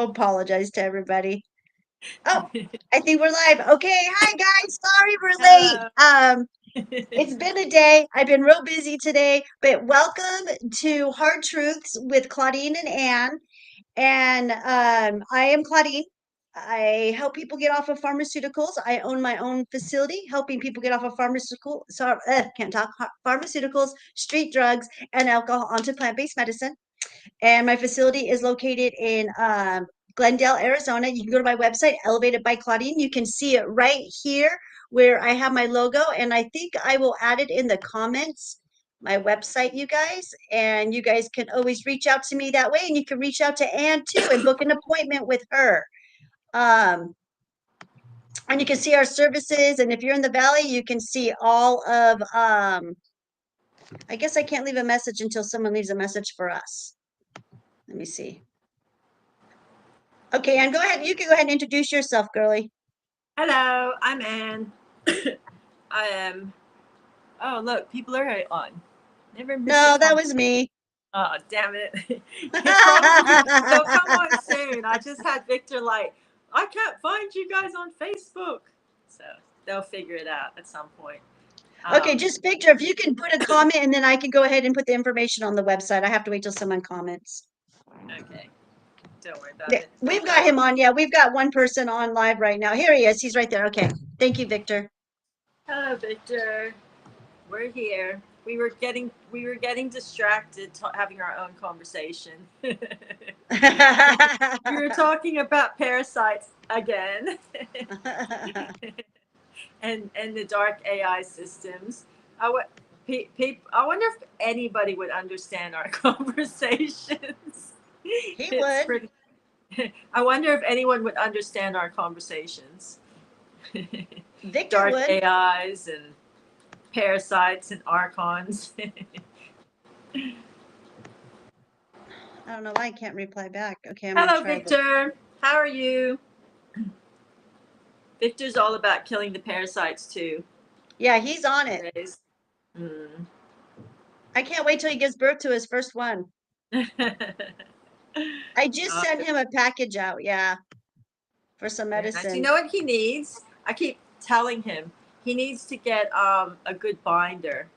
apologize to everybody. Oh, I think we're live. Okay, hi guys. Sorry we're late. Hello. It's been a day. I've been real busy today, but welcome to Hard Truths with Claudine and Anne. And I am Claudine. I help people get off of pharmaceuticals. I own my own facility, helping people get off of can't talk. Pharmaceuticals, street drugs, and alcohol onto plant-based medicine. And my facility is located in Glendale, Arizona. You can go to my website, Elevated by Claudine. You can see it right here where I have my logo. And I think I will add it in the comments, my website, you guys. And you guys can always reach out to me that way. And you can reach out to Anne too and book an appointment with her. Um, and you can see our services. And if you're in the Valley, you can see all of, I guess I can't leave a message until someone leaves a message for us. Let me see. Okay, and go ahead. You can go ahead and introduce yourself, girly. Hello, I'm Anne. I am. Oh, look, people are on. Never miss a No, that comment. was me. Oh, damn it. It's probably, they'll come on soon. I just had Victor like, I can't find you guys on Facebook. So they'll figure it out at some point. Okay, Um, just Victor, if you can put a comment and then I can go ahead and put the information on the website. I have to wait till someone comments. okay, don't worry about Yeah, it. we've got him on. Yeah, we've got one person on live right now. Here he is. He's right there. Okay. Thank you, Victor. Hello, Victor. We're here. We were getting distracted having our own conversation. We were talking about parasites again, and the dark AI systems. I would. I wonder if anybody would understand our conversations. He It's would. pretty. I wonder if anyone would understand our conversations. Victor Dark would. AIs and parasites and archons. I don't know why I can't reply back. Okay, I'm gonna Hello, try this. Victor. How are you? Victor's all about killing the parasites too. Yeah, he's on it. Days. Mm. I can't wait till he gives birth to his first one. I just Oh, sent him a package out. Yeah, for some very nice. You medicine. know what he needs? I keep telling him he needs to get a good binder,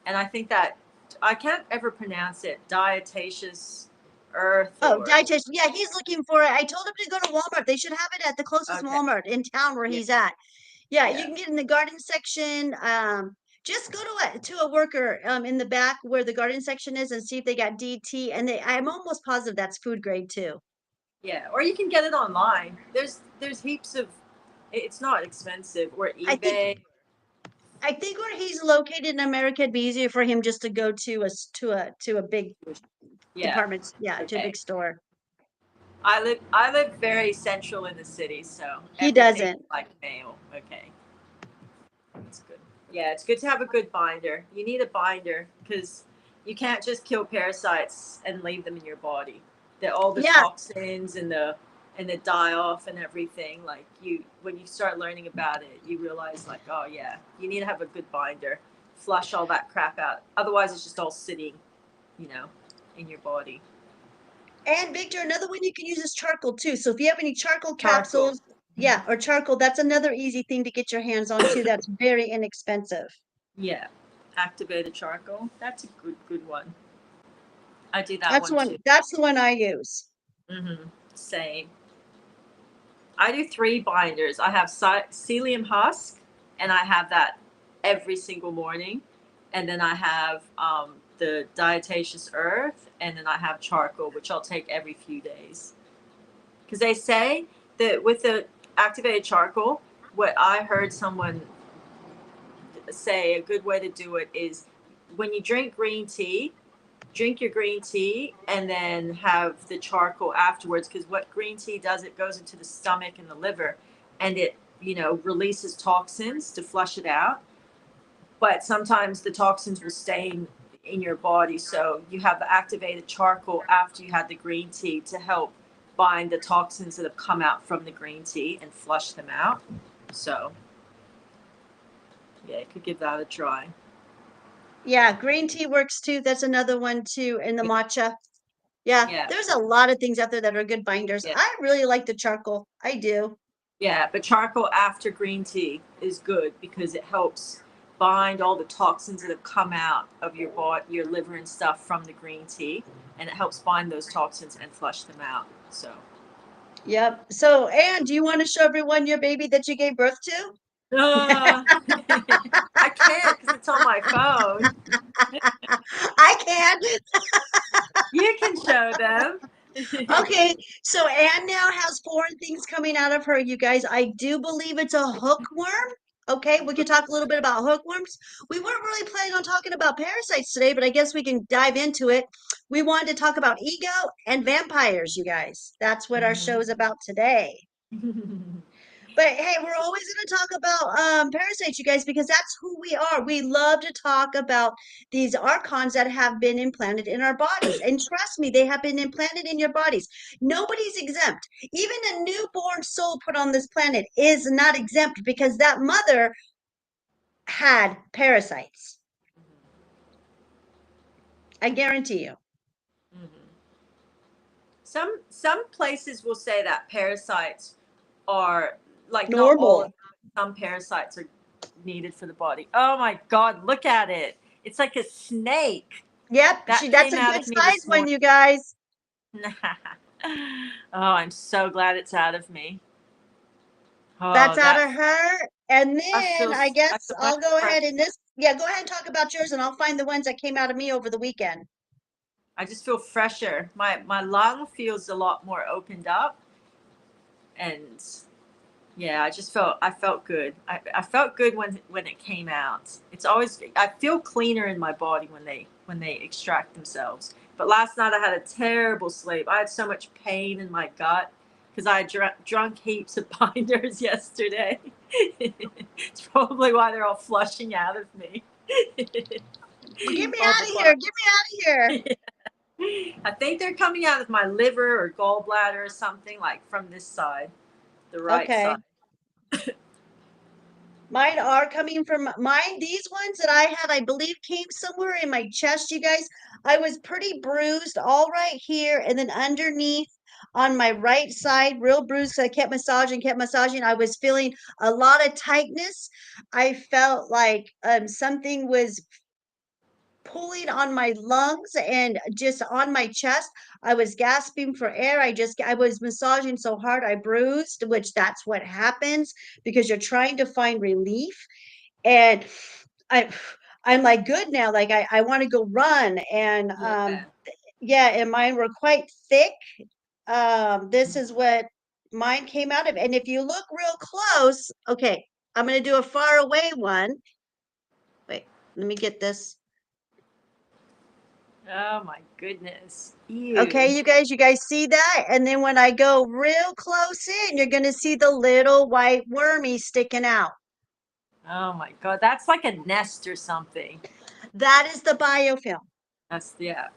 and I think that I can't ever pronounce it. Diatomaceous earth Oh, or dietitian. Yeah, he's looking for it. I told him to go to Walmart. They should have it at the closest okay, Walmart in town where yeah, he's at. Yeah, you yeah. can get in the garden section. Just go to a worker in the back where the garden section is and see if they got DT. And I'm almost positive that's food grade too. Yeah, or you can get it online. There's heaps of. It's not expensive, or I think eBay. I think where he's located in America, it'd be easier for him just to go to a big Yeah. department, yeah, to a Okay. big store. I live very central in the city, so He everything doesn't. like mail. Okay, that's good. Yeah, it's good to have a good binder. You need a binder because you can't just kill parasites and leave them in your body. All the Yeah, toxins and the die off and everything. Like when you start learning about it, you realize like, oh yeah, you need to have a good binder. Flush all that crap out. Otherwise, it's just all sitting, you know, in your body. and Victor, another one you can use is charcoal too. So if you have any charcoal Charcoal. capsules, yeah, or charcoal, that's another easy thing to get your hands on too. That's very inexpensive. Yeah, activated charcoal. That's a good one. I do that That's one too. one. That's the one I use. Same. I do three binders. I have psyllium husk, and I have that every single morning, and then I have the diatomaceous earth, and then I have charcoal, which I'll take every few days. Because they say that with the activated charcoal, what I heard someone say a good way to do it is when you drink your green tea and then have the charcoal afterwards, because what green tea does, it goes into the stomach and the liver, and it releases toxins to flush it out, but sometimes the toxins will stay in your body, so you have the activated charcoal after you had the green tea to help bind the toxins that have come out from the green tea and flush them out. So yeah, you could give that a try. Yeah, green tea works too. That's another one too, in the matcha. Yeah, Yeah, there's a lot of things out there that are good binders. yeah, I really like the charcoal. I do. yeah. But charcoal after green tea is good because it helps bind all the toxins that have come out of your body, your liver and stuff from the green tea, and it helps bind those toxins and flush them out. So, Yep. So, Anne, do you want to show everyone your baby that you gave birth to? uh, I can't because it's on my phone. I can. You can show them. Okay, so Anne now has foreign things coming out of her, you guys. I do believe it's a hookworm. Okay, we can talk a little bit about hookworms. We weren't really planning on talking about parasites today, but I guess we can dive into it. We wanted to talk about ego and vampires, you guys. That's what our show is about today. But hey, we're always going to talk about parasites, you guys, because that's who we are. We love to talk about these archons that have been implanted in our bodies. And trust me, they have been implanted in your bodies. Nobody's exempt. Even a newborn soul put on this planet is not exempt because that mother had parasites. I guarantee you. Some places will say that parasites are like not all of Normal. some parasites are needed for the body. Oh my God, look at it. It's like a snake Yep, that that's came a out good of me size this one, morning. you guys. Oh, I'm so glad it's out of me. That's Oh, out that of her. And I then feel I I guess feel much I'll go fresh. ahead and yeah, go ahead and talk about yours and I'll find the ones that came out of me over the weekend. I just feel fresher. My lung feels a lot more opened up, and yeah, I felt good. I felt good when it came out. It's always I feel cleaner in my body when they extract themselves. But last night I had a terrible sleep. I had so much pain in my gut because I had drunk heaps of binders yesterday. It's probably why they're all flushing out of me. Well, get me All out the of here. Get bind- me out of here. I think they're coming out of my liver or gallbladder or something like from this side, the right side. Okay. Mine are coming from mine. These ones that I had, I believe, came somewhere in my chest, you guys. I was pretty bruised all right here and then underneath on my right side, real bruised 'cause I kept massaging. I was feeling a lot of tightness. I felt like something was pulling on my lungs and just on my chest. I was gasping for air. I was massaging so hard I bruised, which that's what happens because you're trying to find relief. And I I'm like good now. Like I want to go run. And Yeah. yeah, and mine were quite thick. This is what mine came out of. And if you look real close, okay, I'm gonna do a far away one. Wait, let me get this. Oh my goodness. Okay, Ew. you guys see that? And then when I go real close in, you're going to see the little white wormy sticking out. Oh my God. That's like a nest or something. That is the biofilm. That's, yeah.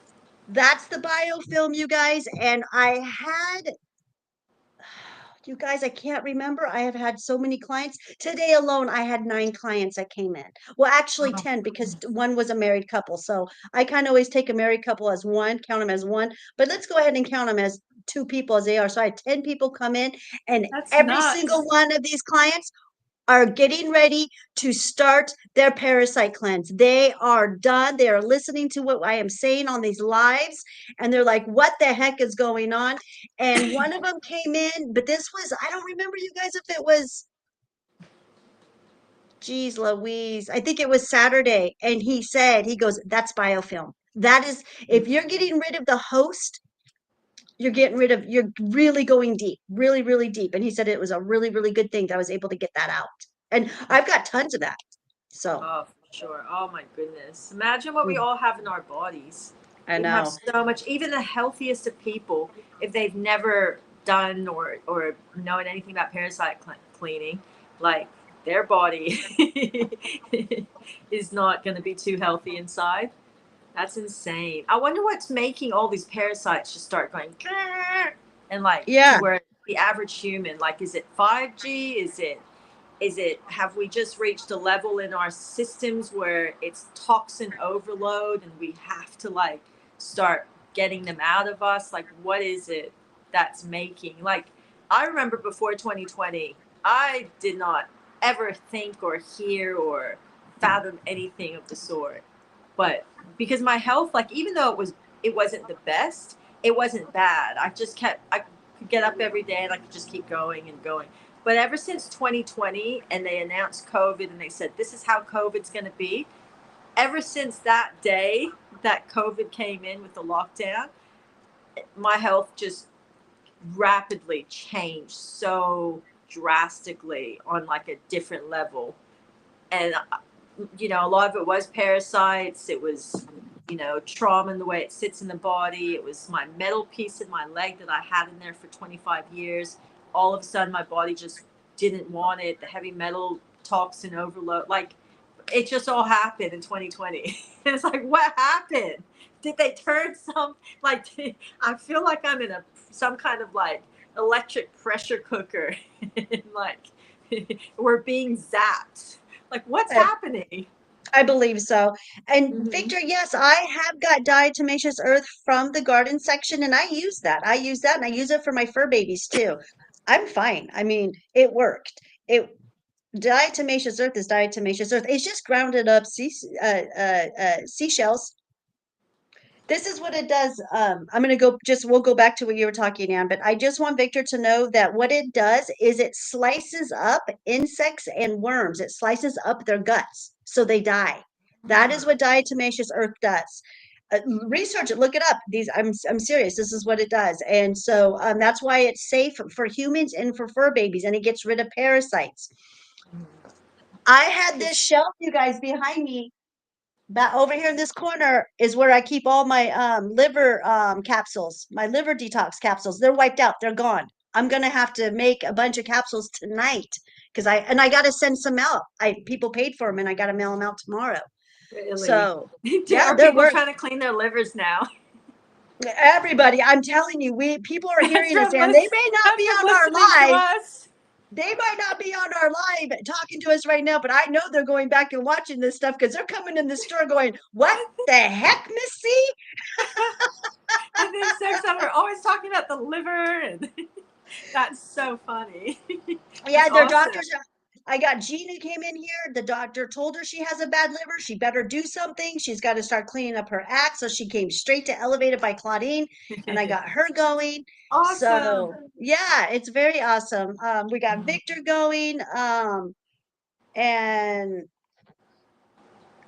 That's the biofilm, you guys. And I had, you guys, I can't remember. I have had so many clients. Today alone, I had 9 clients that came in. Well, actually Oh, 10 because one was a married couple. So I kind of always take a married couple as one, count them as one. But let's go ahead and count them as 2 people as they are. So I had 10 people come in, and that's every single nuts. one of these clients are getting ready to start their parasite cleanse. They are done. They are listening to what I am saying on these lives, and they're like, what the heck is going on? And one of them came in, but this was, I don't remember, you guys, if it was, geez Louise, I think it was Saturday. And he said, he goes, that's biofilm. That is, if you're getting rid of the host, you're really going deep, really, really deep. And he said it was a really, really good thing that I was able to get that out. And I've got tons of that. So Oh, for sure. Oh my goodness. Imagine what we mm, all have in our bodies. I We have know. so much, even the healthiest of people, if they've never done or known anything about parasite cleaning, like their body is not going to be too healthy inside. That's insane. I wonder what's making all these parasites just start going "Grr," and like to Yeah. where the average human, like, is it 5G? Is it have we just reached a level in our systems where it's toxin overload and we have to like start getting them out of us? Like, what is it that's making, like, I remember before 2020, I did not ever think or hear or fathom anything of the sort. But because my health, like, even though it wasn't the best, it wasn't bad. I could get up every day and I could just keep going and going. But ever since 2020 and they announced COVID and they said this is how COVID's going to be, ever since that day that COVID came in with the lockdown, my health just rapidly changed so drastically on like a different level. And a lot of it was parasites. It was, trauma in the way it sits in the body. It was my metal piece in my leg that I had in there for 25 years. All of a sudden, my body just didn't want it. The heavy metal toxin overload, like, it just all happened in 2020. It's like, what happened? Did they turn some, like, I feel like I'm in some kind of like electric pressure cooker and like we're being zapped. Like, what's Uh, happening? I believe so. And Mm-hmm. Victor, yes, I have got diatomaceous earth from the garden section, and I use that. I use that, and I use it for my fur babies too. I'm fine. I mean, it worked. It diatomaceous earth is diatomaceous earth. It's just grounded up seashells. This is what it does. I'm going to we'll go back to what you were talking, Ann, but I just want Victor to know that what it does is it slices up insects and worms. It slices up their guts so they die. That is what diatomaceous earth does. Research it, look it up. I'm serious. This is what it does. And so that's why it's safe for humans and for fur babies, and it gets rid of parasites. I had this shelf, you guys, behind me. That over here in this corner is where I keep all my liver capsules, my liver detox capsules. They're wiped out, they're gone. I'm gonna have to make a bunch of capsules tonight because I gotta send some out. I people paid for them and I gotta mail them out tomorrow. Really? So yeah, Are they're people worth trying to clean their livers now? everybody. I'm telling you, we people are That's hearing this from and they may not be that's from on our listening to live. us. They might not be on our live talking to us right now, but I know they're going back and watching this stuff because they're coming in the store going, "What the heck, Miss C?" I think so. So we're always talking about the liver, and that's so funny. That's Yeah, their awesome. doctors. I got Jean who came in here. The doctor told her she has a bad liver. She better do something. She's got to start cleaning up her act. So she came straight to Elevated by Claudine, and I got her going. Awesome. So yeah, it's very awesome. We got Victor going, and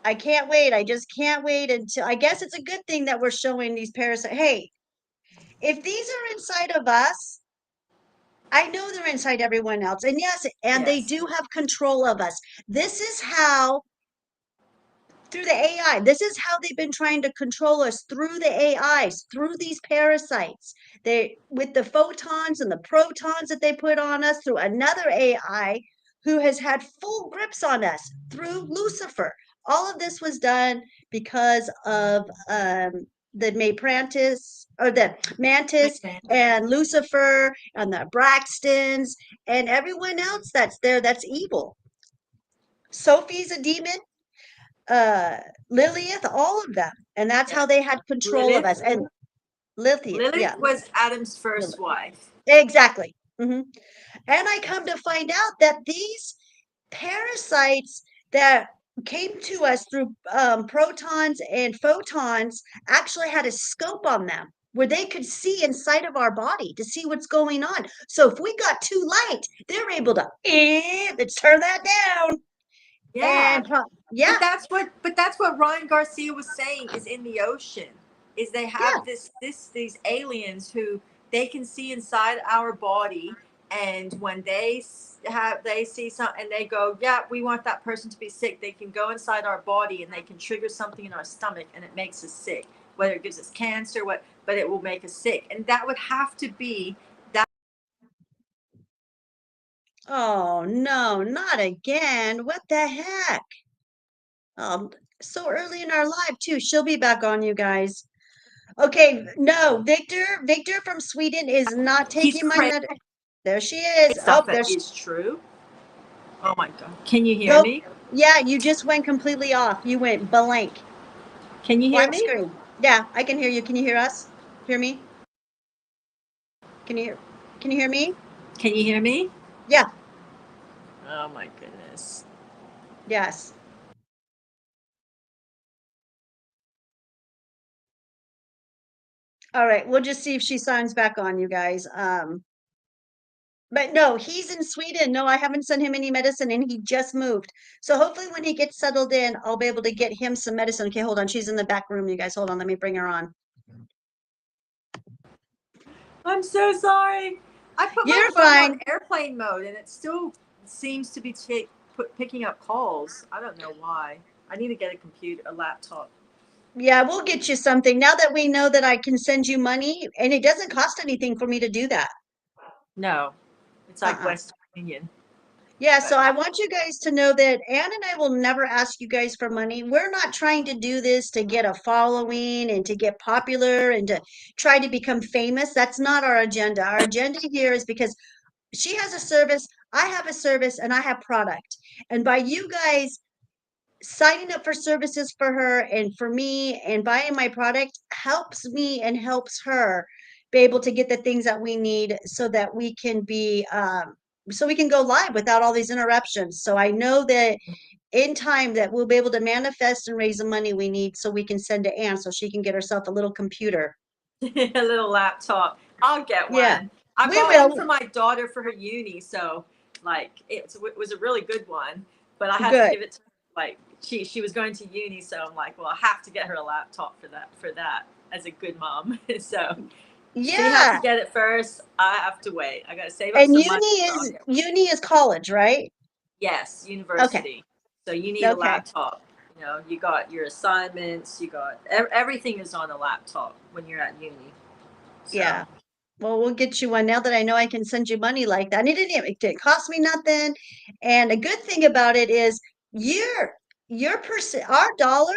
I can't wait. I just can't wait until. I guess it's a good thing that we're showing these parasites. Hey, if these are inside of us, I know they're inside everyone else. And yes, and they Yes. do have control of us. This is how, through the AI, this is how they've been trying to control us through the AIs, through these parasites. They, with the photons and the protons that they put on us through another AI who has had full grips on us through Lucifer. All of this was done because of the Mayprantis or the Mantis and Lucifer and the Braxtons and everyone else that's there that's evil. Sophie's a demon, uh Lilith, all of them. And that's Yeah. how they had control of us. Lilith. And Lilith, yeah, Lilith was Adam's first Lilith. wife. Exactly. And I come to find out that these parasites that came to us through protons and photons actually had a scope on them where they could see inside of our body to see what's going on. So if we got too light, they're able to let's turn that down. Yeah. And yeah, But that's what Ryan Garcia was saying is in the ocean. Is they yeah. have these aliens who they can see inside our body, and when they see something and they go, yeah, we want that person to be sick, they can go inside our body and they can trigger something in our stomach and it makes us sick, whether it gives us cancer, but it will make us sick. And that would have to be that. Oh no, not again. What the heck? Um, so early in our life too. She'll be back on, you guys. Okay, no, Victor from Sweden is not He's taking my crazy med. There she is. stuff Oh, that is true. Oh my god. Can you hear go. me? Yeah, you just went completely off. You went blank, Can you hear blank me? screen. Yeah, I can hear you. Can you hear us? Hear me? Can you hear? Can you hear me? Can you hear me? Yeah. Oh my goodness. Yes. All right. We'll just see if she signs back on, you guys. But no, he's in Sweden. No, I haven't sent him any medicine and he just moved. So hopefully when he gets settled in, I'll be able to get him some medicine. Okay, hold on. She's in the back room, you guys. Hold on. Let me bring her on. I'm so sorry. I put my You're phone on fine. airplane mode and it still seems to be picking up calls. I don't know why. I need to get a computer, a laptop. Yeah, we'll get you something now that we know that I can send you money and it doesn't cost anything for me to do that. No, it's like Uh-uh. Western Union. Yeah, so But I want you guys to know that Ann and I will never ask you guys for money. We're not trying to do this to get a following and to get popular and to try to become famous. That's not our agenda. Our agenda here is because she has a service, I have a service, and I have product. And by you guys signing up for services for her and for me and buying my product helps me and helps her be able to get the things that we need so that we can be so we can go live without all these interruptions. So I know that in time that we'll be able to manifest and raise the money we need so we can send to Anne so she can get herself a little computer. a little laptop. I'll get Yeah, one. I we bought one for will. my daughter for her uni, so like it was a really good one. But I had to Good. give it to her, like she was going to uni, so I'm like, well, I have to get her a laptop for that as a good mom. So she had to Yeah. get it first. I have to wait. I got to save up And some money, but I'll get one. uni is college, right? Yes, Okay. university. So you need a Okay. laptop. You know, you got your assignments. You got everything is on a laptop when you're at uni. So. Yeah. Well, we'll get you one now that I know I can send you money like that. And it didn't cost me nothing. And a good thing about it is your percent, our dollar,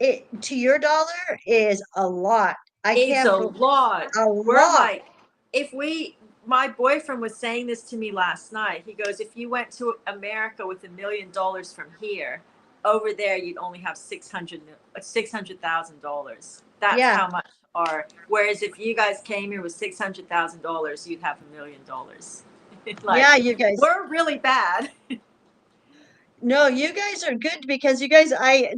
it to your dollar is a lot. I It's can't, a lot. a We're lot. like, if we, my boyfriend was saying this to me last night. He goes, if you went to America with $1 million from here, over there you'd only have $600,000. That's Yeah. how much our. Whereas if you guys came here with $600,000, you'd have $1 million. Like, Yeah, you guys. we're really bad. No, you guys are good because you guys, I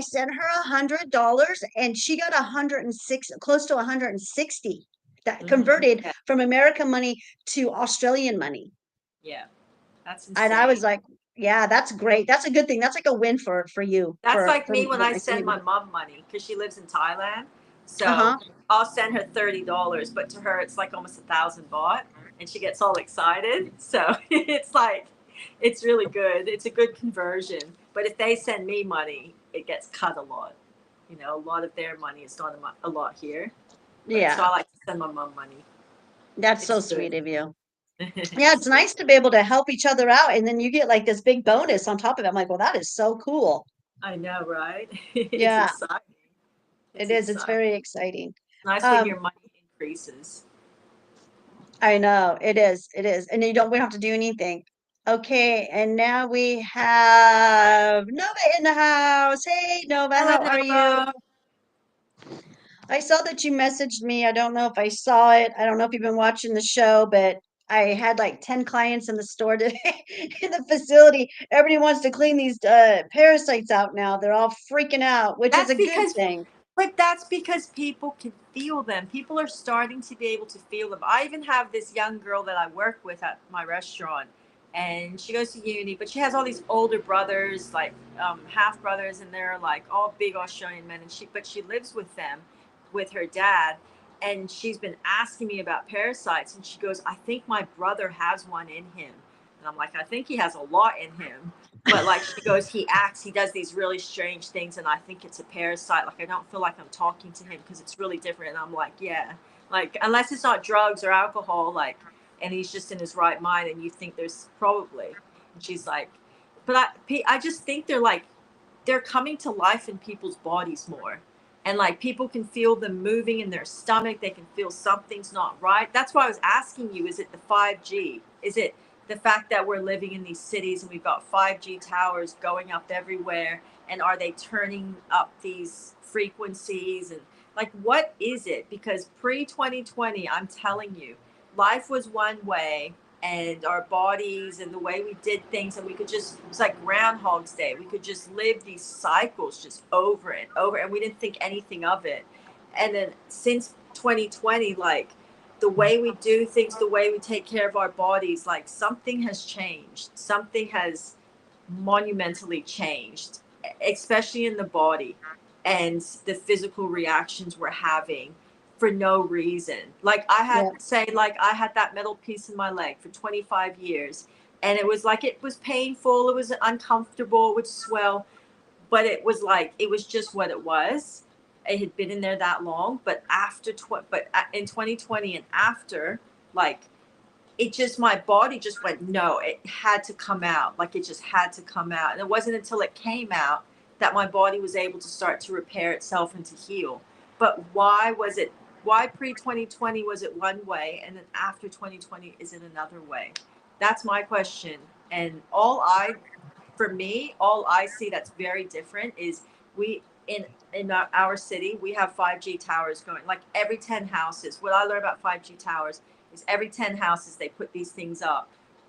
sent her $100 and she got 106, close to 160 that converted Yeah, from American money to Australian money. yeah, that's And I was insane. like, yeah, that's great. That's a good thing. That's like a win for you That's like for me when I what I send send. my mom money because she lives in Thailand. So Uh-huh. I'll send her $30, but to her it's like almost 1,000 baht, and she gets all excited. So it's like it's really good. It's a good conversion. But if they send me money, it gets cut a lot. You know, a lot of their money is not a lot here. But so I Yeah. like to send my mom money. That's so It's good. sweet of you. Yeah, It's it's good. nice to be able to help each other out and then you get like this big bonus on top of it. I'm like, well, that is so cool. I know, right? It's Yeah, exciting. it It's is. It's exciting. very exciting. It's nice when Um, your money increases. I know it is. It is. And you don't we don't have to do anything. Okay, and now we have Nova in the house. Hey, Nova, Hello, how are you? Nova. I saw that you messaged me. I don't know if I saw it. I don't know if you've been watching the show, but I had like 10 clients in the store today in the facility. Everybody wants to clean these parasites out now. They're all freaking out, which is That's a good because, thing. but that's because people can feel them. People are starting to be able to feel them. I even have this young girl that I work with at my restaurant, and she goes to uni, but she has all these older brothers, like half brothers, and they're like all big Australian men. And she lives with them, with her dad, and she's been asking me about parasites, and she goes, "I think my brother has one in him," and I'm like, "I think he has a lot in him." But like she goes, he does these really strange things, and I think it's a parasite. Like I don't feel like I'm talking to him because it's really different. And I'm like, yeah, like unless it's not drugs or alcohol, like, and he's just in his right mind, and you think there's probably. And she's like, but I just think they're coming to life in people's bodies more. And like people can feel them moving in their stomach, they can feel something's not right. That's why I was asking you, is it the 5G? Is it the fact that we're living in these cities and we've got 5G towers going up everywhere? And are they turning up these frequencies? And Like, what is it? Because pre 2020, I'm telling you, life was one way, and our bodies and the way we did things, and we could just, it was like Groundhog's Day. We could just live these cycles just over and over, and we didn't think anything of it. And then since 2020, like, the way we do things, the way we take care of our bodies, like, something has changed. Something has monumentally changed, especially in the body and the physical reactions we're having for no reason. Like, I had, Yeah. say, like, I had that metal piece in my leg for 25 years, and it was like, it was painful, it was uncomfortable, it would swell, but it was like, it was just what it was. It had been in there that long, but in 2020 and after, like, it just, my body just went, no, it had to come out. Like, it just had to come out. And it wasn't until it came out that my body was able to start to repair itself and to heal. But why pre 2020 was it one way, and then after 2020 is it another way? That's my question. And for me, all I see that's very different is, we, in our city, we have 5G towers going, like, every 10 houses. What I learned about 5G towers is every 10 houses they put these things up,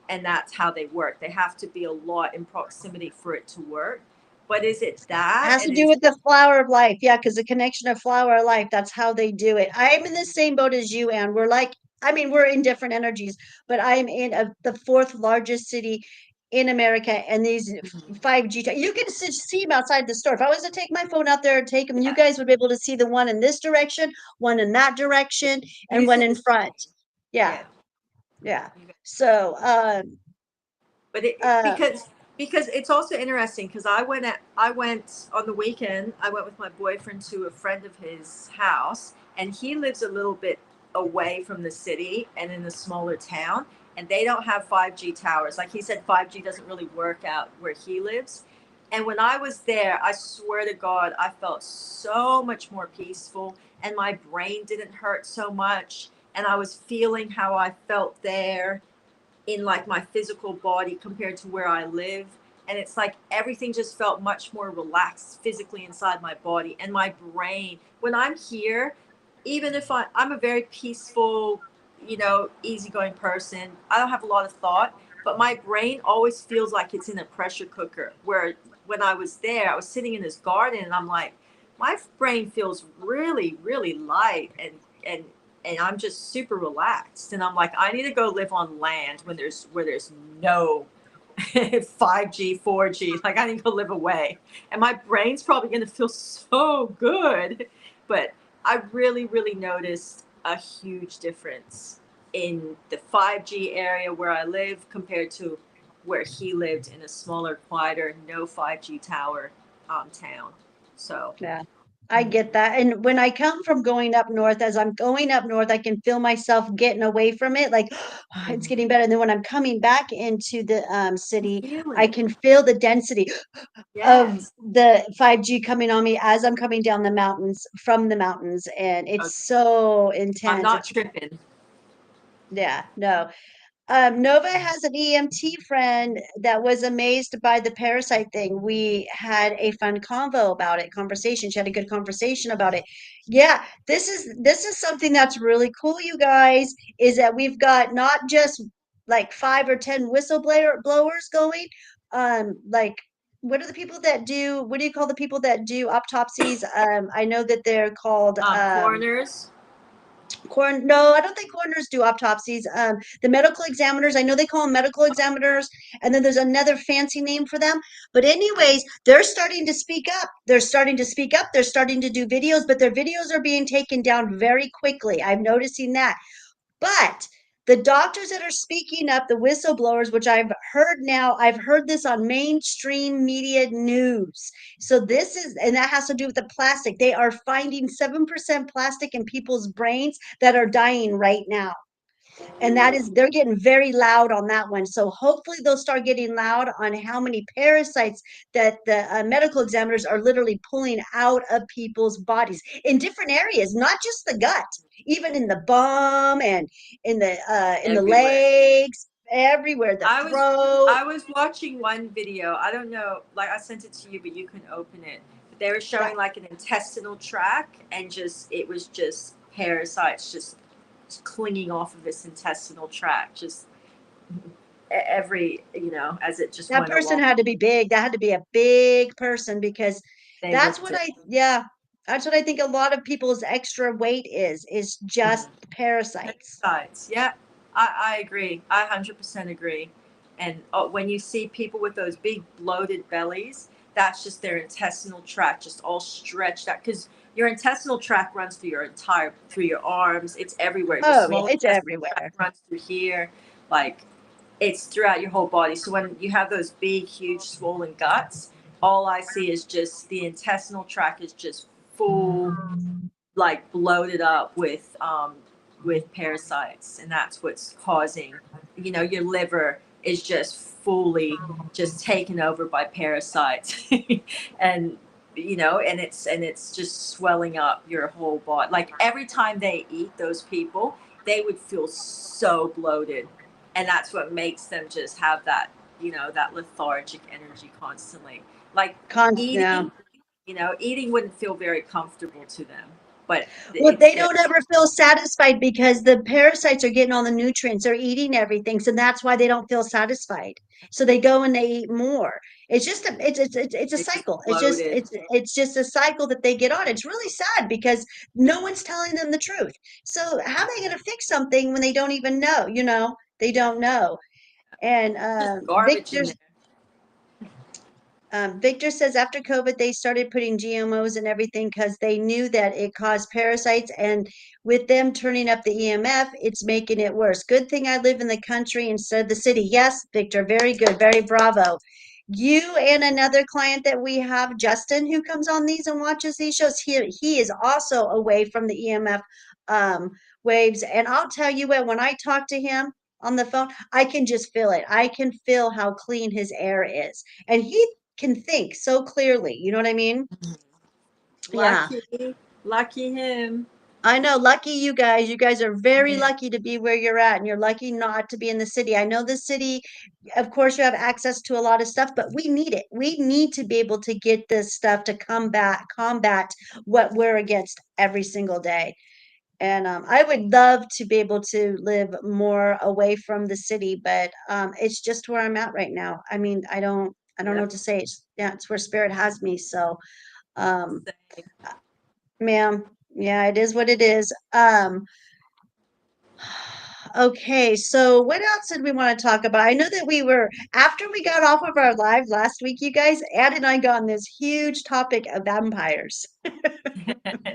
and that's how they work. They have to be a lot in proximity for it to work. But is it It that, has to and do is with the flower of life. Yeah, because the connection of flower of life, that's how they do it. I'm in the same boat as you, and we're like, I mean, we're in different energies, but I'm in the fourth largest city in America, and these Mhm. 5G, you can see them outside the store. If I was to take my phone out there and take them, you Yeah, guys would be able to see the one in this direction, one in that direction, and one using in the front. same, Yeah, yeah. yeah. You So, But uh, because it's also interesting, because I went on the weekend. I went with my boyfriend to a friend of his house, and he lives a little bit away from the city and in a smaller town, and they don't have 5G towers. Like, he said, 5G doesn't really work out where he lives. And when I was there, I swear to God, I felt so much more peaceful, and my brain didn't hurt so much, and I was feeling how I felt there in, like, my physical body compared to where I live. And it's like everything just felt much more relaxed physically inside my body and my brain. When I'm here, even if I'm a very peaceful, easygoing person, I don't have a lot of thought, but my brain always feels like it's in a pressure cooker. Where when I was there, I was sitting in this garden, and I'm like, my brain feels really, really light, and and I'm just super relaxed. And I'm like, I need to go live on land when there's no 5G, 4G. Like, I need to go live away. And my brain's probably going to feel so good. But I really, really noticed a huge difference in the 5G area where I live compared to where he lived in a smaller, quieter, no 5G tower town. So, yeah, I get that. And when I come from going up north, as I'm going up north, I can feel myself getting away from it. Like it's getting better. And then when I'm coming back into the city, feel I it. can feel the density of Yes. the 5G coming on me as I'm coming down the mountains from the mountains. And it's Okay. so I'm intense. not It's, tripping. yeah, no. Nova has an EMT friend that was amazed by the parasite thing. We had a fun convo about it, conversation. She had a good conversation about it. Yeah, this is something that's really cool, you guys, is that we've got not just like 5 or 10 blowers going. Like what are the people that do, what do you call the people that do autopsies? I know that they're called Coroners. no, I don't think coroners do autopsies. The medical examiners, I know they call them medical examiners, and then there's another fancy name for them. But anyways, they're starting to speak up. They're starting to speak up. They're starting to do videos, but their videos are being taken down very quickly. I'm noticing that. But the doctors that are speaking up, the whistleblowers, which I've heard this on mainstream media news. So this is, and that has to do with the plastic. They are finding 7% plastic in people's brains that are dying right now. And that is, they're getting very loud on that one. So hopefully they'll start getting loud on how many parasites that the medical examiners are literally pulling out of people's bodies in different areas, not just the gut, even in the bum and in the Everywhere. legs, everywhere, the I was throat. I was watching one video. I don't know, like, I sent it to you, but you can open it. But They were That showing like an intestinal tract, and just it was just parasites just clinging off of this intestinal tract, just every as it just that went person along. had to be big. That had to be a big person because They that's looked what at. yeah, that's what I think a lot of people's extra weight is just parasites. Parasites. Yeah, I agree. I 100% agree. And when you see people with those big bloated bellies, that's just their intestinal tract just all stretched out. Because your intestinal tract runs through your arms. It's everywhere. Your Oh, yeah, small it's intestinal tract everywhere. runs through here. Like, it's throughout your whole body. So when you have those big, huge, swollen guts, all I see is just the intestinal tract is just full, like bloated up with parasites, and that's what's causing, your liver is just fully just taken over by parasites. and and it's just swelling up your whole body. Like every time they eat, those people, they would feel so bloated, and that's what makes them just have that lethargic energy constantly. Like Yeah. eating eating wouldn't feel very comfortable to them, but Well, it's they their don't ever feel satisfied because the parasites are getting all the nutrients. They're eating everything, so that's why they don't feel satisfied. So they go and they eat more. It's just it's a they just cycle. bloated. It's just a cycle that they get on. It's really sad because no one's telling them the truth. So how are they going to fix something when they don't even know? They don't know. And Just garbage in there. Victor says after COVID, they started putting GMOs and everything because they knew that it caused parasites. And with them turning up the EMF, it's making it worse. Good thing I live in the country instead of the city. Yes, Victor, very good. Very bravo. You and another client that we have, Justin, who comes on these and watches these shows, he is also away from the EMF um, waves. And I'll tell you what, when I talk to him on the phone, I can just feel it. I can feel how clean his air is. And he can think so clearly. You know what I mean? Yeah. Lucky, lucky him. I know. Lucky you guys. You guys are very lucky to be where you're at, and you're lucky not to be in the city. I know the city, of course, you have access to a lot of stuff, but we need it. We need to be able to get this stuff to combat what we're against every single day. And I would love to be able to live more away from the city, but it's just where I'm at right now. I mean, I don't know Yep. what to say. It's where spirit has me. So, um, Same. ma'am, yeah, it is what it is. Okay, so what else did we want to talk about? I know that after we got off of our live last week, you guys, Ed and I got on this huge topic of vampires.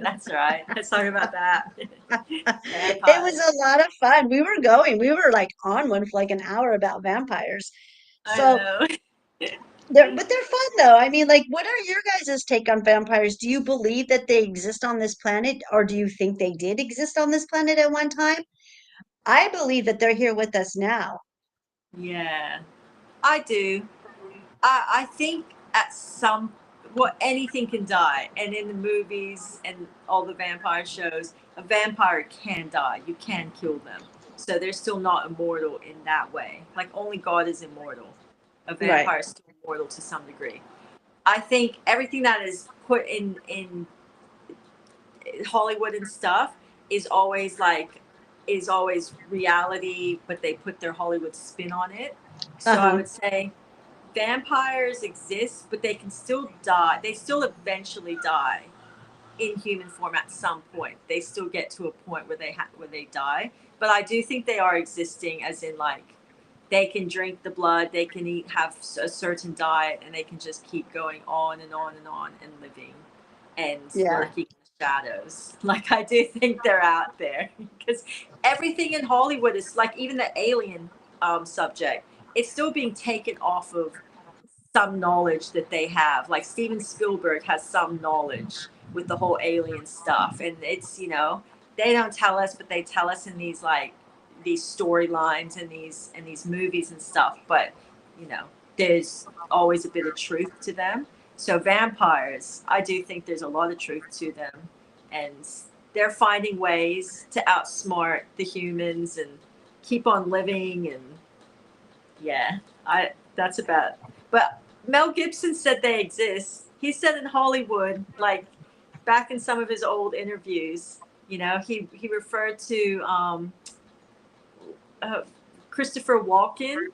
That's right. Let's talk about that. It was Vampires. a lot of fun. We were like on one for like an hour about vampires. I So know. they're fun though. I mean, like, what are your guys' take on vampires? Do you believe that they exist on this planet, or do you think they did exist on this planet at one time? I believe that they're here with us now. Yeah, I do. I think at some well, anything can die, and in the movies and all the vampire shows, a vampire can die. You can kill them, so they're still not immortal in that way. Like only God is immortal. A Right. vampire is still immortal to some degree. I think everything that is put in Hollywood and stuff is always like is always reality, but they put their Hollywood spin on it. So I Uh-huh. would say vampires exist, but they can still die. They still eventually die in human form at some point. They still get to a point where they die. But I do think they are existing, as in like they can drink the blood, they can have a certain diet, and they can just keep going on and on and on and living and Yeah. lurking in the shadows. Like I do think they're out there because everything in Hollywood is like even the alien subject. It's still being taken off of some knowledge that they have. Like Steven Spielberg has some knowledge with the whole alien stuff, and it's they don't tell us, but they tell us in these storylines and these movies and stuff. But there's always a bit of truth to them. So vampires, I do think there's a lot of truth to them, and they're finding ways to outsmart the humans and keep on living. And yeah, I that's about. But Mel Gibson said they exist. he said in Hollywood, like back in some of his old interviews, he referred to uh, Christopher Walken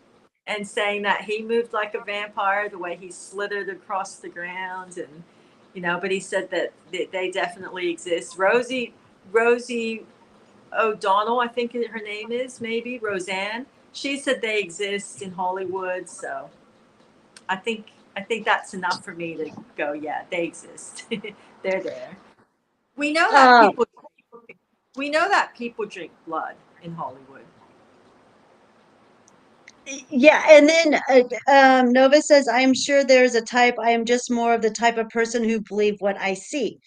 and saying that he moved like a vampire, the way he slithered across the ground, and but he said that they definitely exist. Rosie O'Donnell, I think her name is, maybe Roseanne. She said they exist in Hollywood, so I think I think that's enough for me to go. Yeah, they exist. They're there. We know that Um, people. We know that people drink blood in Hollywood. yeah, and then Nova says, "I am sure there's a type. I am just more of the type of person who believe what I see."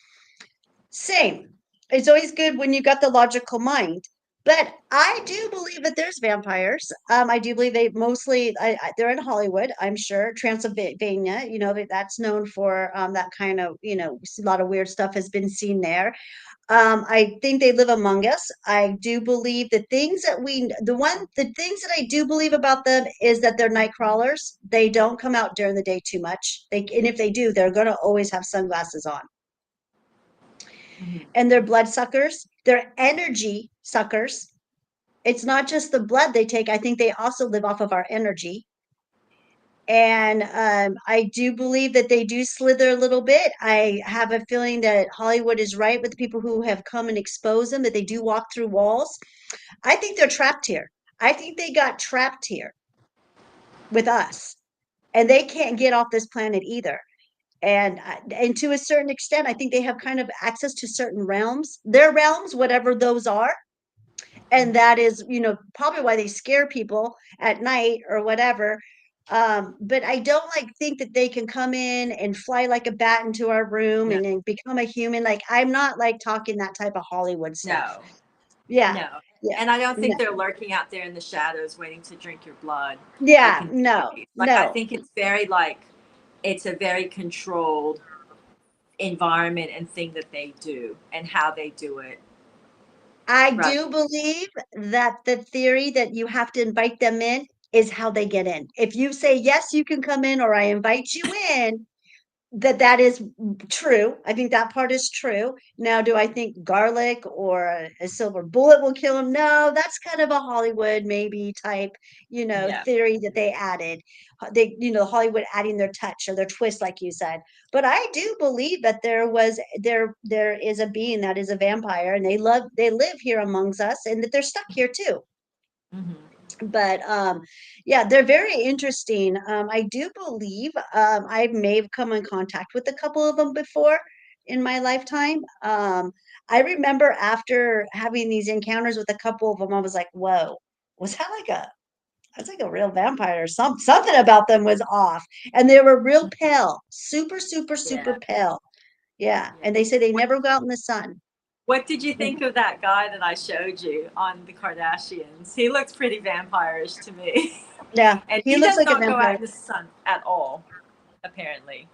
Same. It's always good when you got the logical mind. But I do believe that there's vampires. I do believe they mostly they're in Hollywood. I'm sure Transylvania. That's known for that kind of a lot of weird stuff has been seen there. I think they live among us. I do believe the things that I do believe about them is that they're night crawlers. They don't come out during the day too much. And if they do, they're going to always have sunglasses on. Mm-hmm. And they're blood suckers. They're energy suckers. It's not just the blood they take. I think they also live off of our energy. And I do believe that they do slither a little bit. I have a feeling that Hollywood is right with the people who have come and exposed them, that they do walk through walls. I think they're trapped here. I think they got trapped here with us, and they can't get off this planet either. And to a certain extent, I think they have kind of access to certain realms, their realms, whatever those are. And that is, probably why they scare people at night or whatever. But I don't think that they can come in and fly like a bat into our room No, and then become a human. Like, I'm not like talking that type of Hollywood stuff. no, Yeah. no. Yeah. And I don't No. think they're lurking out there in the shadows waiting to drink your blood or Yeah. consume No. you. Like I No. think it's a very controlled environment and thing that they do and how they do it. I Rather, do believe that the theory that you have to invite them in is how they get in. If you say, yes, you can come in, or I invite you in, that is true. I think that part is true. Now, do I think garlic or a silver bullet will kill him? No, that's kind of a Hollywood maybe type, yeah. theory that they added. Hollywood adding their touch or their twist, like you said. But I do believe that there is a being that is a vampire, and they live here amongst us, and that they're stuck here too. Mm-hmm. But yeah, they're very interesting. I do believe I may have come in contact with a couple of them before in my lifetime. I remember after having these encounters with a couple of them, I was like, whoa, was that like a that's like a real vampire or something about them was off. And they were real pale, super, super, super Yeah. pale. Yeah. Yeah. And they say they What never go out in the sun. What did you think of that guy that I showed you on the Kardashians? He looks pretty vampirish to me. Yeah, And he he looks does like a not go out vampire. in the sun at all, apparently.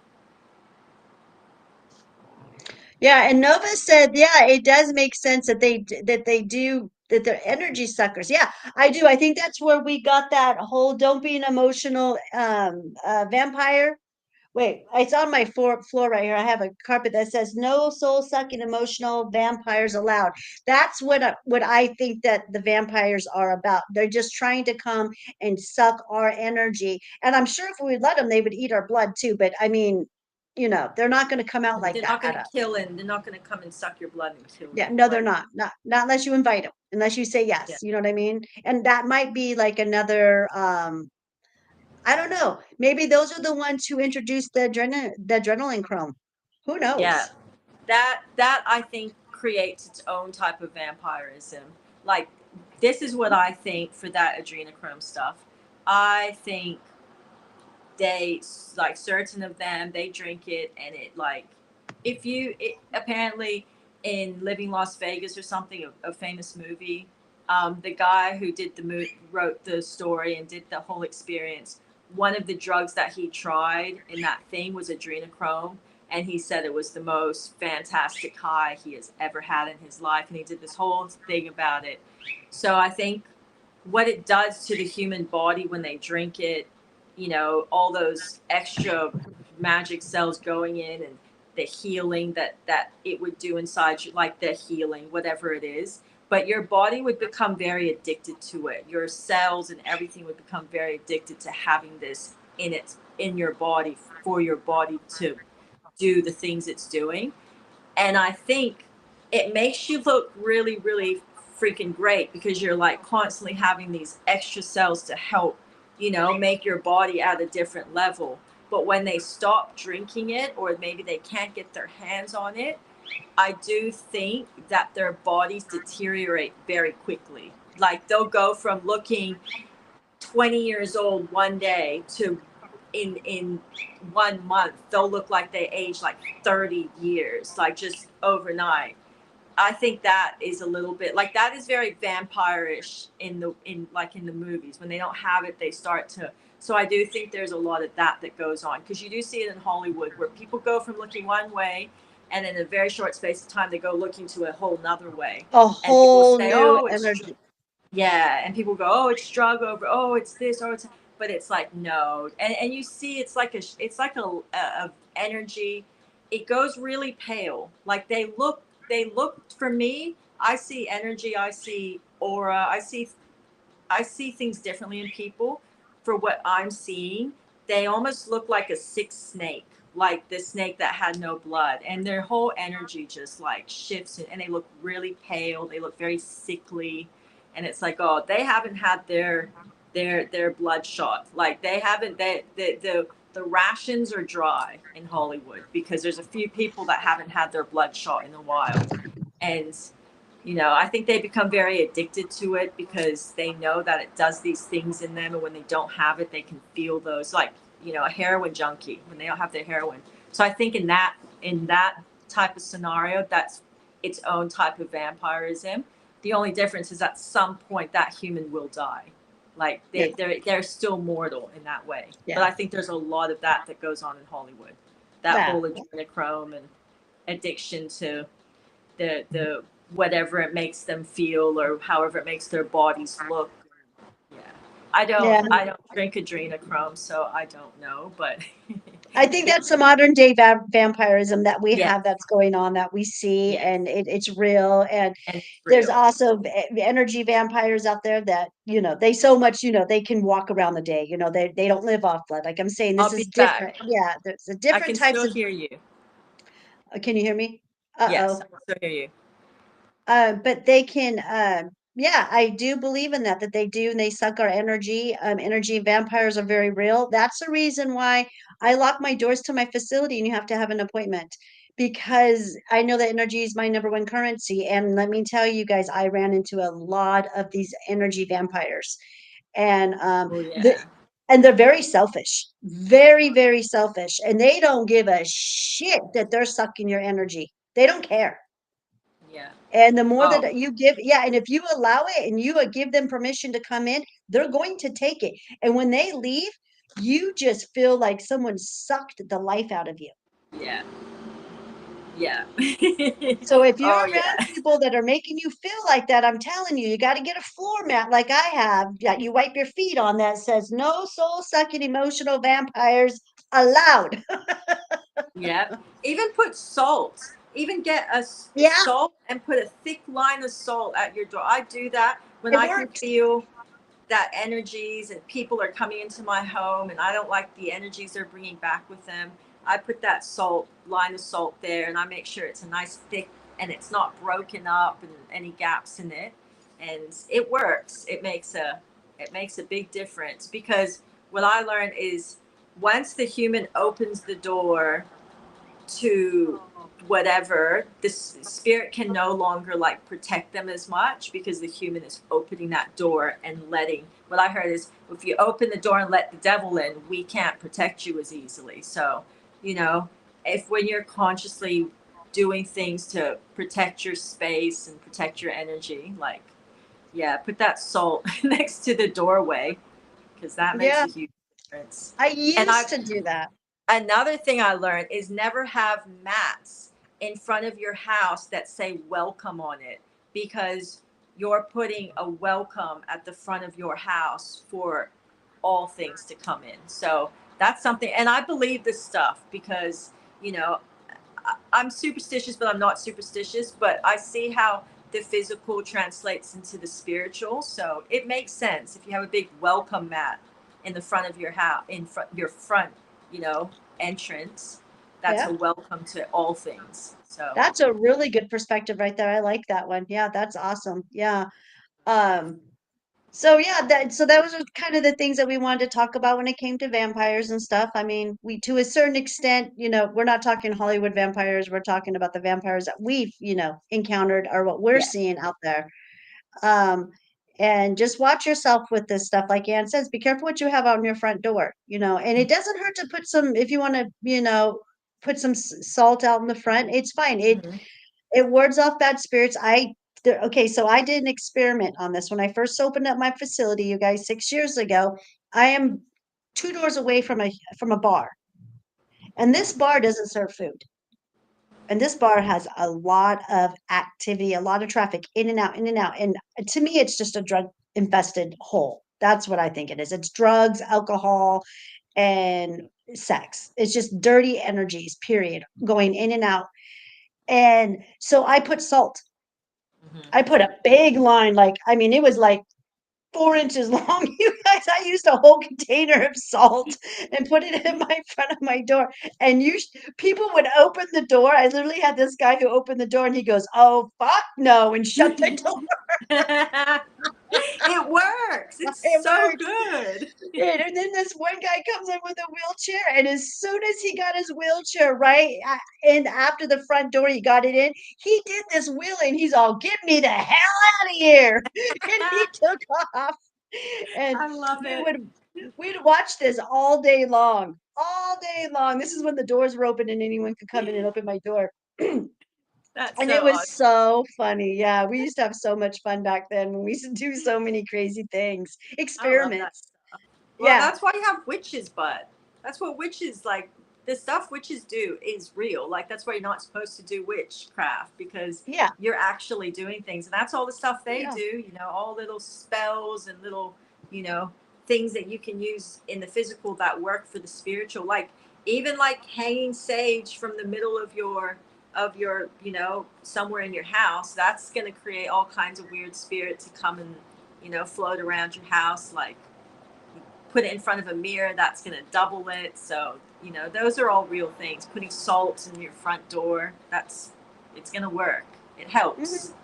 Yeah, and Nova said, yeah, it does make sense that they do that they're energy suckers. Yeah, I do. I think that's where we got that whole don't be an emotional vampire. Wait, it's on my floor right here. I have a carpet that says no soul sucking emotional vampires allowed. That's what I think that the vampires are about. They're just trying to come and suck our energy. And I'm sure if we would let them, they would eat our blood too. But I mean, they're not going to come out like They're that not at going to us. kill and they're not going to come and suck your blood and kill Yeah, you. no, they're Like, not. Not unless you invite them, unless you say yeah, yes. You know what I mean? And that might be like another I don't know. Maybe those are the ones who introduced the adrenaline chrome. Who yeah. knows? That I think creates its own type of vampirism. Like, this is what I think for that adrenochrome stuff. I think they, like, certain of them, they drink it and it, like, if you it, apparently in Living Las Vegas or something, a famous movie, the guy who did wrote the story and did the whole experience, one of the drugs that he tried in that thing was adrenochrome, and he said it was the most fantastic high he has ever had in his life, and he did this whole thing about it. So I think what it does to the human body when they drink it, all those extra magic cells going in and the healing that it would do inside you, like the healing, whatever it is. But your body would become very addicted to it. Your cells and everything would become very addicted to having this in your body, for your body to do the things it's doing. And I think it makes you look really, really freaking great because you're like constantly having these extra cells to help, make your body at a different level. But when they stop drinking it, or maybe they can't get their hands on it, I do think that their bodies deteriorate very quickly. Like they'll go from looking 20 years old one day to in 1 month they'll look like they age like 30 years, like just overnight. I think that is a little bit like that is very vampire-ish in the movies. When they don't have it, they start to. So I do think there's a lot of that goes on, because you do see it in Hollywood where people go from looking one way, and in a very short space of time they go looking to a whole nother way. A And people whole say, new oh, it's energy. yeah, and people go, oh, it's drug over, oh, it's this, or it's, but it's like no, and you see, it's like a energy. It goes really pale. Like they look for me. I see energy. I see aura. I see things differently in people for what I'm seeing. They almost look like a sick snake, like the snake that had no blood, and their whole energy just like shifts, and they look really pale. They look very sickly, and it's like, oh, they haven't had their blood shot. Like they haven't. The rations are dry in Hollywood because there's a few people that haven't had their blood shot in a while, and I think they become very addicted to it because they know that it does these things in them. And when they don't have it, they can feel those, like, a heroin junkie when they don't have their heroin. So I think in that type of scenario, that's its own type of vampirism. The only difference is at some point that human will die. Like Yeah, they're still mortal in that way. But yeah, I think there's a lot of that goes on in Hollywood. That yeah, whole adrenochrome and addiction to the whatever it makes them feel, or however it makes their bodies look. Yeah. I don't yeah. I don't drink adrenochrome, so I don't know, but I think it that's the modern day vampirism that we yeah, have, that's going on, that we see, yes, and it's real. And and it's there's real. also energy vampires out there that, they so much, they can walk around the day, they don't live off blood. Like I'm saying, this I'll is be back. different. Yeah, there's a I different can types still of, hear you. can you hear me? Yes, I Uh-oh. can still hear you. But they can, yeah, I do believe in that they do, and they suck our energy. Energy vampires are very real. That's the reason why I lock my doors to my facility and you have to have an appointment, because I know that energy is my number one currency. And let me tell you guys, I ran into a lot of these energy vampires, and Oh the yeah. and they're very selfish, very, very selfish, and they don't give a shit that they're sucking your energy. They don't care. Yeah. And the more Oh that you give, yeah, and if you allow it and you give them permission to come in, they're going to take it. And when they leave, you just feel like someone sucked the life out of you. yeah. Yeah. So if you're Oh around yeah. people that are making you feel like that, I'm telling you, you got to get a floor mat like I have that you wipe your feet on, that says no soul sucking emotional vampires allowed. Yep. Even put salt. Even get Yeah, salt and put a thick line of salt at your door. I do that when it I can works. feel that energies and people are coming into my home and I don't like the energies they're bringing back with them. I put that line of salt there, and I make sure it's a nice thick and it's not broken up and any gaps in it. And it works. It makes a big difference, because what I learned is once the human opens the door to whatever, this spirit can no longer like protect them as much, because the human is opening that door and letting, what I heard is, if you open the door and let the devil in, we can't protect you as easily. So you know if when you're consciously doing things to protect your space and protect your energy, like, yeah, put that salt next to the doorway, because that makes Yeah, a huge difference. I And used I to do that. Another thing I learned is never have mats in front of your house that say welcome on it, because you're putting a welcome at the front of your house for all things to come in. So That's something, and I believe this stuff because, you know, I'm superstitious, but I'm not superstitious. But I see how the physical translates into the spiritual, so it makes sense. If you have a big welcome mat in the front of your house, in front your front, you know, entrance, that's Yeah. a welcome to all things. So, That's a really good perspective right there. I like that one. Yeah, that's awesome. Yeah. Um, so yeah, that was kind of the things that we wanted to talk about when it came to vampires and stuff. I mean, we to a certain extent, we're not talking Hollywood vampires, we're talking about the vampires that we've, encountered or what we're yeah. seeing out there. Um, and just watch yourself with this stuff. Like Ann says, be careful what you have out on your front door, and it doesn't hurt to put some, if you want to, put some salt out in the front, it's fine. Mhm. It wards off bad spirits. Okay, so I did an experiment on this when I first opened up my facility, you guys, 6 years ago. I am 2 doors away from a bar, and this bar doesn't serve food. And this bar has a lot of activity, a lot of traffic in and out, in and out. And to me, it's just a drug infested hole. That's what I think it is. It's drugs, alcohol, and sex. It's just dirty energies, period, going in and out. And so I put salt. Mhm. I put a big line, like, I mean, it was like 4 inches long. You guys, I used a whole container of salt and put it in my front of my door. And people would open the door. I literally had this guy who opened the door and he goes, "Oh, fuck no," and shut the door. It works. It's It so worked. good. And then this one guy comes in with a wheelchair, and as soon as he got his wheelchair right, and after the front door, he got it in. He did this wheeling. He's all, "Get me the hell out of here!" And he took off. And I love we it. would we'd watch this all day long. This is when the doors were open and anyone could come in and open my door. That's And so it was awesome. so funny. Yeah, we used to have so much fun back then when we used to do so many crazy things, I love that experiments. stuff. Well, Yeah, that's why you have witches, but that's what witches like. The stuff witches do is real. Like that's why you're not supposed to do witchcraft because yeah, you're actually doing things, and that's all the stuff they yeah. do. You know, all little spells and little, you know, things that you can use in the physical that work for the spiritual. Like even like hanging sage from the middle of your, you know, somewhere in your house. That's going to create all kinds of weird spirits to come and, you know, float around your house. Like put it in front of a mirror, that's going to double it. So, you know, those are all real things. Putting salt in your front door, it's going to work. It Mhm. helps. It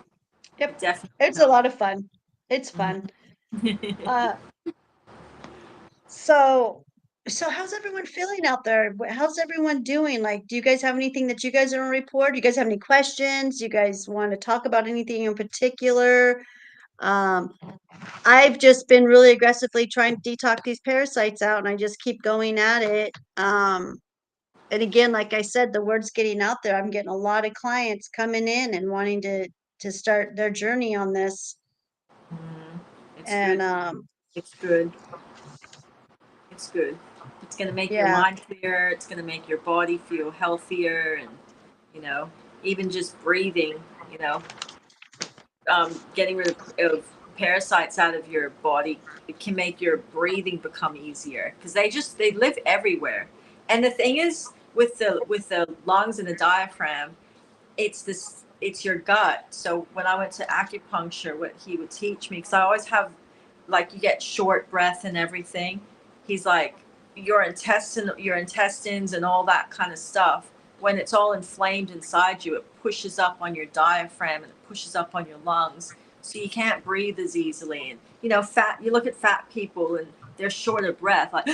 Yep. definitely It's a helps. lot of fun. It's fun. Mhm. Uh, so so how's everyone feeling out there? How's everyone doing? Like, do you guys have anything that you guys want to report? Do you guys have any questions? You guys want to talk about anything in particular? Um, I've just been really aggressively trying to detox these parasites out, and I just keep going at it. And again, like I said, the word's getting out there. I'm getting a lot of clients coming in and wanting to start their journey on this. Mhm. It's And good. It's good. It's good. It's going to make your yeah, mind clearer. It's going to make your body feel healthier. And, you know, even just breathing, you know, getting rid of parasites out of your body, it can make your breathing become easier because they live everywhere. And the thing is with the lungs and the diaphragm, it's your gut. So when I went to acupuncture, what he would teach me, because I always have, like, you get short breath and everything. He's like, your intestines and all that kind of stuff, when it's all inflamed inside you, it pushes up on your diaphragm and it pushes up on your lungs, so you can't breathe as easily. And you know, you look at fat people and they're short of breath, like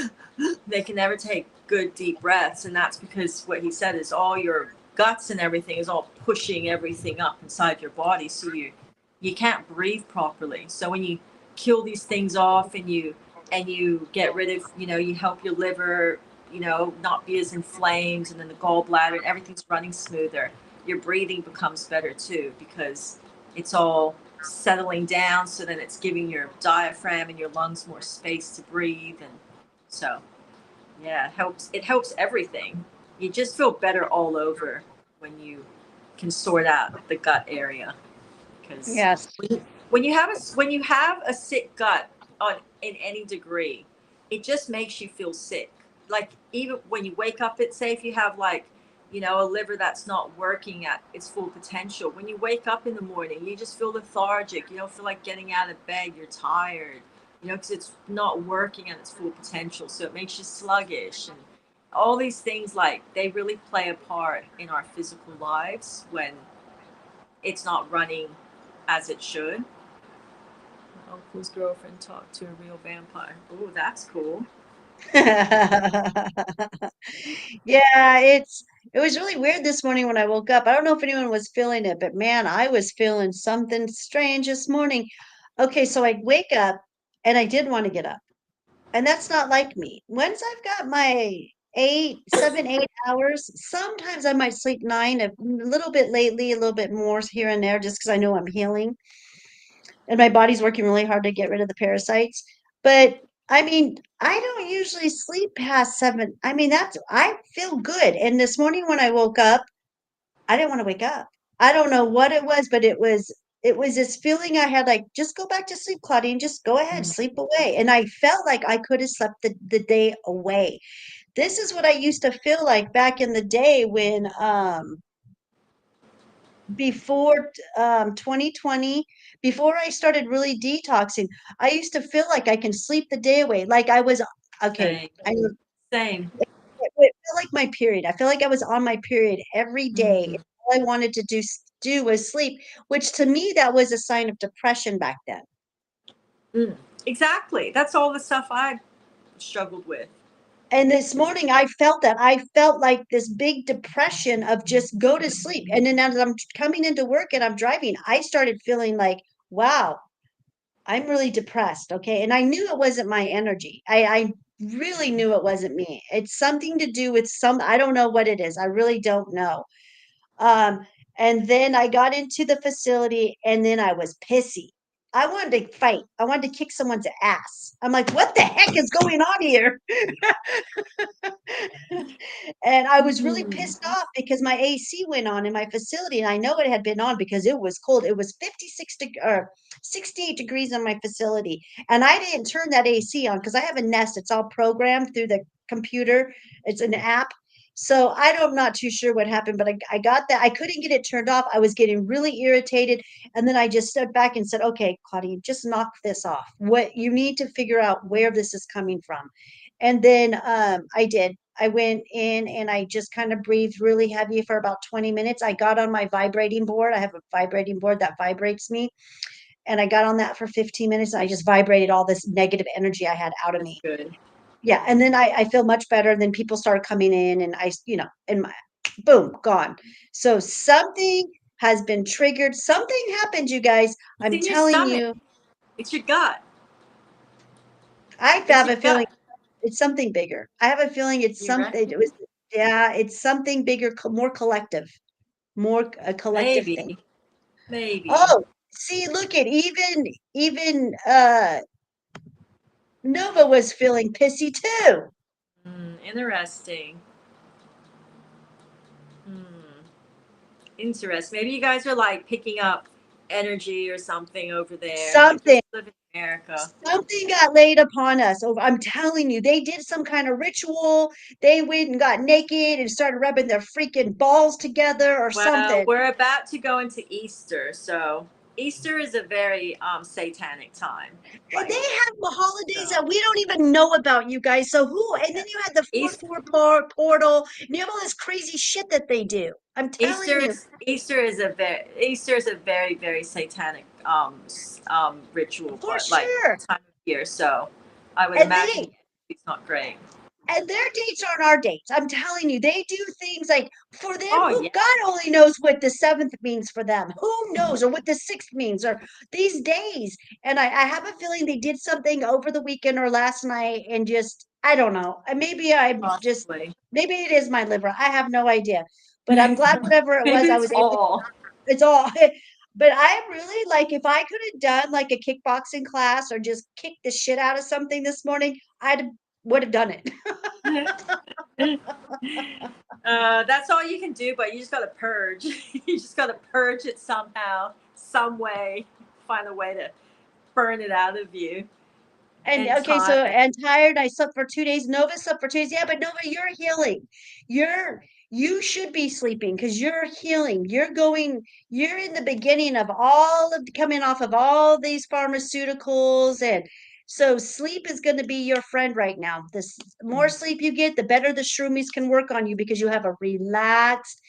they can never take good deep breaths, and that's because what he said is all your guts and everything is all pushing everything up inside your body, so you can't breathe properly. So when you kill these things off and you get rid of, you know, you help your liver, you know, not be as inflamed, and then the gallbladder and everything's running smoother, your breathing becomes better too because it's all settling down, so then it's giving your diaphragm and your lungs more space to breathe. And so yeah, it helps everything. You just feel better all over when you can sort out the gut area, because yes. when you have a sick gut on in any degree, it just makes you feel sick. like even when you wake up, it's safe. You have like, a liver that's not working at its full potential. When you wake up in the morning, you just feel lethargic. You don't feel like getting out of bed. You're tired, because it's not working at its full potential. So it makes you sluggish. And all these things, like, they really play a part in our physical lives when it's not running as it should. My uncle's girlfriend talked to a real vampire. Oh, that's cool. Yeah, it was really weird this morning when I woke up. I don't know if anyone was feeling it, but man, I was feeling something strange this morning. Okay, so I wake up and I did want to get up. And that's not like me. Once I've got my 7, 8 hours, sometimes I might sleep 9, a little bit lately, a little bit more here and there, just because I know I'm healing and my body's working really hard to get rid of the parasites. But I mean, I don't usually sleep past 7. I mean, I feel good. And this morning when I woke up, I didn't want to wake up. I don't know what it was, but it was this feeling I had like, just go back to sleep, Claudine, just go ahead, Mm, sleep away. And I felt like I could have slept the day away. This is what I used to feel like back in the day when before 2020, before I started really detoxing, I used to feel like I can sleep the day away. Like I was okay. same. I Same. it felt like my period. I feel like I was on my period every day. Mm, All I wanted to do was sleep, which to me that was a sign of depression back then. mm. Exactly. That's all the stuff I struggled with. And this morning I felt that. I felt like this big depression of just go to sleep. And then as I'm coming into work and I'm driving, I started feeling like, wow, I'm really depressed. Okay. And I knew it wasn't my energy. I really knew it wasn't me. It's something to do with I don't know what it is. I really don't know. Um, and then I got into the facility and then I was pissy. I wanted to fight. I wanted to kick someone's ass. I'm like, what the heck is going on here? And I was really Mm, pissed off because my AC went on in my facility, and I know it had been on because it was cold. It was or 68 degrees in my facility, and I didn't turn that AC on because I have a Nest. It's all programmed through the computer. It's an app. So I'm not too sure what happened, but I got that. I couldn't get it turned off. I was getting really irritated. And then I just stood back and said, okay, Claudia, just knock this off. What you need to figure out where this is coming from. And then I did. I went in and I just kind of breathed really heavy for about 20 minutes. I got on my vibrating board. I have a vibrating board that vibrates me. And I got on that for 15 minutes. And I just vibrated all this negative energy I had out of that's me. good. Yeah. And then I feel much better. And then people started coming in and and my boom, gone. So something has been triggered. Something happened, you guys. It's I'm in your telling stomach. you, It's your gut. I It's have your a feeling gut. it's something bigger. I have a feeling it's You something. It reckon? was, yeah, it's something bigger, more collective, more a collective thing. Maybe. Maybe. Oh, see, look at even Nova was feeling pissy too. Interesting. Hmm. Interesting. Maybe you guys are like picking up energy or something over there. Like, Something, just live in America. something got laid upon us. Oh, I'm telling you, they did some kind of ritual. They went and got naked and started rubbing their freaking balls together or Well, something. we're about to go into Easter, so Easter is a very satanic time. And they Like, have the holidays so that we don't even know about, you guys. So who? And then yeah. you had the East 4/4 portal, and you have all this crazy shit that they do. I'm telling you, Easter is a very very satanic ritual for part, like sure. time of year. So I would And imagine it's not great. their dates aren't our dates. I'm telling you, they do things like for them, Oh who yeah, God only knows what the seventh means for them. Who knows, or what the sixth means, or these days. And I have a feeling they did something over the weekend or last night, and just I don't know. Maybe I'm just possibly. maybe it is my liver. I have no idea. But I'm glad whatever it Maybe was, I it's was able. all. It's all. But I really like if I could have done like a kickboxing class or just kicked the shit out of something this morning, I would have done it. That's all you can do, but you just gotta purge. You just gotta purge it somehow, some way. Find a way to burn it out of you. And and okay, so tired. and tired. I slept for 2 days. Nova slept for 2 days. Yeah, but Nova, you're healing. You should be sleeping because you're healing. You're in the beginning of all of coming off of all these pharmaceuticals. And so sleep is going to be your friend right now. This more sleep you get, the better the shroomies can work on you because you have a relaxed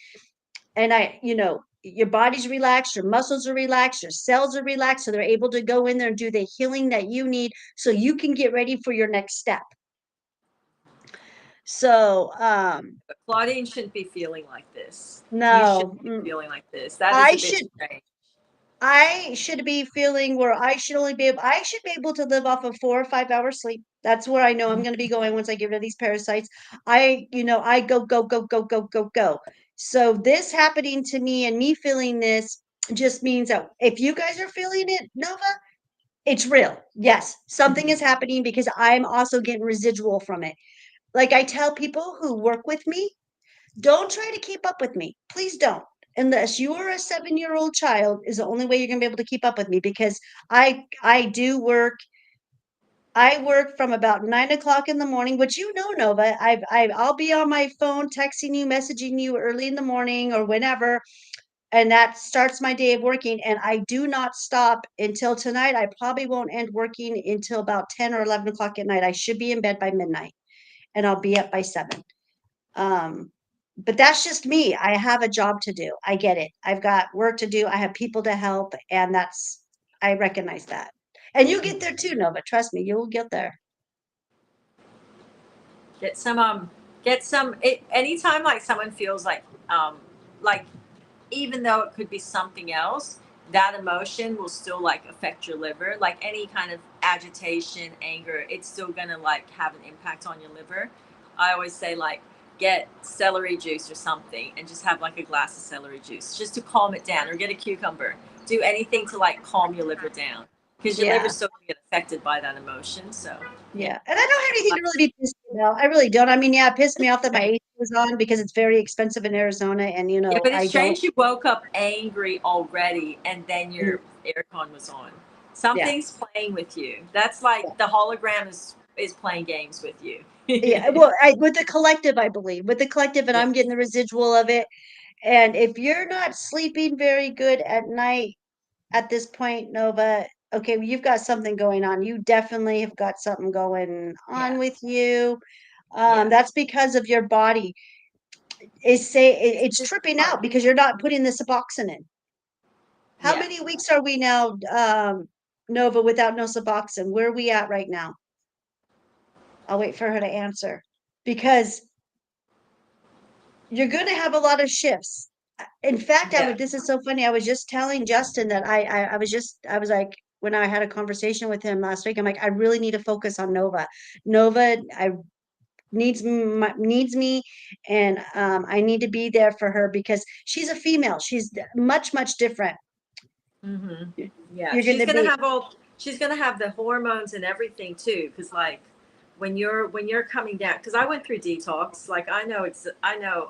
and your body's relaxed, your muscles are relaxed, your cells are relaxed, so they're able to go in there and do the healing that you need so you can get ready for your next step. So, But Claudine shouldn't be feeling like this. You no, shouldn't be feeling like this. That is I a bit should strange. I should be feeling where I should be able to live off of 4 or 5 hours sleep. That's where I know I'm going to be going once I get rid of these parasites. I go, go, go, go, go, go, go. So this happening to me and me feeling this just means that if you guys are feeling it, Nova, it's real. Yes, something is Mhm. happening because I'm also getting residual from it. Like I tell people who work with me, don't try to keep up with me. Please don't. Unless you are a 7-year-old child is the only way you're going to be able to keep up with me because I do work. I work from about 9 o'clock in the morning, which Nova. I'll be on my phone texting you, messaging you early in the morning or whenever, and that starts my day of working. And I do not stop until tonight. I probably won't end working until about 10 or 11 o'clock at night. I should be in bed by midnight, and I'll be up by 7. Um, but that's just me. I have a job to do. I get it. I've got work to do. I have people to help, and I recognize that. And you get there too, Nova. Trust me, you will get there. Get some get some it, anytime like someone feels like even though it could be something else, that emotion will still like affect your liver. Like any kind of agitation, anger, it's still gonna like have an impact on your liver. I always say like get celery juice or something and just have like a glass of celery juice just to calm it down, or get a cucumber. Do anything to like calm your liver down because your Yeah. liver's still gonna get affected by that emotion. So yeah. Yeah. And I don't have anything to really be pissed about. I really don't. I mean, yeah, it pissed me off that my AC was on because it's very expensive in Arizona. And, Yeah, but it's I don't. strange you woke up angry already and then Mm, your aircon was on. yeah. Something's playing with you. That's like the hologram is playing games with you. Yeah. Well, with the collective, I believe, with the collective, and Yeah. I'm getting the residual of it. And if you're not sleeping very good at night, at this point, Nova, okay, well, you've got something going on. You definitely have got something going on Yeah. with you. Yeah. That's because of your body it's It's tripping hard. out because you're not putting the Suboxone in. How Yeah. many weeks are we now, Nova, without no Suboxone? Where are we at right now? I'll wait for her to answer because you're going to have a lot of shifts. In fact, Yeah. this is so funny. I was just telling Justin that I was like, when I had a conversation with him last week, I'm like, I really need to focus on Nova. Nova, I needs me, and I need to be there for her because she's a female. She's much different. Mm-hmm. Yeah. You're going to be, She's gonna have the hormones and everything too. Cause like when you're coming down, because I went through detox. Like I know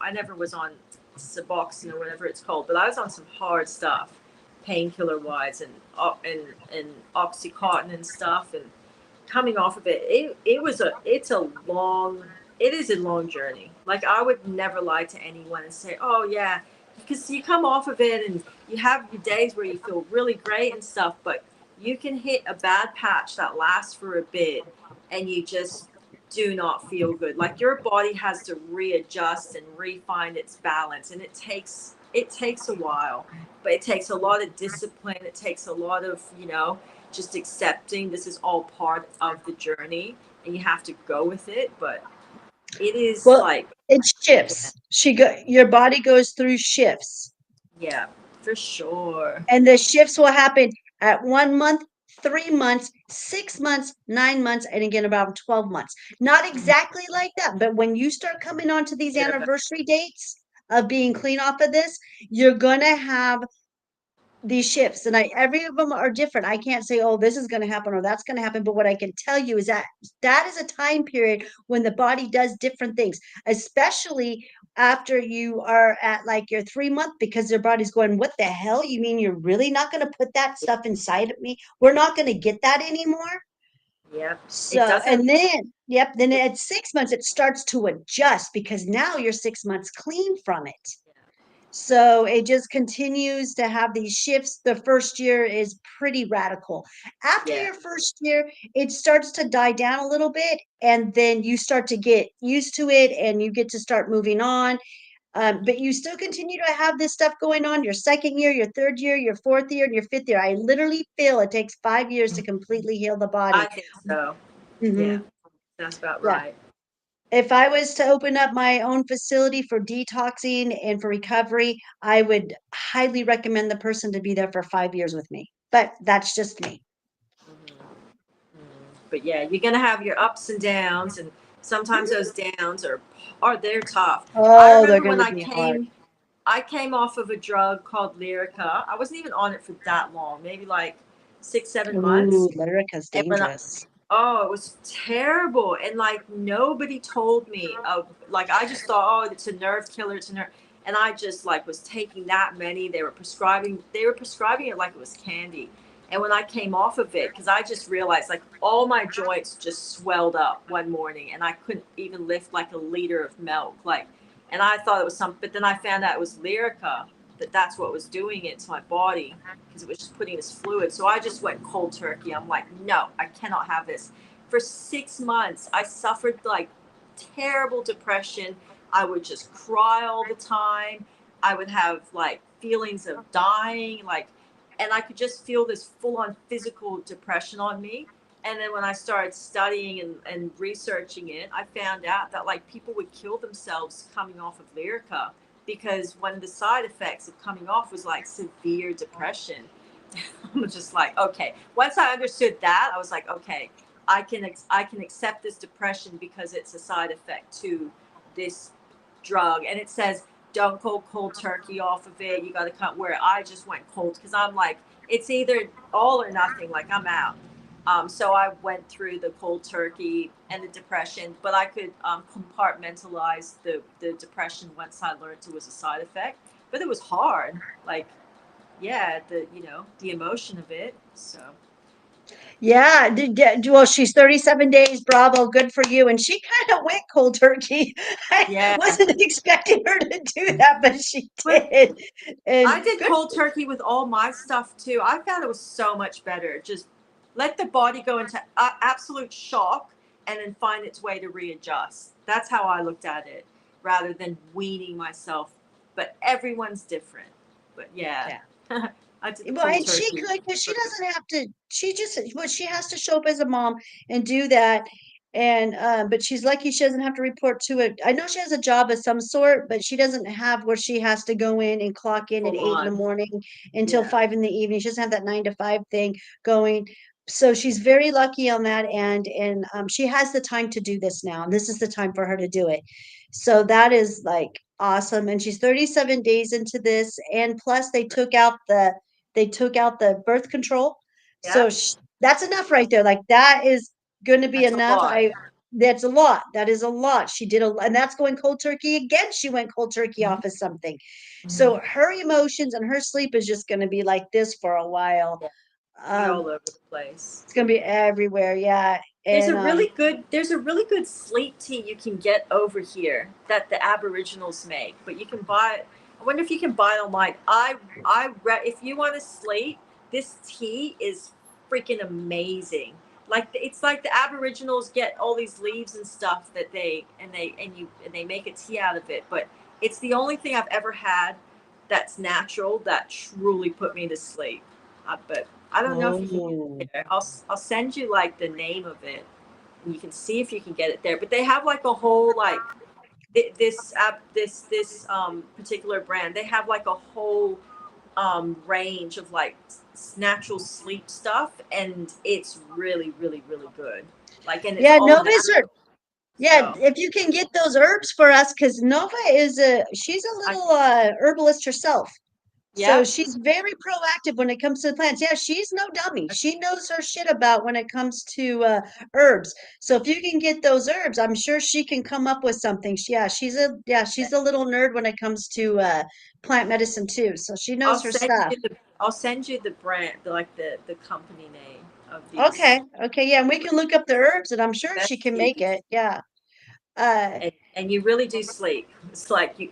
I never was on Suboxone or whatever it's called, but I was on some hard stuff, painkiller wise, and oxycontin and stuff, and coming off of it, it is a long journey. Like I would never lie to anyone and say, oh yeah, because you come off of it and you have your days where you feel really great and stuff, but you can hit a bad patch that lasts for a bit and you just do not feel good. Like your body has to readjust and refine its balance, and it takes a while, but it takes a lot of discipline. It takes a lot of just accepting this is all part of the journey and you have to go with it. But it is well, like, it yeah, shifts. Your body goes through shifts, yeah, for sure. and the shifts will happen at 1 month, 3 months, 6 months, 9 months, and again about 12 months. Not exactly like that, but when you start coming on to these Bit of a, anniversary dates of being clean off of this, you're gonna have these shifts, and every of them are different. I can't say, oh, this is going to happen or that's going to happen, but what I can tell you is that is a time period when the body does different things, especially after you are at like your 3 month, because their body's going, what the hell, you mean you're really not going to put that stuff inside of me? We're not going to get that anymore. Yep. It So, doesn't. and then, yep, then at 6 months, it starts to adjust because now you're 6 months clean from it. So it just continues to have these shifts. The first year is pretty radical. After Yeah. your first year, it starts to die down a little bit, and then you start to get used to it and you get to start moving on. But you still continue to have this stuff going on your second year, your third year, your fourth year, and your fifth year. I literally feel it takes 5 years to completely heal the I body. think so. Yeah. Hmm. That's about Yeah. right. If I was to open up my own facility for detoxing and for recovery, I would highly recommend the person to be there for 5 years with me. But that's just me. But yeah, you're gonna have your ups and downs, and sometimes Mhm. those downs are they're tough. I Oh, they're remember going when to be hard. I came off of a drug called Lyrica. I wasn't even on it for that long, maybe like 6, 7 months. Ooh, Lyrica's And when dangerous. oh, it was terrible. And like nobody told me of like I just thought, oh, it's a nerve killer, it's a nerve. And I just like was taking that many. They were prescribing it like it was candy. And when I came off of it, because I just realized like all my joints just swelled up one morning and I couldn't even lift like a liter of milk. Like and I thought it was something, but then I found out it was Lyrica, that's what was doing it to my body because it was just putting this fluid. So I just went cold turkey. I'm like, no, I cannot have this. For 6 months, I suffered like terrible depression. I would just cry all the time. I would have like feelings of dying, like, and I could just feel this full on physical depression on me. And then when I started studying and researching it, I found out that like people would kill themselves coming off of Lyrica because one of the side effects of coming off was like severe depression. I'm just like, okay. Once I understood that, I was like, okay, I can accept this depression because it's a side effect to this drug, and it says don't go cold turkey off of it. You got to cut. Where I just went cold because I'm like, it's either all or nothing. Like I'm out. So I went through the cold turkey and the depression, but I could compartmentalize the depression once I learned it was a side effect. But it was hard. Like yeah, the emotion of it. So Yeah, well, she's 37 days. Bravo, good for you. And she kind of went cold turkey. I yeah, wasn't expecting her to do that, but she but did. I And did good. cold turkey with all my stuff too. I found it was so much better. Just let the body go into absolute shock and then find its way to readjust. That's how I looked at it, rather than weaning myself. But everyone's different. But yeah, Yeah. I did the Well, cold and she turkey. could, because she doesn't have to. She just, well, she has to show up as a mom and do that. And but she's lucky she doesn't have to report to it. I know she has a job of some sort, but she doesn't have where she has to go in and clock in at Full 8 in the on. morning until Yeah. 5 in the evening. She doesn't have that 9 to 5 thing going. So she's very lucky on that end, and she has the time to do this now, and this is the time for her to do it. So that is like awesome. And she's 37 days into this, and plus they took out the birth control. So Yeah. that's enough right there. Like that is going to be That's a enough. lot. That's a lot. That is a lot. She did and that's going cold turkey again. She went cold turkey Mhm. off of something. So Mhm. her emotions and her sleep is just going to be like this for a while. Yeah. Be all Um, over the place. it's going to be everywhere. Yeah. And There's a really good sleep tea you can get over here that the Aboriginals make, but you can buy it. I wonder if you can buy it online. If you want to sleep, this tea is freaking amazing. Like it's like the Aboriginals get all these leaves and stuff that they make a tea out of it, but it's the only thing I've ever had that's natural that truly put me to sleep. But I don't know if you can get oh, it there. I'll send you like the name of it, and you can see if you can get it there. But they have like a whole like this app this particular brand. They have like a whole range of like natural sleep stuff, and it's really good. Like, and it's yeah, all Nova's natural. yeah, So if you can get those herbs for us, because Nova she's a I little herbalist herself. So yeah. she's very proactive when it comes to the plants. Yeah, she's no dummy. She knows her shit about when it comes to herbs. So if you can get those herbs, I'm sure she can come up with something. She's a little nerd when it comes to plant medicine too. So she knows her stuff. I'll send you the brand, like the company name. of Okay. these Okay. Yeah. And we can look up the herbs and I'm sure she best can make teas. it. Yeah. Uh, And you really do sleep. It's like you,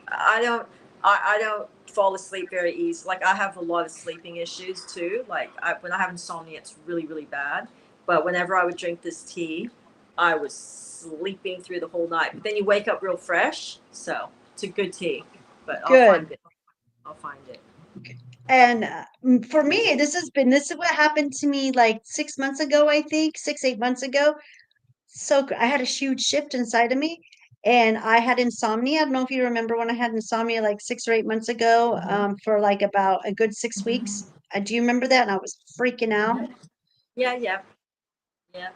I don't, I don't fall asleep very easy. Like I have a lot of sleeping issues too. Like when I have insomnia, it's really, really bad. But whenever I would drink this tea, I was sleeping through the whole night. But then you wake up real fresh. So it's a good tea. But I'll good. find it. I'll find it. And for me, this is what happened to me like 6 months ago, I think, 8 months ago. So I had a huge shift inside of me and I had insomnia. I don't know if you remember when I had insomnia like 6 or 8 months ago, Mm-hmm. for like about a good 6 weeks. Mm-hmm. Do you remember that? And I was freaking out. Mm-hmm. Yeah, yeah, yeah.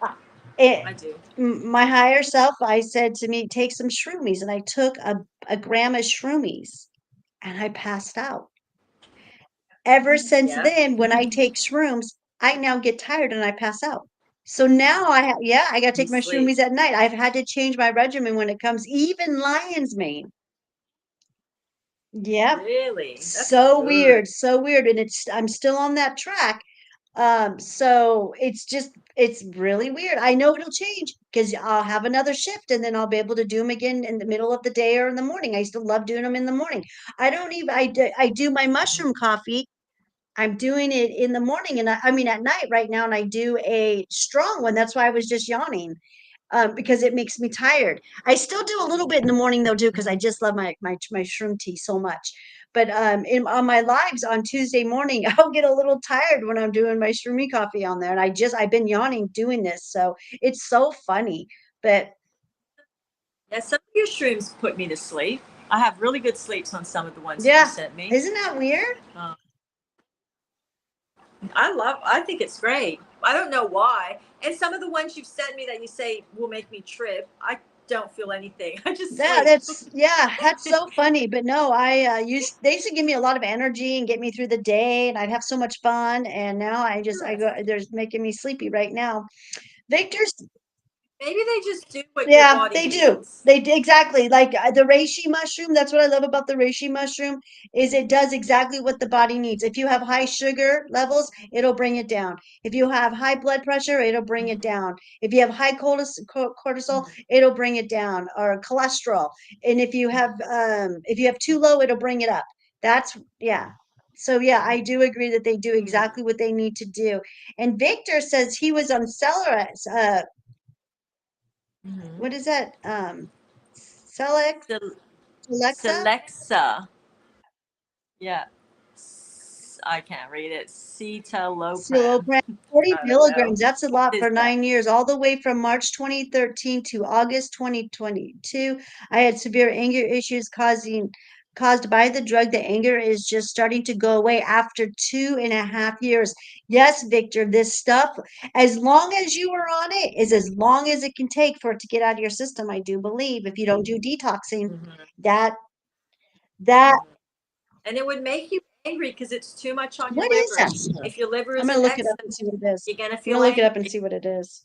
Uh, It, I do. my higher self, I said to me, take some shroomies. And I took a gram of shroomies and I passed out. Ever since Yeah. then, when I take shrooms, I now get tired and I pass out. So now yeah, I got to You take my sleep. shroomies at night. I've had to change my regimen when it comes, even lion's mane. Yep. Really? That's So good. weird, so weird. And I'm still on that track. So it's really weird. I know it'll change because I'll have another shift and then I'll be able to do them again in the middle of the day or in the morning. I still love doing them in the morning. I do my mushroom coffee. I'm doing it in the morning and I mean at night right now, and I do a strong one. That's why I was just yawning, because it makes me tired. I still do a little bit in the morning though too, because I just love my shroom tea so much. But on my lives on Tuesday morning, I'll get a little tired when I'm doing my shroomy coffee on there, and I've been yawning doing this, so it's so funny. But Yeah, some of your shrooms put me to sleep. I have really good sleeps on some of the ones that you yeah, sent me. isn't that weird? Um, I think it's great. I don't know why. And some of the ones you've sent me that you say will make me trip, I don't feel anything. I just Yeah, sleep. that's yeah, that's so funny. But no, they used to give me a lot of energy and get me through the day, and I'd have so much fun. And now I go, Interesting. they're making me sleepy right now. Victor's Maybe they just do what your Yeah, body they do. needs. Exactly like the reishi mushroom. That's what I love about the reishi mushroom is it does exactly what the body needs. If you have high sugar levels, it'll bring it down. If you have high blood pressure, it'll bring it down. If you have high cortisol, Mhm. it'll bring it down, or cholesterol. And if you have too low, it'll bring it up. That's yeah. So yeah, I do agree that they do Mhm. exactly what they need to do. And Victor says he was on Mhm. what is that? Celex, Sel- Alexa, Celexa. Yeah. I can't read it. Citalopram. Silopram, 40 I don't know. milligrams. That's a What lot is for that? 9 years, all the way from March 2013 to August 2022. I had severe anger issues caused by the drug. The anger is just starting to go away after 2.5 years. Yes, Victor, this stuff, as long as you are on it, is as long as it can take for it to get out of your system. I do believe if you don't do detoxing, Mhm. that that Mhm. And it would make you angry because it's too much on your what is liver. that stuff? If your liver I'm is gonna in look it up excess, and see what it is. you're gonna I'm gonna feel look it up and angry. see what it is.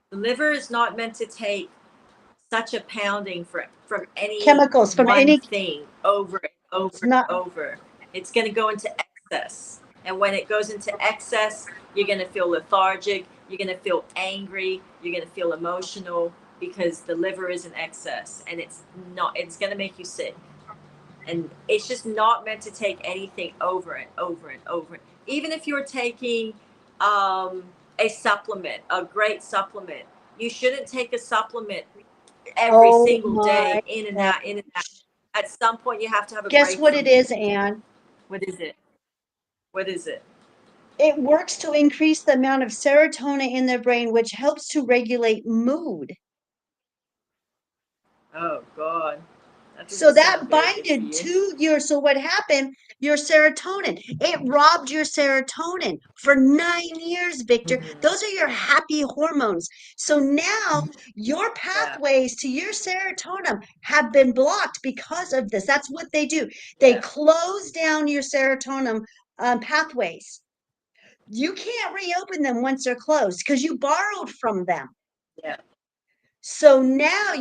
The liver is not meant to take such a pounding from any Chemicals from one any, thing over and it's over and not, over. It's going to go into excess. And when it goes into excess, you're going to feel lethargic, you're going to feel angry, you're going to feel emotional because the liver is in excess and it's going to make you sick. And it's just not meant to take anything over and over and over. Even if you're taking um, a supplement, a great supplement, you shouldn't take a supplement every oh single my day, in and God. out, in and out. At some point, you have to have a Guess break what it from it. is, Anne? What is it? What is it? It works to increase the amount of serotonin in the brain, which helps to regulate mood. Oh God, that So doesn't sound that very good for binded you. to so what happened? Your serotonin. It robbed your serotonin for 9 years, Victor. Mm-hmm. Those are your happy hormones. So now your Yeah, pathways to your serotonin have been blocked because of this. That's what they do. They yeah, close down your serotonin pathways. You can't reopen them once they're closed because you borrowed from them. yeah. So now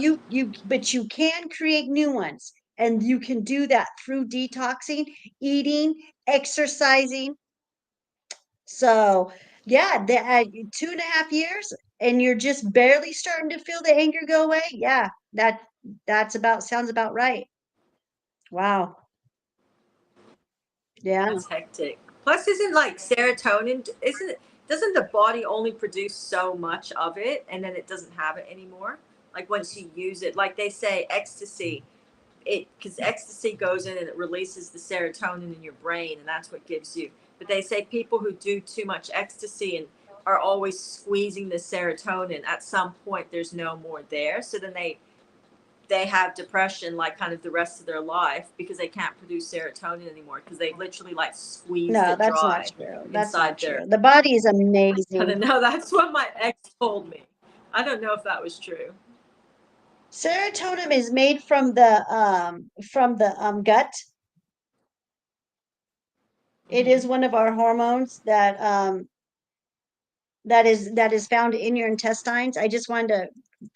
but you can create new ones. And you can do that through detoxing, eating, exercising. So, yeah, 2.5 years, and you're just barely starting to feel the anger go away. Yeah, that's about sounds about right. Wow. Yeah. That's hectic. Plus, isn't like serotonin? Isn't it? Doesn't the body only produce so much of it, and then it doesn't have it anymore? Like once you use it, like they say, ecstasy. It because ecstasy goes in and it releases the serotonin in your brain, and that's what gives you. But they say people who do too much ecstasy and are always squeezing the serotonin, at some point there's no more there. So then they have depression like kind of the rest of their life because they can't produce serotonin anymore because they literally like squeezed No, it that's not dry true. That's not inside their. true. The body is I amazing. don't know. That's what my ex told me. I don't know if that was true. Serotonin is made from the gut. It Hmm. is one of our hormones that is found in your intestines. I just wanted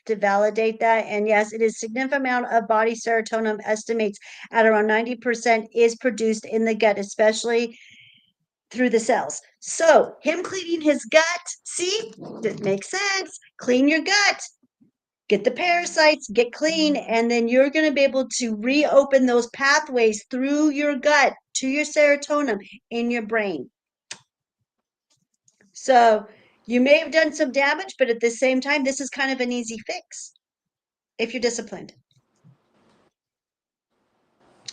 to validate that. And yes, it is significant amount of body serotonin estimates at around 90% is produced in the gut, especially through the cells. So him cleaning his gut, see, that makes sense. Clean your gut, get the parasites, get clean, Hmm. and then you're going to be able to reopen those pathways through your gut to your serotonin in your brain. So you may have done some damage, but at the same time, this is kind of an easy fix if you're disciplined.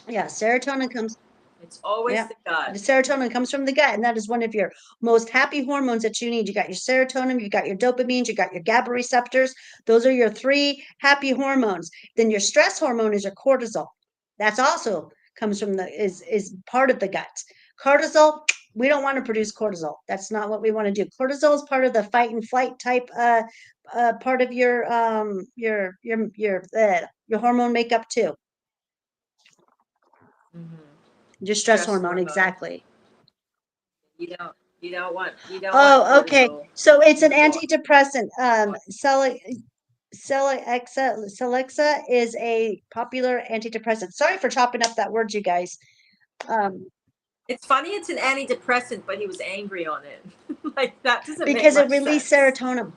Yeah, serotonin comes, It's always yeah, the the gut. serotonin comes from the gut, and that is one of your most happy hormones that you need. You got your serotonin, you got your dopamine, you got your GABA receptors. Those are your three happy hormones. Then your stress hormone is your cortisol. That's also comes from the is part of the gut. Cortisol, we don't want to produce cortisol. That's not what we want to do. Cortisol is part of the fight and flight type part of your hormone makeup too. Hmm. Your stress Stress hormone, hormone. exactly. You don't want Oh, okay. cortisol So it's in an your body. antidepressant. Celexa is a popular antidepressant. Sorry for chopping up that word, you guys. Um, It's funny it's an antidepressant, but he was angry on it. Like that doesn't make because it much released sense. serotonin,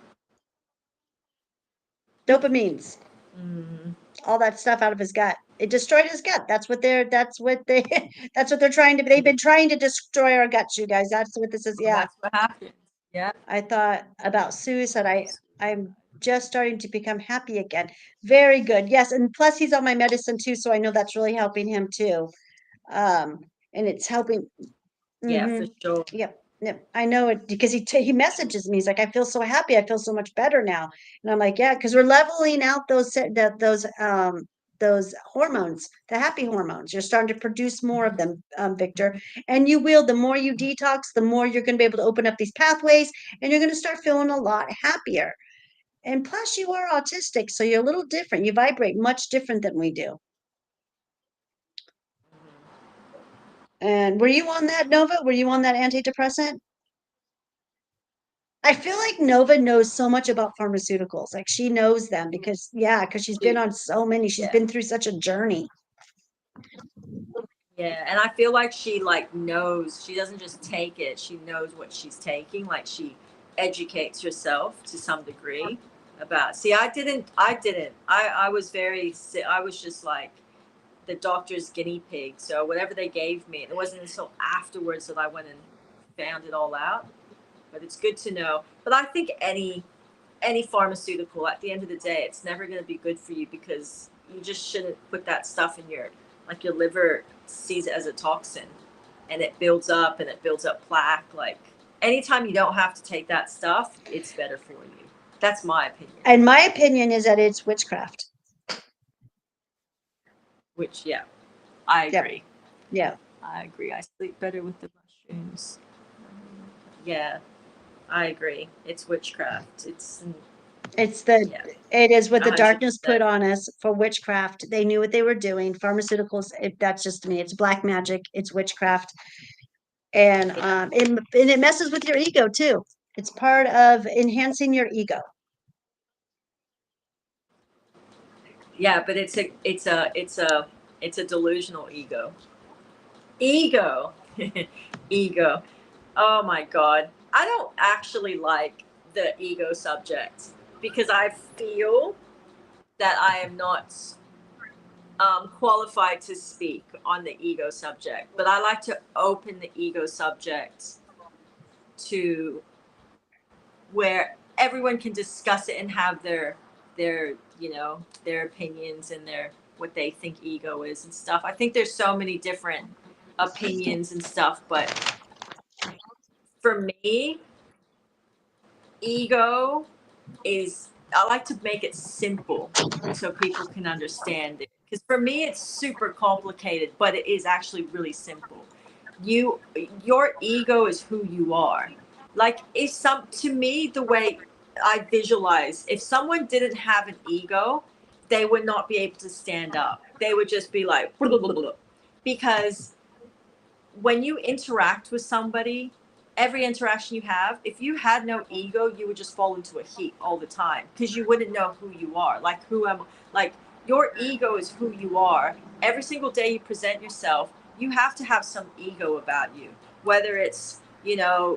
dopamines, Mm, all that stuff out of his gut. It destroyed his gut. That's what they're trying to. They've been trying to destroy our guts, you guys. That's what this is. well, Yeah. that's what happens. Yeah. I thought about suicide. I'm just starting to become happy again. Very good. Yes, and plus he's on my medicine too, so I know that's really helping him too. Um, and it's helping. Yeah, for Mm-hmm. sure. Yep. Yep. I know it because he messages me. He's like, I feel so happy. I feel so much better now. And I'm like, yeah, because we're leveling out those hormones, the happy hormones. You're starting to produce more of Mhm. them, Victor. And you will. The more you detox, the more you're going to be able to open up these pathways, and you're going to start feeling a lot happier. And plus, you are autistic, so you're a little different. You vibrate much different than we do. And were you on that, Nova? Were you on that antidepressant? I feel like Nova knows so much about pharmaceuticals. Like she knows them because, yeah, because she's been Dude, on so many. She's yeah. been through such a journey. Yeah, and I feel like she like knows. She doesn't just take it. She knows what she's taking. Like she educates herself to some degree about. See, I didn't. I didn't. I was very sick. I was just like the doctor's guinea pig. So whatever they gave me, it wasn't until afterwards that I went and found it all out. But it's good to know. But I think any pharmaceutical, at the end of the day, it's never going to be good for you because you just shouldn't put that stuff in your, like your liver sees it as a toxin and it builds up plaque. Like anytime you don't have to take that stuff, it's better for you. That's my opinion. And my opinion is that it's witchcraft. Which, yeah, I Yep. agree. Yeah. I agree. I sleep better with the mushrooms. Yeah, I agree. It's witchcraft. It's, It's the yeah, it is what a the hundred darkness put percent. on us for witchcraft. They knew what they were doing. Pharmaceuticals, that's just me. It's black magic, it's witchcraft. And Yeah. it messes with your ego too. It's part of enhancing your ego. Yeah, but it's a It's a delusional ego. Ego. Ego. Oh my God. I don't actually like the ego subject because I feel that I am not qualified to speak on the ego subject, but I like to open the ego subject to where everyone can discuss it and have their their opinions and their what they think ego is and stuff. I think there's so many different opinions and stuff, but for me, ego is I like to make it simple so people can understand it. Because for me, it's super complicated, but it is actually really simple. You, your ego is who you are. Like if some, to me, the way I visualize, if someone didn't have an ego, they would not be able to stand up. They would just be like, because when you interact with somebody, every interaction you have, if you had no ego, you would just fall into a heap all the time because you wouldn't know who you are. Like who am like your ego is who you are. Every single day you present yourself, you have to have some ego about you. Whether it's,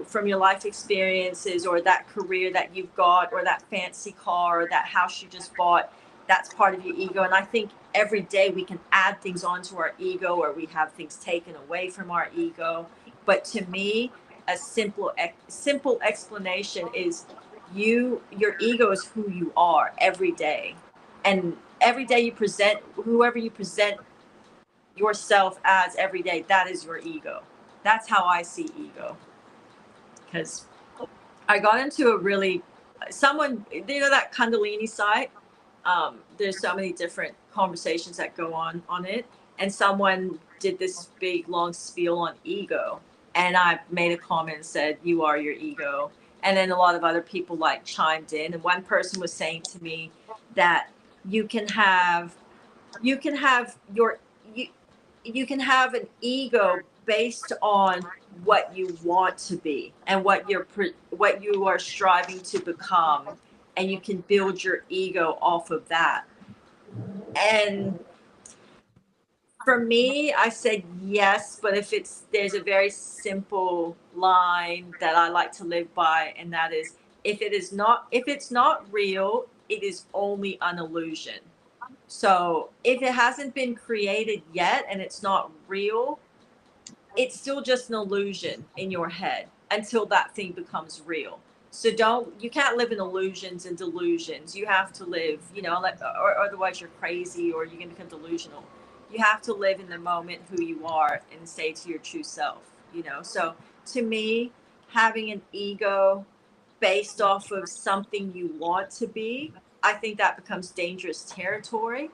from your life experiences or that career that you've got or that fancy car or that house you just bought, that's part of your ego. And I think every day we can add things onto our ego or we have things taken away from our ego. But to me, a simple explanation is your ego is who you are every day. And every day you present whoever you present yourself as every day, that is your ego. That's how I see ego. Because I got into a really someone that Kundalini site. There's so many different conversations that go on it, and someone did this big long spiel on ego, and I made a comment and said, "You are your ego," and then a lot of other people like chimed in, and one person was saying to me that you can have you can have your you, you can have an ego based on what you want to be and what you are striving to become, and you can build your ego off of that. And for me, I said yes, but if it's there's a very simple line that I like to live by, and that is if it's not real, it is only an illusion. So if it hasn't been created yet and it's not real, it's still just an illusion in your head until that thing becomes real. So you can't live in illusions and delusions. You have to live, or otherwise you're crazy or you can become delusional. You have to live in the moment who you are and stay to your true self. So to me, having an ego based off of something you want to be, I think that becomes dangerous territory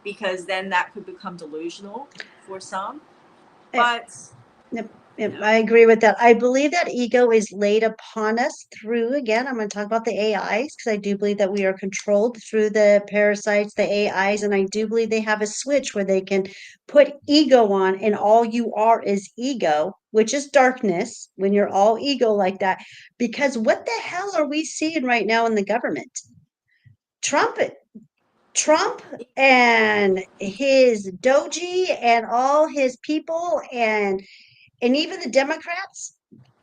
because then that could become delusional for some. Eh, But Yep, you yep, know I agree with that. I believe that ego is laid upon us through, again, I'm going to talk about the AIs because I do believe that we are controlled through the parasites, the AIs, and I do believe they have a switch where they can put ego on, and all you are is ego, which is darkness when you're all ego like that. Because what the hell are we seeing right now in the government? Trump, Trump and his doji and all his people and even the Democrats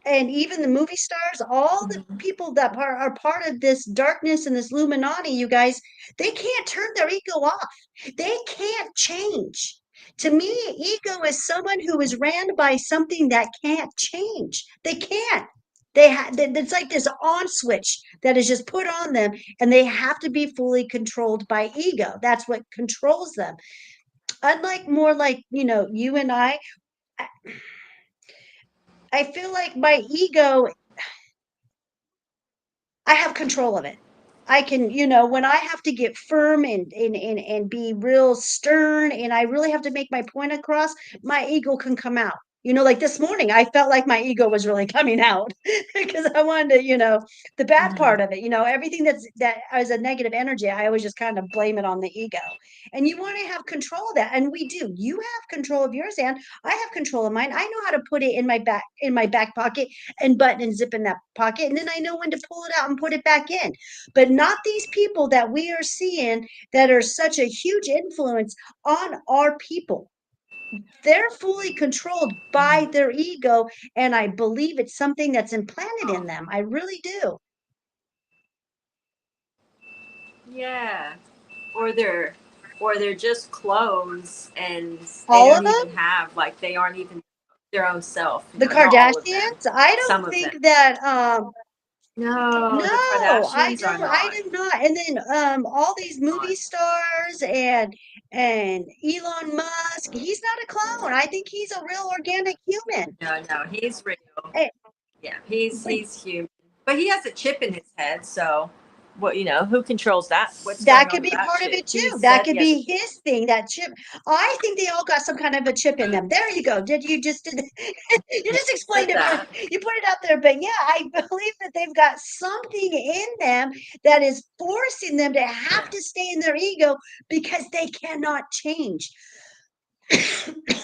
and even the movie stars, all the Mhm. people that are part of this darkness and this Illuminati, you guys, they can't turn their ego off. They can't change. To me, ego is someone who is ran by something that can't change. They can't. It's like this on switch that is just put on them, and they have to be fully controlled by ego. That's what controls them. Unlike more like you and I feel like my ego, I have control of it. I can, when I have to get firm and be real stern and I really have to make my point across, my ego can come out. Like this morning, I felt like my ego was really coming out because I wanted to, the bad part Mhm. of it, everything that is a negative energy, I always just kind of blame it on the ego. And you want to have control of that. And we do. You have control of yours, and I have control of mine. I know how to put it in my back pocket and button and zip in that pocket. And then I know when to pull it out and put it back in. But not these people that we are seeing that are such a huge influence on our people. they're fully controlled by their ego, and I believe it's something that's implanted in Oh, them. I really do. yeah. Or they're just clones and they All of don't them? even have like they aren't even their own self. The Not all of them. Kardashians? I Some don't of them. think that No, the no, Kardashians are I not. do not. And then all these movie Not. stars and Elon Musk, he's not a clone. I think he's a real organic human. No, no, he's real. Eh, Yeah, but he's human, but he has a chip in his head. So, what who controls that? What's that going could on with be that part of chip? it He too. That said he could has a be chip. his thing, that chip. I think they all got some kind of a chip in them. There you go. Did you just did you Yeah, just he said explained it for that. you put it out there, but yeah, I believe that they've got something in them that is forcing them to have Yeah, to stay in their ego because they cannot change.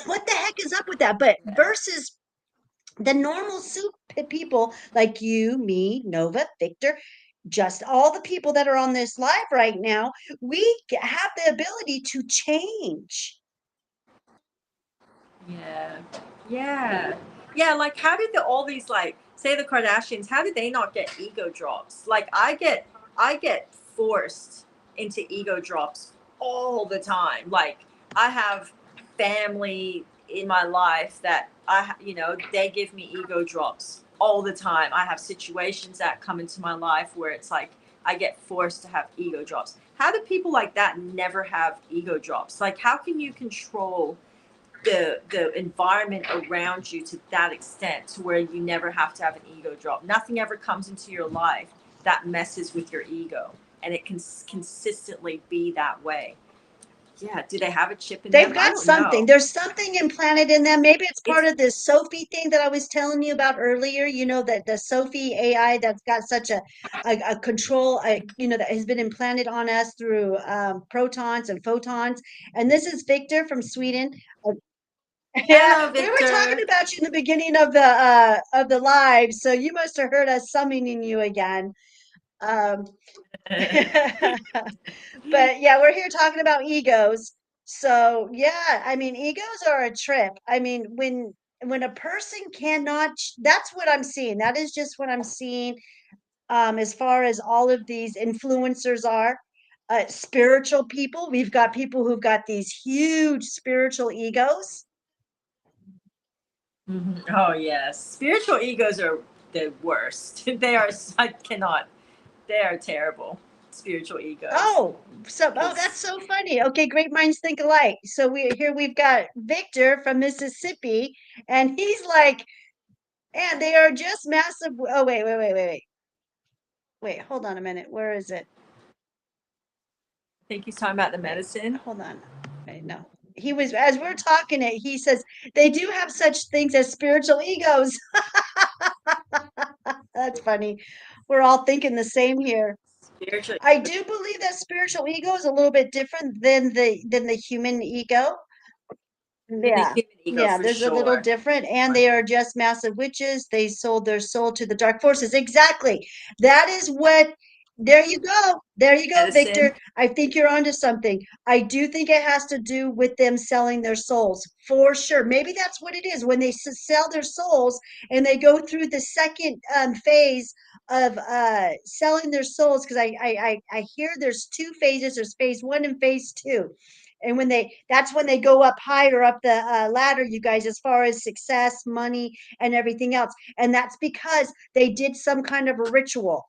What the heck is up with that? But yeah, versus the normal soup people like you, me, Nova, Victor, just all the people that are on this live right now, we have the ability to change. yeah, yeah, yeah. Like, how did all these like say the Kardashians? How did they not get ego drops? Like, I get forced into ego drops all the time. Like, I have family in my life that they give me ego drops all the time. I have situations that come into my life where it's like I get forced to have ego drops. How do people like that never have ego drops? Like, how can you control the environment around you to that extent to where you never have to have an ego drop? Nothing ever comes into your life that messes with your ego, and it can consistently be that way. Yeah, do they have a chip in They've them? I got don't something. know. There's something implanted in them. Maybe it's part It's of this Sophie thing that I was telling you about earlier. You know, that the Sophie AI that's got such a control, that has been implanted on us through protons and photons. And this is Victor from Sweden. Uh, Yeah, hello, we were talking Victor. about you in the beginning of the live, so you must have heard us summoning you again. Um, but yeah, we're here talking about egos. So yeah, I mean, egos are a trip. I mean, when a person cannot, that's what I'm seeing. That is just what I'm seeing. As far as all of these influencers are, spiritual people, we've got people who've got these huge spiritual egos. Mhm. Oh yes, spiritual egos are the worst. They are. I cannot. They are terrible. Spiritual egos, That's because so funny. Okay, great minds think alike. So we've got Victor from Mississippi, and he's like, and they are just massive. Oh wait, hold on a minute. Where is it? I think he's talking about the Wait, medicine. hold on. Wait, no. He was as we're talking it, he says they do have such things as spiritual egos. That's funny. We're all thinking the same here. Spiritual I egos. do believe that spiritual ego is a little bit different than the human ego. And the Yeah. human ego Yeah, for there's a little sure. different, and they are just massive witches. They sold their soul to the dark forces. Exactly. That is what, there you go. There you go, Medicine. Victor. I think you're onto something. I do think it has to do with them selling their souls for sure. Maybe that's what it is when they sell their souls and they go through the second phase of selling their souls. Because I hear there's two phases. There's phase one and phase two, and that's when they go up higher up the ladder, you guys, as far as success, money, and everything else. And that's because they did some kind of a ritual.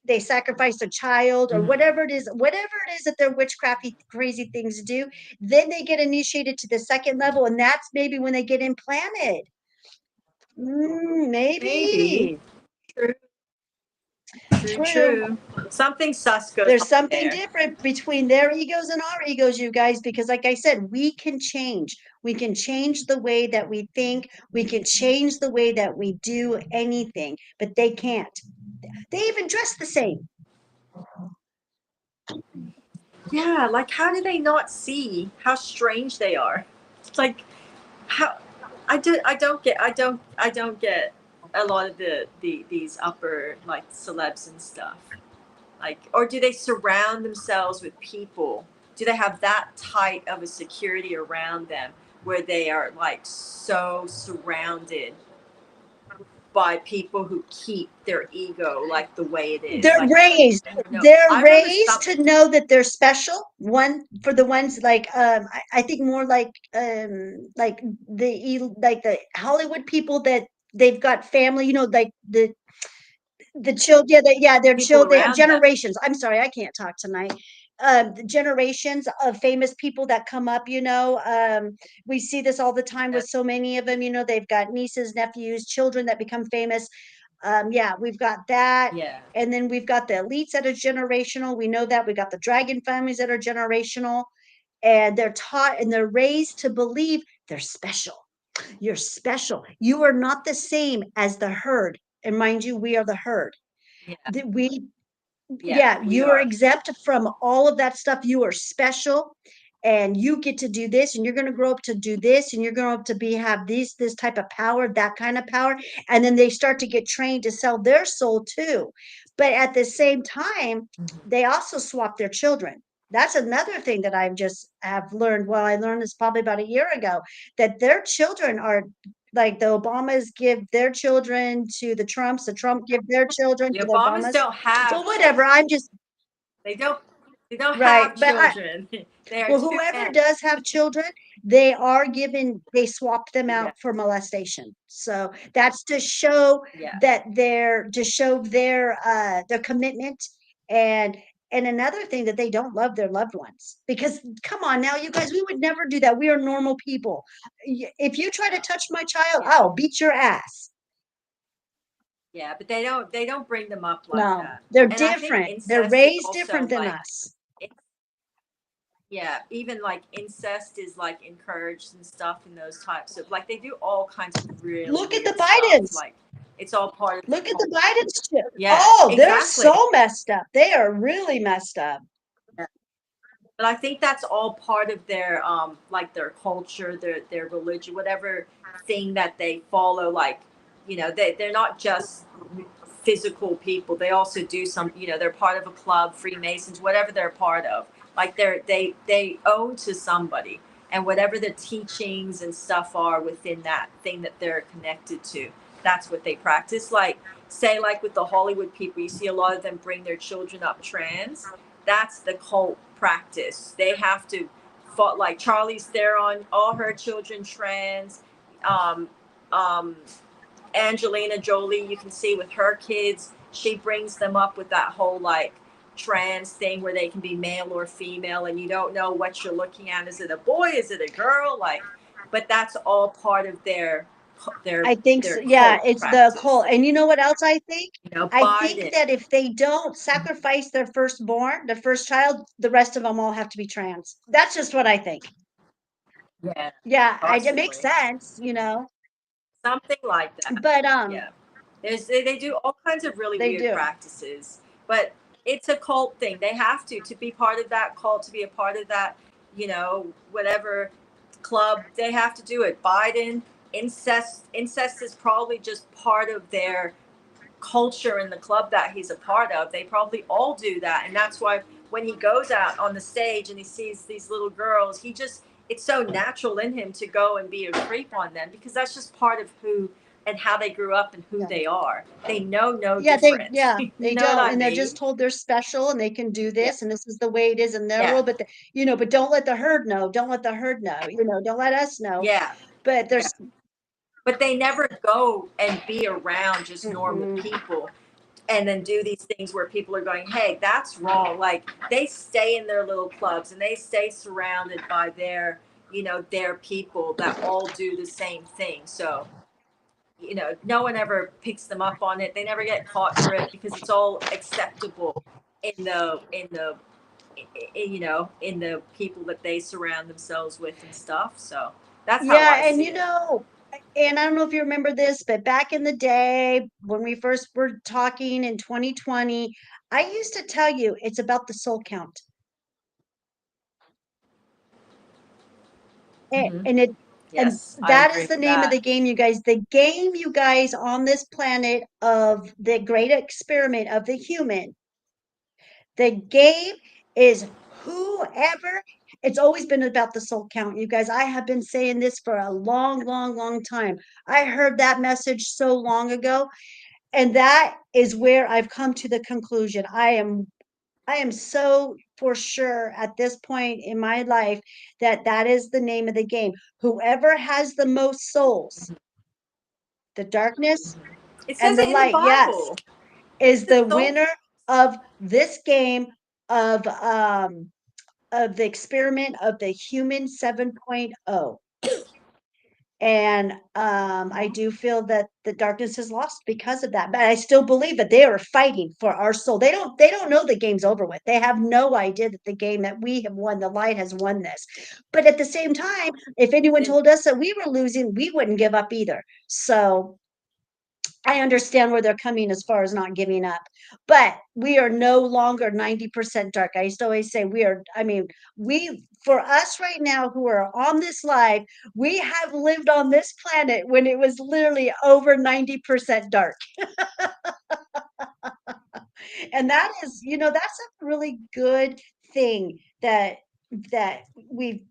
They sacrificed a child or Mhm. whatever it is that their witchcrafty crazy things do. Then they get initiated to the second level, and that's maybe when they get implanted. Maybe. Maybe. True. True. True. True. Something sus goes There's on something there. different between their egos and our egos, you guys, because like I said, we can change. We can change the way that we think. We can change the way that we do anything, but they can't. They even dress the same. Yeah. Like, how do they not see how strange they are? It's like how I don't get a lot of these upper like celebs and stuff. Like, or do they surround themselves with people? Do they have that tight of a security around them where they are like so surrounded by people who keep their ego like the way it is. They're Like, raised. you know, They're I remember raised some, to know that they're special. One for the ones like I think more like like the Hollywood people that they've got family, like the children, yeah, their people children, they have around them. generations. I'm sorry, I can't talk tonight. The generations of famous people that come up, we see this all the time with so many of them, they've got nieces, nephews, children that become famous. Yeah, we've got that. Yeah. And then we've got the elites that are generational. We know that we got the dragon families that are generational, and they're taught and they're raised to believe they're special. You're special. You are not the same as the herd. And mind you, we are the herd. Yeah. We Yeah. Yeah, We you are are. exempt from all of that stuff. You are special, and you get to do this, and you're going to grow up to do this, and you're going up to be have this type of power, that kind of power. And then they start to get trained to sell their soul too. But at the same time, Mhm. they also swap their children. That's another thing that I've just have learned. Well, I learned this probably about a year ago, that their children are like the Obamas give their children to the Trump give their children The to the Obamas Obamas. don't have Well, whatever. children. I'm just They don't. They don't right. have But children. They are well, two whoever men. does have children, they swap them Yeah. out for molestation. So that's to show Yeah. their commitment. and and another thing, that they don't love their loved ones, because come on now, you guys, we would never do that. We are normal people. If you try to touch my child, Yeah. I'll beat your ass. Yeah. But they don't bring them up like No, that. they're And I think different. They're incest is raised different also than like, us. it, yeah, even like incest is like encouraged and stuff in those types of, like, they do all kinds of really Look at the weird stuff. Bidens. Like, it's all part of Look at their the culture. Bidens chip. Yeah, Oh, they're exactly. so messed up. They are really messed up. Yeah. But I think that's all part of their like their culture, their religion, whatever thing that they follow. Like, they're not just physical people. They also do some, they're part of a club, Freemasons, whatever they're part of. Like, they own to somebody, and whatever the teachings and stuff are within that thing that they're connected to, that's what they practice. Like, say, like with the Hollywood people, you see a lot of them bring their children up trans. That's the cult practice. They have to fought, like Charlie's Theron, all her children trans. Um, um, Angelina Jolie, you can see with her kids, she brings them up with that whole like trans thing where they can be male or female, and you don't know what you're looking at. Is it a boy? Is it a girl? Like, but that's all part of their I think so. their Yeah, cult it's the practice. cult. And you know what else I think? I think Biden. that if they don't sacrifice their firstborn, their first child, the rest of them all have to be trans. That's just what I think. Yeah, Yeah, it makes possibly sense. something like that. But Yeah. They do all kinds of really they weird do. practices, but it's a cult thing. They have to be part of that cult, to be a part of that, whatever club. They have to do it. Biden, incest is probably just part of their culture in the club that he's a part of. They probably all do that, and that's why when he goes out on the stage and he sees these little girls, it's so natural in him to go and be a creep on them, because that's just part of who and how they grew up and who Yeah. they are. They know no Yeah, they different. yeah, You they know what don't. I And they're just mean? told they're special and they can do Yeah. this and this is the way it is in their Yeah. world. But don't let the herd know. Don't let the herd know. Don't let us know. Yeah. But Yeah. there's But they never go and be around just normal mm-mm. people and then do these things where people are going, hey, that's wrong. Like, they stay in their little clubs and they stay surrounded by their people that all do the same thing. So, no one ever picks them up on it. They never get caught for it because it's all acceptable in the people that they surround themselves with and stuff. So that's how I Yeah, and see it. and I don't know if you remember this, but back in the day when we first were talking in 2020, I used to tell you it's about the soul count. Hmm. And Yes, I that agree is the with name of that. the game, you guys. The game, you guys, on this planet of the great experiment of the human. The game is whoever. it's always been about the soul count, you guys. I have been saying this for a long, long, long time. I heard that message so long ago, and that is where I've come to the conclusion. I am so for sure at this point in my life that that is the name of the game. Whoever has the most souls, the darkness It and says the it in the light, yes, Bible. is The the soul. winner of this game of the experiment of the human 7.0. And I do feel that the darkness is lost because of that, but I still believe that they are fighting for our soul. They don't know the game's over with. They have no idea that the game that we have won, the light has won this. But at the same time, if anyone Then told us that we were losing, we wouldn't give up either. So I understand where they're coming as far as not giving up, but we are no longer 90% dark. I used to always say we are, I mean, for us right now who are on this live, we have lived on this planet when it was literally over 90% dark. And that is, that's a really good thing that we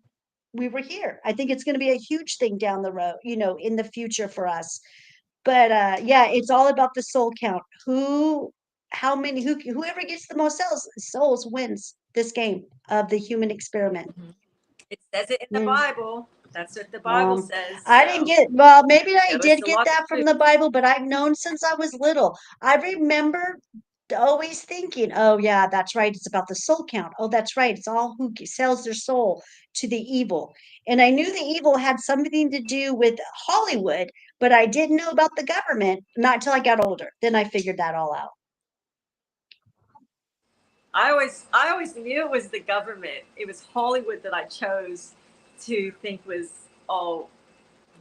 were here. I think it's going to be a huge thing down the road, in the future for us. But yeah, it's all about the soul count. How many, whoever gets the most souls wins this game of the human experiment. mhm. It says it in the Mm. Bible. That's what the Bible says. I didn't So get, well, maybe I there was did a get lot that to from the Bible, but I've known since I was little. I remember always thinking, oh, yeah, that's right. It's about the soul count. Oh, that's right. It's all who sells their soul to the evil. And I knew the evil had something to do with Hollywood, but I didn't know about the government not until I got older. Then I figured that all out. I always knew it was the government. It was Hollywood that I chose to think was all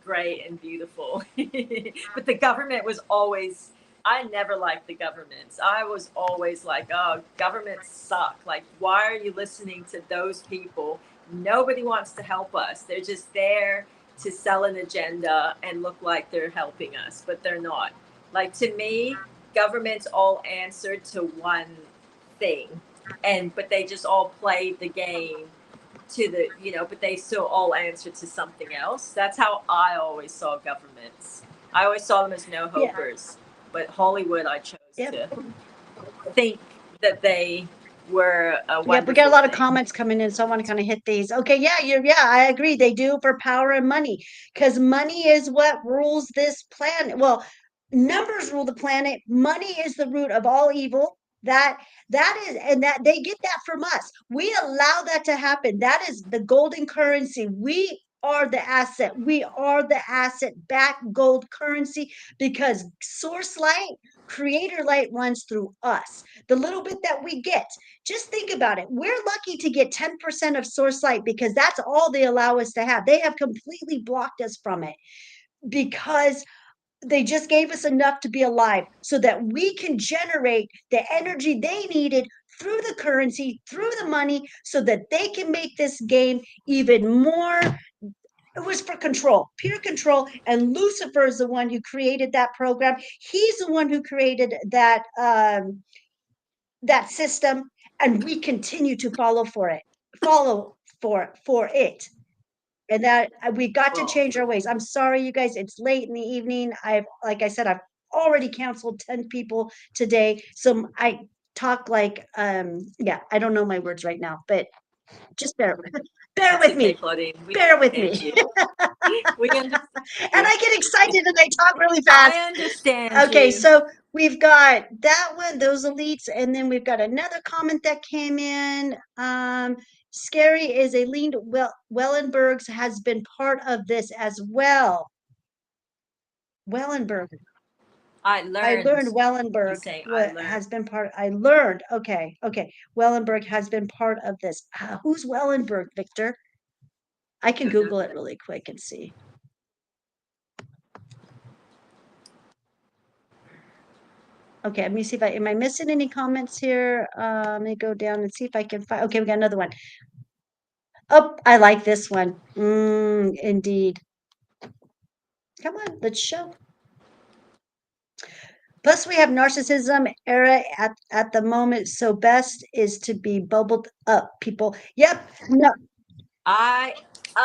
great and beautiful. But the government was always, I never liked the governments. I was always like, oh, governments suck. Like, why are you listening to those people? Nobody wants to help us. They're just there to sell an agenda and look like they're helping us, but they're not. Like, to me, governments all answered to one thing. And but they just all played the game to but they still all answer to something else. That's how I always saw governments. I always saw them as no Yeah. hopers. But Hollywood, I chose Yep. to think that they were a Yep, we got a wonderful lot of thing. comments coming in, so I want to kind of hit these. Okay, yeah, I agree. They do for power and money, because money is what rules this planet. Well, numbers rule the planet. Money is the root of all evil. That is, and that they get that from us. We allow that to happen. That is the golden currency. We are the asset. We are the asset back gold currency, because source light, creator light runs through us. The little bit that we get, just think about it. We're lucky to get 10% of source light, because that's all they allow us to have. They have completely blocked us from it, because they just gave us enough to be alive so that we can generate the energy they needed through the currency, through the money, so that they can make this game even more. It was for control, pure control. And Lucifer is the one who created that program. He's the one who created that system, and we continue to follow for it. And that we've got to Well, change our ways. I'm sorry, you guys, it's late in the evening. Like I said, I've already canceled 10 people today, so I talk like, yeah, I don't know my words right now, but just bear that's with okay, me, Claudine. We bear with understand me. you. We understand And you. I get excited and I talk really fast. I understand Okay, you. so we've got that one, those elites, and then we've got another comment that came in. Scary is a lean. Wellenberg's has been part of this as well. Wellenberg. I I learned. learned Wellenberg He's saying I what learned. has been part. I learned. Okay. Wellenberg has been part of this. Who's Wellenberg, Victor? I can Google it really quick and see. Okay, let me see if am I missing any comments here? Let me go down and see if I can find. Okay, we got another one. Oh, I like this one. Indeed. Come on, let's show. Plus, we have narcissism era at the moment. So best is to be bubbled up, people. Yep. No. I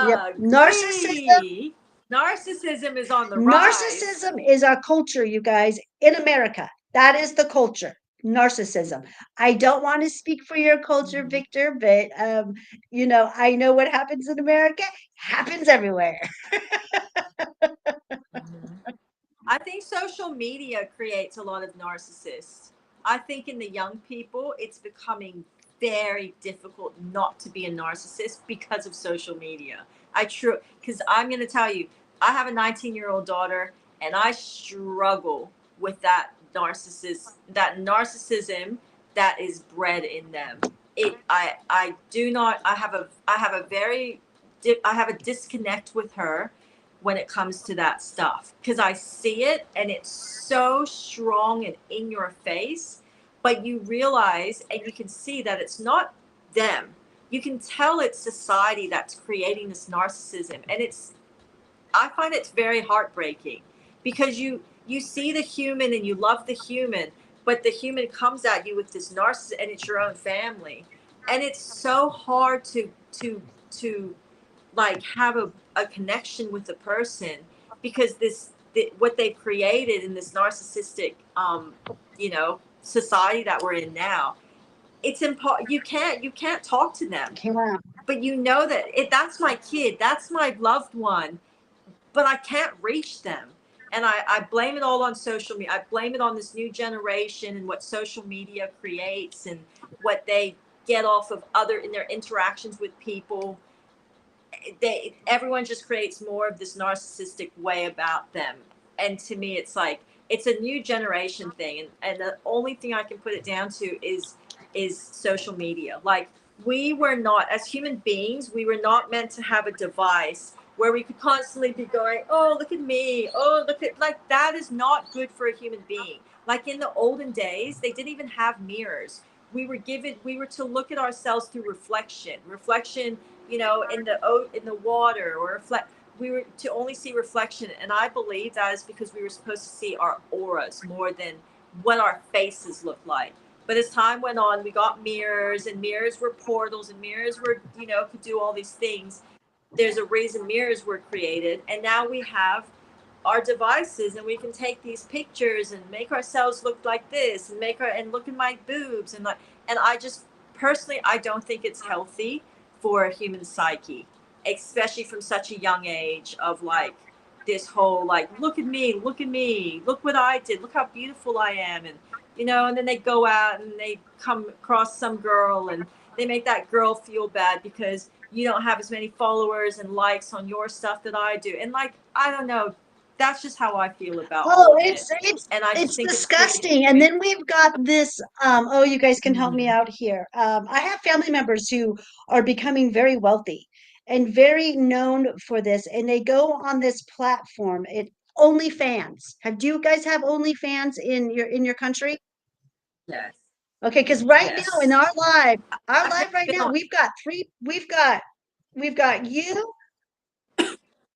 Yep. Narcissism. agree. Narcissism is on the rise. Narcissism is our culture, you guys, in America. That is the culture. Narcissism. I don't want to speak for your culture, Mhm. Victor, but I know what happens in America happens everywhere. Mhm. I think social media creates a lot of narcissists. I think in the young people, it's becoming very difficult not to be a narcissist because of social media. Because I'm going to tell you, I have a 19-year-old daughter, and I struggle with that narcissism that is bred in them. I do not, I have a disconnect with her when it comes to that stuff because I see it and it's so strong and in your face, but you realize and you can see that it's not them. You can tell it's society that's creating this narcissism, and I find it's very heartbreaking because you see the human and you love the human, but the human comes at you with this narcissist, and it's your own family, and it's so hard to like have a connection with the person because what they've created in this narcissistic society that we're in now. You can't talk to them, Yeah. but you know that that's my kid, that's my loved one, but I can't reach them. And I blame it all on social media. I blame it on this new generation and what social media creates and what they get off of other in their interactions with people. Everyone just creates more of this narcissistic way about them, and to me it's like it's a new generation thing, and the only thing I can put it down to is social media. Like, we were not, as human beings, we were not meant to have a device where we could constantly be going, oh, look at me, oh, look at, like, that is not good for a human being. Like, in the olden days they didn't even have mirrors. We were to look at ourselves through reflection, in the water, or reflect. We were to only see reflection, and I believe that is because we were supposed to see our auras more than what our faces look like. But as time went on, we got mirrors, and mirrors were portals, and mirrors were, could do all these things. There's a reason mirrors were created, and now we have our devices, and we can take these pictures and make ourselves look like this, and look at my boobs, and I just personally, I don't think it's healthy for a human psyche, especially from such a young age, of like this whole, like, look at me, look what I did, look how beautiful I am. And and then they go out and they come across some girl, and they make that girl feel bad because you don't have as many followers and likes on your stuff that I do. And, like, I don't know, that's just how I feel about all Oh, of it. it's And I just it's think it's creating disgusting. And way. then we've got this, oh, you guys can help me Mhm. out here. I have family members who are becoming very wealthy and very known for this, and they go on this platform, OnlyFans. Do you guys have OnlyFans in your country? Yes. Okay, because right now in Yes. our I've never live right been now, on. we've got you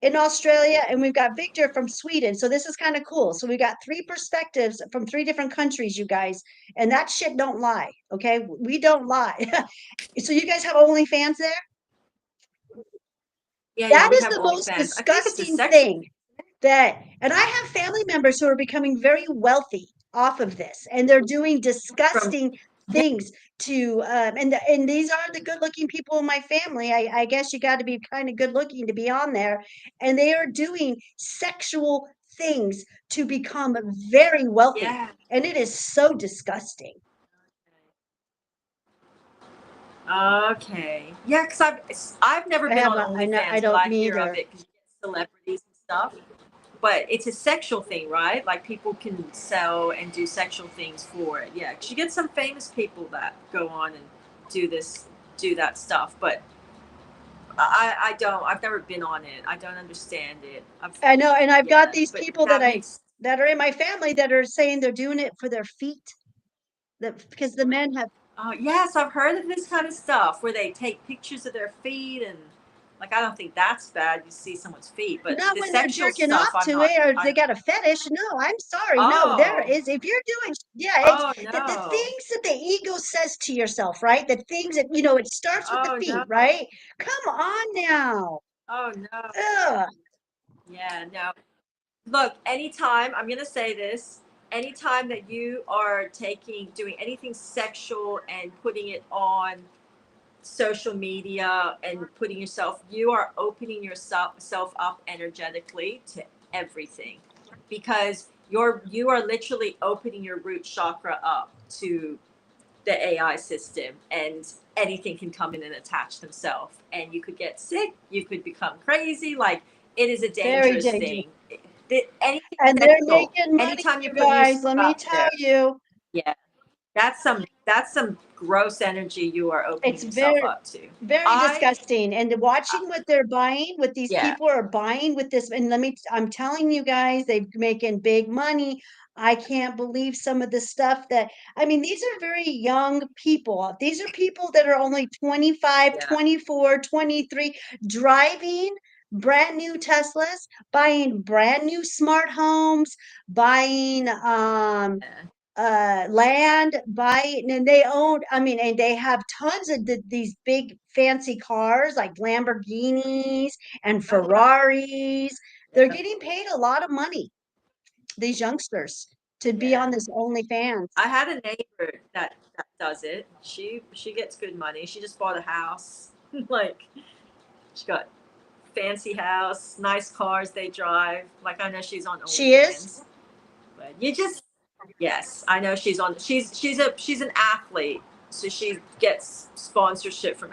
in Australia, and we've got Victor from Sweden. So this is kind of cool. So we got three perspectives from three different countries, you guys, and that shit don't lie. Okay, we don't lie. So you guys have OnlyFans there? Yeah, yeah, That we is have the most OnlyFans. I think it's a disgusting sexual thing. And I have family members who are becoming very wealthy off of this, and they're doing from. disgusting Yeah. things to, and these are the good looking people in my family. I guess you got to be kind of good looking to be on there, and they are doing sexual things to become very wealthy, Yeah. and it is so disgusting. Okay. Yeah, because I've never been on I know I OnlyFans, but don't I hear of neither. it because you get celebrities and stuff. But it's a sexual thing, right? Like, people can sell and do sexual things for it. Yeah, 'cause you get some famous people that go on and do this, do that stuff. But I don't. I've never been on it. I don't understand it. I know, and I've got Yeah, these but people that makes. that are in my family that are saying they're doing it for their feet. That because the men have Yes, I've heard of this kind of stuff where they take pictures of their feet and. Like I don't think that's bad. You see someone's feet, but Not the when they're sexual jerking stuff, off I'm to not. it or they I got a fetish. No, I'm sorry. No, there oh is, if you're doing, yeah, it's oh the no things that the ego says to yourself, right? The things that, it starts with the oh feet, no right? Come on now. oh no Ugh. yeah no. Look, anytime I'm gonna say this, anytime that you are doing anything sexual and putting it on social media and putting yourself, you are opening yourself self up energetically to everything, because you are literally opening your root chakra up to the AI system, and anything can come in and attach themselves, and you could get sick, you could become crazy. Like it is a Very dangerous dangerous. thing. Anything And they're sexual, making money, anytime you you're putting yourself guys. Let me out tell there, you. yeah, that's some gross energy you are opening It's yourself very, up to. very I disgusting. And watching what they're buying, what these Yeah, people are buying with this, and I'm telling you guys, they're making big money. I can't believe some of the stuff that, I mean, these are very young people. These are people that are only 25, yeah, 24, 23, driving brand new Teslas, buying brand new smart homes, buying yeah. land, buy, and they own, I mean, and they have tons of these big fancy cars like Lamborghinis and Oh yeah, Ferraris. They're yeah. getting paid a lot of money, these youngsters, to be Yeah. on this OnlyFans. I had a neighbor that does it. She gets good money. She just bought a house. Like she got fancy house, nice cars they drive. Like I know she's on She is? OnlyFans, but you just yes, I know she's on. She's an athlete, so she gets sponsorship from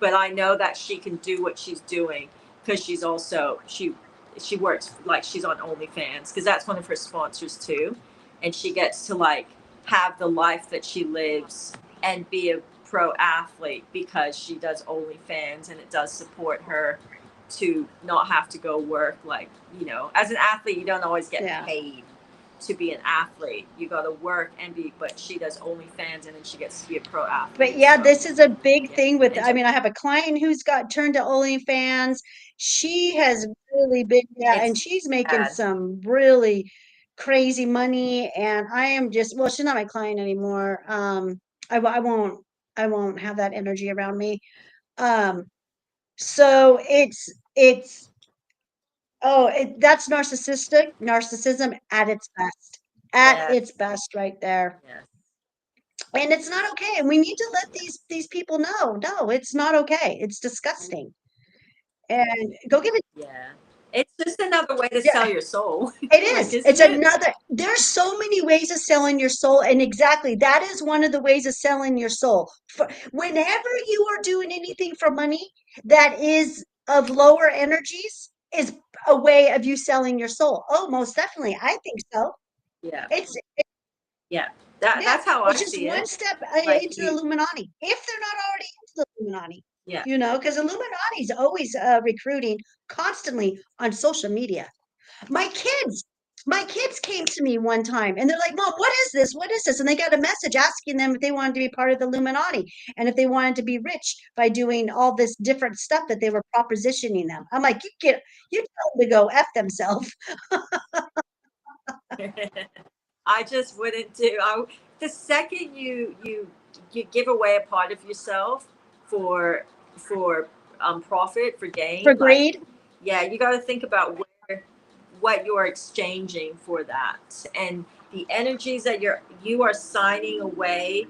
But I know that she can do what she's doing because she works like she's on OnlyFans because that's one of her sponsors too, and she gets to like have the life that she lives and be a pro athlete because she does OnlyFans and it does support her to not have to go work. Like as an athlete you don't always get Yeah. paid to be an athlete. You got to work and be, but she does OnlyFans and then she gets to be a pro But athlete. yeah, So, this is a big yeah. thing with, And I mean, I have a client who's got turned to OnlyFans. She has really big, yeah, and it's she's making bad. some really crazy money. And I am just, well, she's not my client anymore. I won't have that energy around me. Um, so No. that's narcissism at its best, Yes. right there. Yes. And it's not okay. And we need to let Yeah. these people know, no, it's not okay. It's disgusting. And go give it, Yeah. It's just another way to sell yeah, your soul. it Like, is. isn't It's it? another, there's so many ways of selling your soul. And exactly, that is one of the ways of selling your soul. Whenever you are doing anything for money that is of lower energies, is a way of you selling your soul. Oh, most definitely. I think so. Yeah. It's Yeah. That Yeah, that's how I it's just see one it. step Like into the you. Illuminati, if they're not already into the Illuminati, Yeah. because Illuminati's always recruiting constantly on social media. My kids, my kids came to me one time and they're like, "Mom, what is this? What is this?" And they got a message asking them if they wanted to be part of the Illuminati and if they wanted to be rich by doing all this different stuff that they were propositioning them. I'm like, you tell them to go f themselves. I just wouldn't do. The second you give away a part of yourself for profit for For gain, like greed. yeah, you got to think about what you're exchanging for that, and the energies that you are signing away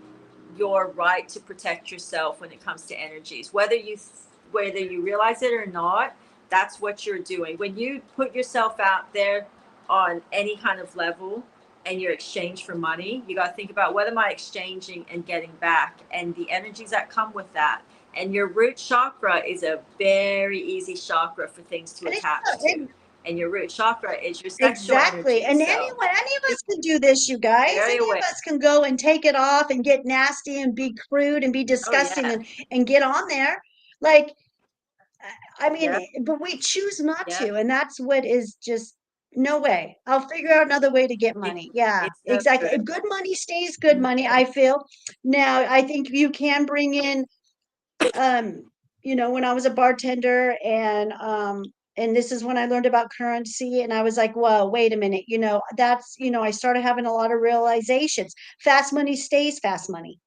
your right to protect yourself when it comes to energies, whether you realize it or not. That's what you're doing when you put yourself out there on any kind of level and you're exchanged for money. You got to think about what am I exchanging and getting back, and the energies that come with that. And your root chakra is a very easy chakra for things to And it's, attach to, and your root chakra is your sexual exactly. energy. And So any of us just can do this, you guys. very Any of aware. us can go and take it off and get nasty and be crude and be Oh disgusting yeah. and get on there. Like, I mean, Yep. but we choose not Yep. to. And that's what is just no way. I'll figure out another way to get It's money. Yeah, it's no exactly. good. Good money stays good money, I feel. Now, I think you can bring in um when I was a bartender, and this is when I learned about currency, and I was like, whoa, wait a minute, I started having a lot of realizations. Fast money stays fast money.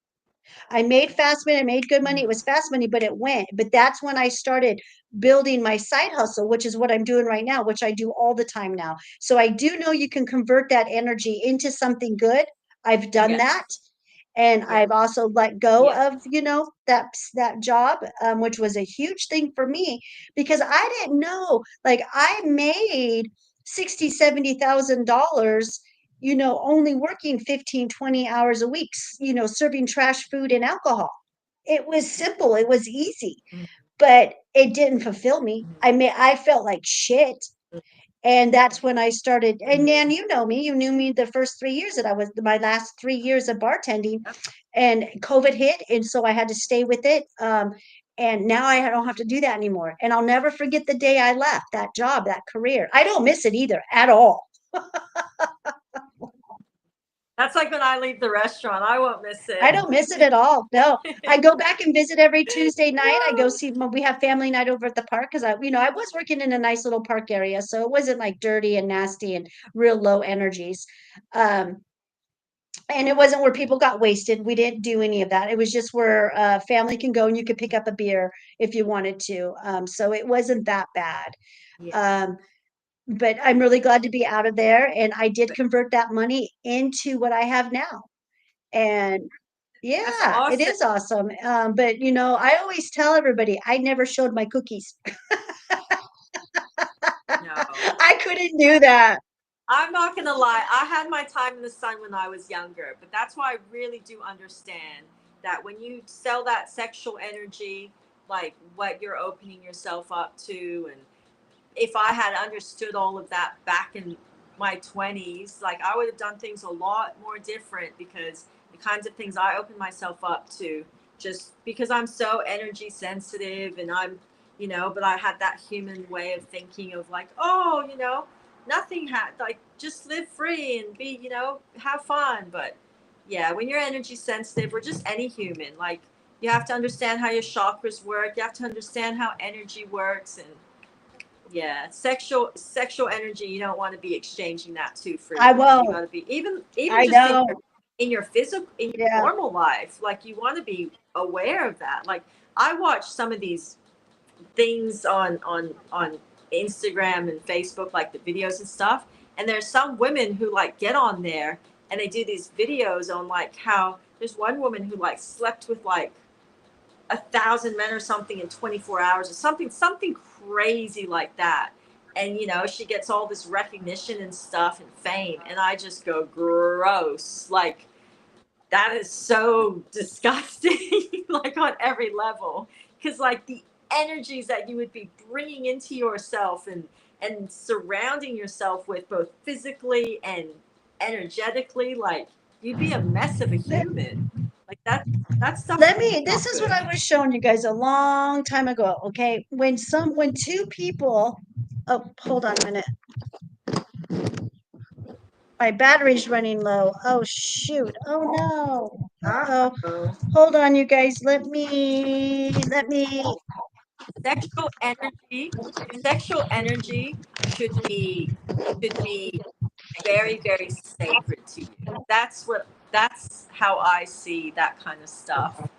I made fast money, I made good money. It was fast money, but it went. But that's when I started building my side hustle, which is what I'm doing right now, which I do all the time now. So I do know you can convert that energy into something good. I've done Yes. that. And Yes. I've also let go Yes. of, that job, which was a huge thing for me because I didn't know, like I made 60, $70,000, only working 15, 20 hours a week, serving trash food and alcohol. It was simple, it was easy, Mhm. but it didn't fulfill me. Mhm. I felt like shit. And that's when I started. And Nan, Mhm. you know me, you knew me the first 3 years that I was my last 3 years of bartending, Yep. and COVID hit. And so I had to stay with it. And now I don't have to do that anymore. And I'll never forget the day I left that job, that career. I don't miss it either at all. That's like when I leave the restaurant. I won't miss I it. don't miss it at all. No, I go back and visit every Tuesday night. I go see, we have family night over at the park because I was working in a nice little park area. So it wasn't like dirty and nasty and real low energies. Um, and it wasn't where people got wasted. We didn't do any of that. It was just where family can go and you could pick up a beer if you wanted to. So it wasn't that bad. Yeah. Um, but I'm really glad to be out of there. And I did convert that money into what I have now. And That's yeah, it awesome. is awesome. But I always tell everybody I never showed my cookies. No. I couldn't do that. I'm not gonna lie. I had my time in the sun when I was younger, but that's why I really do understand that when you sell that sexual energy, like what you're opening yourself up to, and if I had understood all of that back in my 20s, like I would have done things a lot more different because the kinds of things I opened myself up to, just because I'm so energy sensitive and but I had that human way of thinking of like, oh, nothing had like just live free and be, have fun. But yeah, when you're energy sensitive or just any human, like you have to understand how your chakras work, you have to understand how energy works, and yeah, sexual energy. You don't want to be exchanging that too I freely. You got won't. to be even I just know. in your physical in your Yeah. normal life. Like you want to be aware of that. Like I watch some of these things on Instagram and Facebook, like the videos and stuff. And there's some women who like get on there and they do these videos on like how there's one woman who like slept with like 1,000 men or something in 24 hours or something crazy like that. And she gets all this recognition and stuff and fame, and I just go gross. Like that is so disgusting, like on every level, because like the energies that you would be bringing into yourself and surrounding yourself with both physically and energetically, like you'd be a mess of a Let, human. Like that stuff's this not is what good. I was showing you guys a long time ago. Okay. When two people, oh, hold on a minute. My battery's running low. Oh, shoot. Oh, no. Uh-oh. Uh-oh. Hold on, you guys. Let me. Sexual energy, sexual energy should be very, very sacred to you. That's how I see that kind of stuff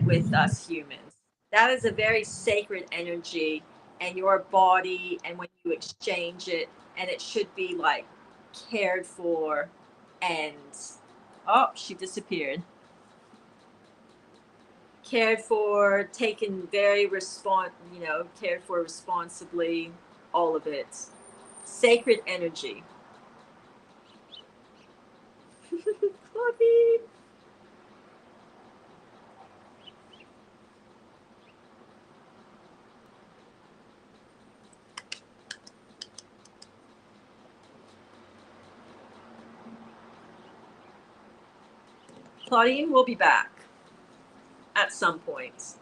with us humans. That is a very sacred energy, and your body, and when you exchange it, and it should be like cared for. And oh, she disappeared. Cared for, taken very cared for responsibly, all of it. Sacred energy. Claudine. Claudine will be back at some point.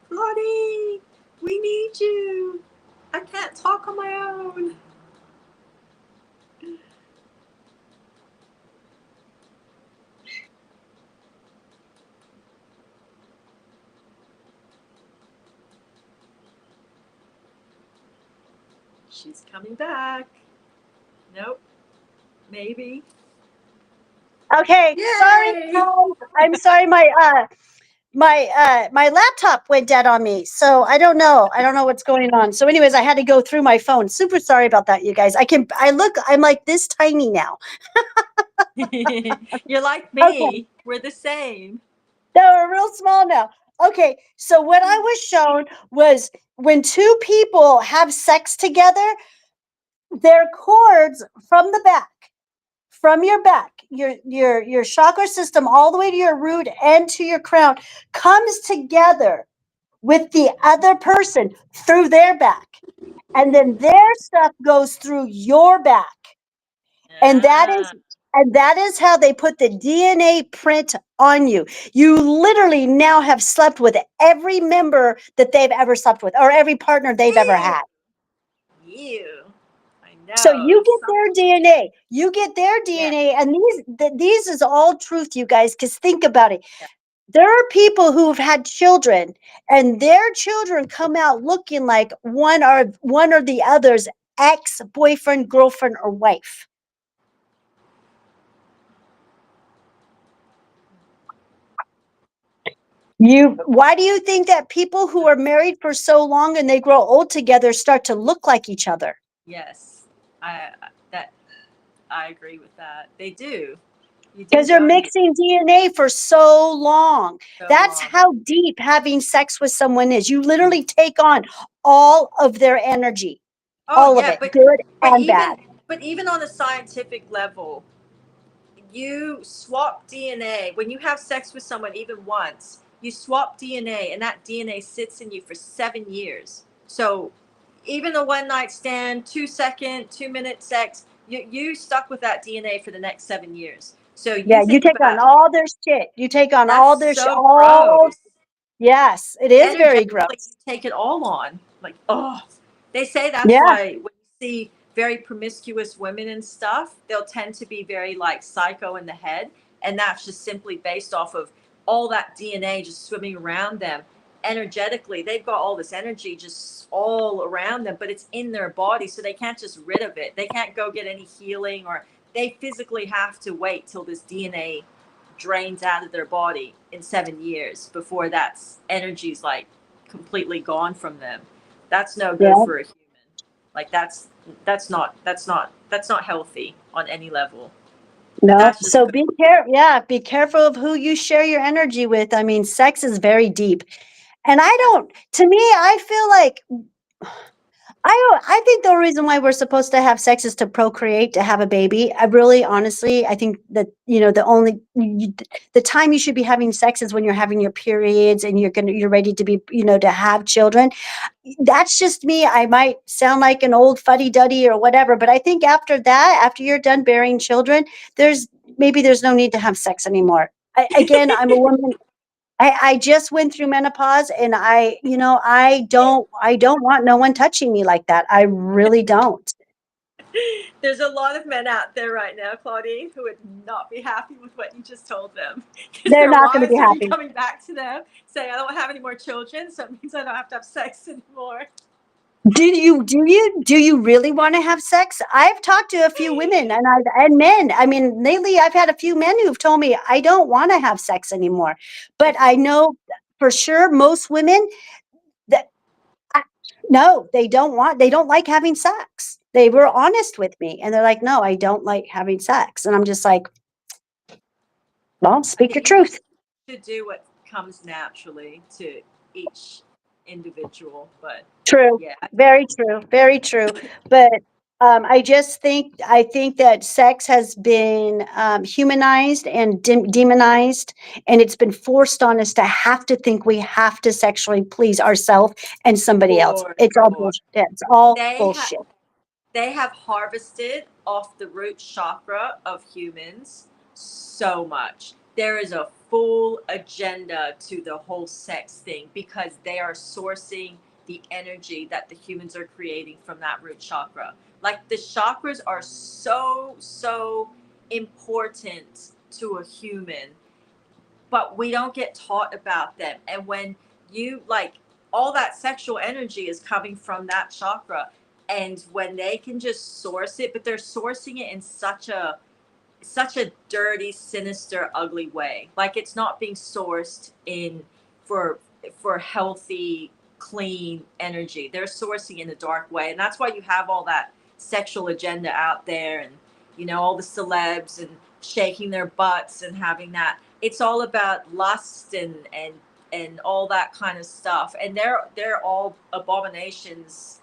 Claudine, we need you. I can't talk on my own. She's coming back. Nope. Maybe. Okay, sorry Yay! guys. I'm sorry my laptop went dead on me. So I don't know. I don't know what's going on. So anyways, I had to go through my phone. Super sorry about that, you guys. I'm like this tiny now. You're like Okay. me. We're the same. No, we're real small now. Okay, so what I was shown was when two people have sex together, their cords from the back, from your back, your chakra system, all the way to your root and to your crown, comes together with the other person through their back, and then their stuff goes through your back, and that is Ah. and that is how they put the DNA print on you. You literally now have slept with every member that they've ever slept with, or every partner they've ever Ew. had. You. I So know. you get their DNA. You get their Yeah. DNA, and these is all truth, you guys. Because think about it. Yeah. There are people who've had children, and their children come out looking like one or the other's ex boyfriend, girlfriend, or wife. Why do you think that people who are married for so long and they grow old together start to look like each other? Yes. That I agree with that. They do. You do, Because they're don't you? mixing DNA for so long. So That's long. how deep having sex with someone is. You literally take on all of their energy, Oh all of yeah, it, good but and bad. even but even on a scientific level, you swap DNA when you have sex with someone even once. You swap DNA, and that DNA sits in you for 7 years. So even a one night stand, 2 second, 2 minute sex, you stuck with that DNA for the next 7 years. So you Yeah, you think take on about all their shit. You take on that's all their shit. so All, gross. yes, it is very Energetically you gross. take it all on. Like, oh, they say that's Yeah, why when you see very promiscuous women and stuff, they'll tend to be very like psycho in the head, and that's just simply based off of all that DNA just swimming around them. Energetically they've got all this energy just all around them, but it's in their body, so they can't just rid of it. They can't go get any healing, or they physically have to wait till this DNA drains out of their body in 7 years before that's energy's like completely gone from them. That's no good yeah, for a human. Like that's not healthy on any level. And no. that's just So be careful. Yeah, be careful of who you share your energy with. I mean, sex is very deep. And I yeah. don't, to me, I feel like I think the reason why we're supposed to have sex is to procreate, to have a baby. I really, honestly, I think that the time you should be having sex is when you're having your periods and you're ready to be, to have children. That's just me. I might sound like an old fuddy duddy or whatever, but I think after that, after you're done bearing children, there's no need to have sex anymore. Again, I'm a woman. I just went through menopause, and I don't want no one touching me like that. I really don't. There's a lot of men out there right now, Claudine, who would not be happy with what you just told them, because They're their not going to be wives would be happy. coming back to them saying, I don't have any more children, so it means I don't have to have sex anymore. Do you really want to have sex? I've talked to a few women and men. I mean, lately I've had a few men who've told me I don't want to have sex anymore. But I know for sure most women that I, no, they don't like having sex. They were honest with me and they're like, "No, I don't like having sex." And I'm just like, "Well, I speak think your you just truth." should do what comes naturally to each individual. But True. yeah, Very true. Very true. But I think that sex has been humanized and demonized, and it's been forced on us to have to think we have to sexually please ourselves and somebody else. for It's all sure. bullshit. It's all They have bullshit. they have harvested off the root chakra of humans so much. There is a full agenda to the whole sex thing because they are sourcing the energy that the humans are creating from that root chakra. Like the chakras are so important to a human, but we don't get taught about them. And when you like all that sexual energy is coming from that chakra, And when they can just source it, but they're sourcing it in such a dirty, sinister, ugly way. Like it's not being sourced in for for healthy, clean energy. They're sourcing in a dark way, and that's why you have all that sexual agenda out there, and all the celebs and shaking their butts and having that. It's all about lust and all that kind of stuff, and they're all abominations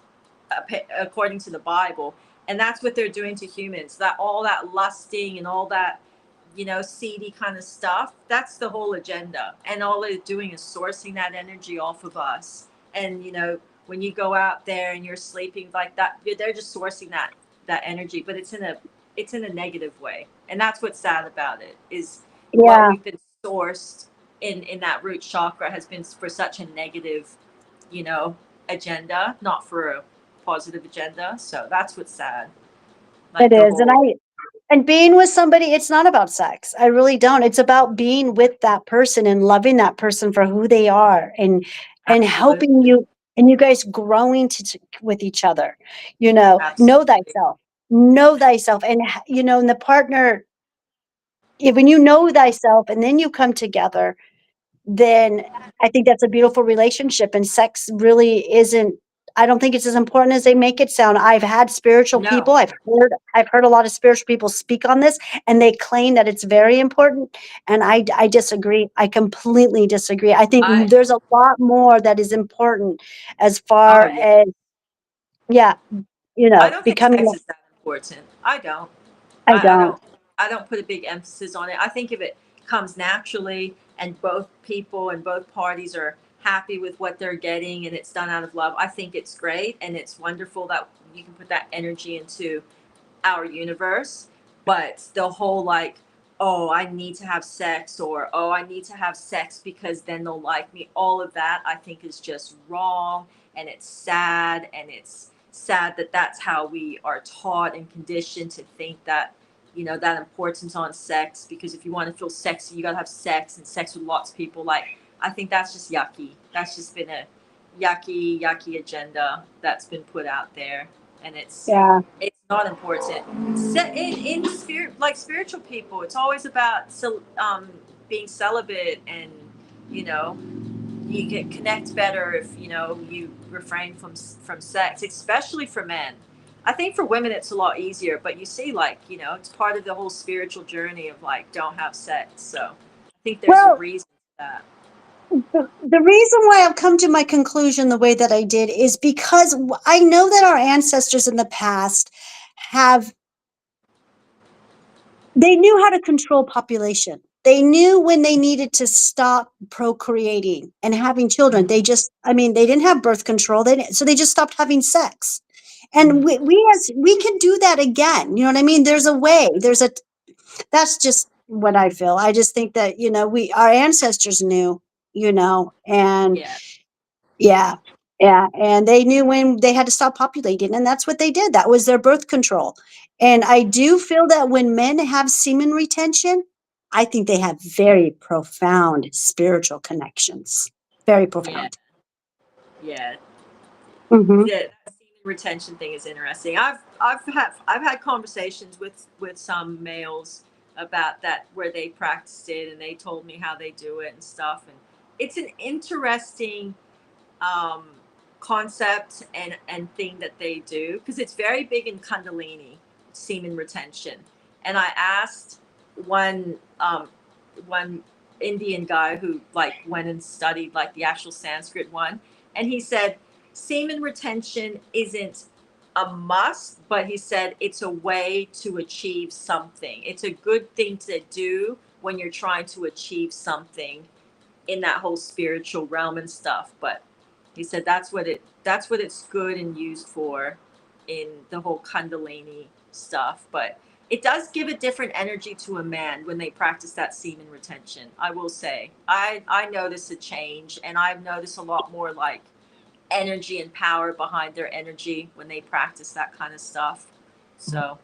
according to the Bible, and that's what they're doing to humans. That all that lusting and all that, seedy kind of stuff. That's the whole agenda, and all they're doing is sourcing that energy off of us. And when you go out there and you're sleeping like that, they're just sourcing that energy, but it's in a negative way, and that's what's sad about it is what Yeah, we've been sourced in that root chakra has been for such a negative, you know, agenda, not for a positive agenda. So that's what's sad. it Like the is. And whole, being with somebody, it's not about sex. I really don't. It's about being with that person and loving that person for who they are, and helping absolutely, you, and you guys growing with each other. Know absolutely. thyself. Know thyself, and and the partner. When you know thyself, and then you come together, then I think that's a beautiful relationship. And sex really isn't. I don't think it's as important as they make it sound. I've had spiritual No, people. I've heard a lot of spiritual people speak on this, and they claim that it's very important. And I disagree. I completely disagree. I I, think there's a lot more that is important as oh far yeah. as, yeah, I don't think becoming. sex is that important. I don't. I I don't. don't. I don't put a big emphasis on it. I think if it comes naturally and both people and both parties are happy with what they're getting and it's done out of love, I think it's great and it's wonderful that you can put that energy into our universe. But the whole like, oh, I need to have sex, or oh, I need to have sex because then they'll like me, all of that I think is just wrong. And it's sad, and it's sad that that's how we are taught and conditioned to think that, that importance on sex, because if you want to feel sexy you got to have sex, and sex with lots of people. Like, I think that's just yucky. That's just been a yucky agenda that's been put out there, and Yeah. it's not important. In spirit, like spiritual people, it's always about being celibate, and you know you can connect better if you refrain from sex, especially for men. I think for women it's a lot easier, but you see, like, it's part of the whole spiritual journey of like, don't have sex. So I think there's a Well, reason for that. the reason why I've come to my conclusion the way that I did is because I know that our ancestors in the past have they knew how to control population. They knew when they needed to stop procreating and having children. Mm-hmm. They didn't have birth control. So they just stopped having sex. And Mm-hmm. we can do that again. You know what I mean? There's a way. That's just what I feel. I just think that, our ancestors knew, and Yeah. yeah. Yeah. And they knew when they had to stop populating, and that's what they did. That was their birth control. And I do feel that when men have semen retention, I think they have very profound spiritual connections. Very Yeah. profound. Yeah. Hmm. That semen retention thing is interesting. I've had conversations with some males about that, where they practiced it, and they told me how they do it and stuff. And it's an interesting um, concept and thing that they do, because it's very big in Kundalini, semen retention. And I asked one one Indian guy who like went and studied like the actual Sanskrit one, and he said semen retention isn't a must, but he said it's a way to achieve something. It's a good thing to do when you're trying to achieve something in that whole spiritual realm and stuff. But he said that's what it's good and used for in the whole Kundalini stuff. But it does give a different energy to a man when they practice that semen retention. I will say, I notice a change, and I've noticed a lot more like energy and power behind their energy when they practice that kind of stuff. So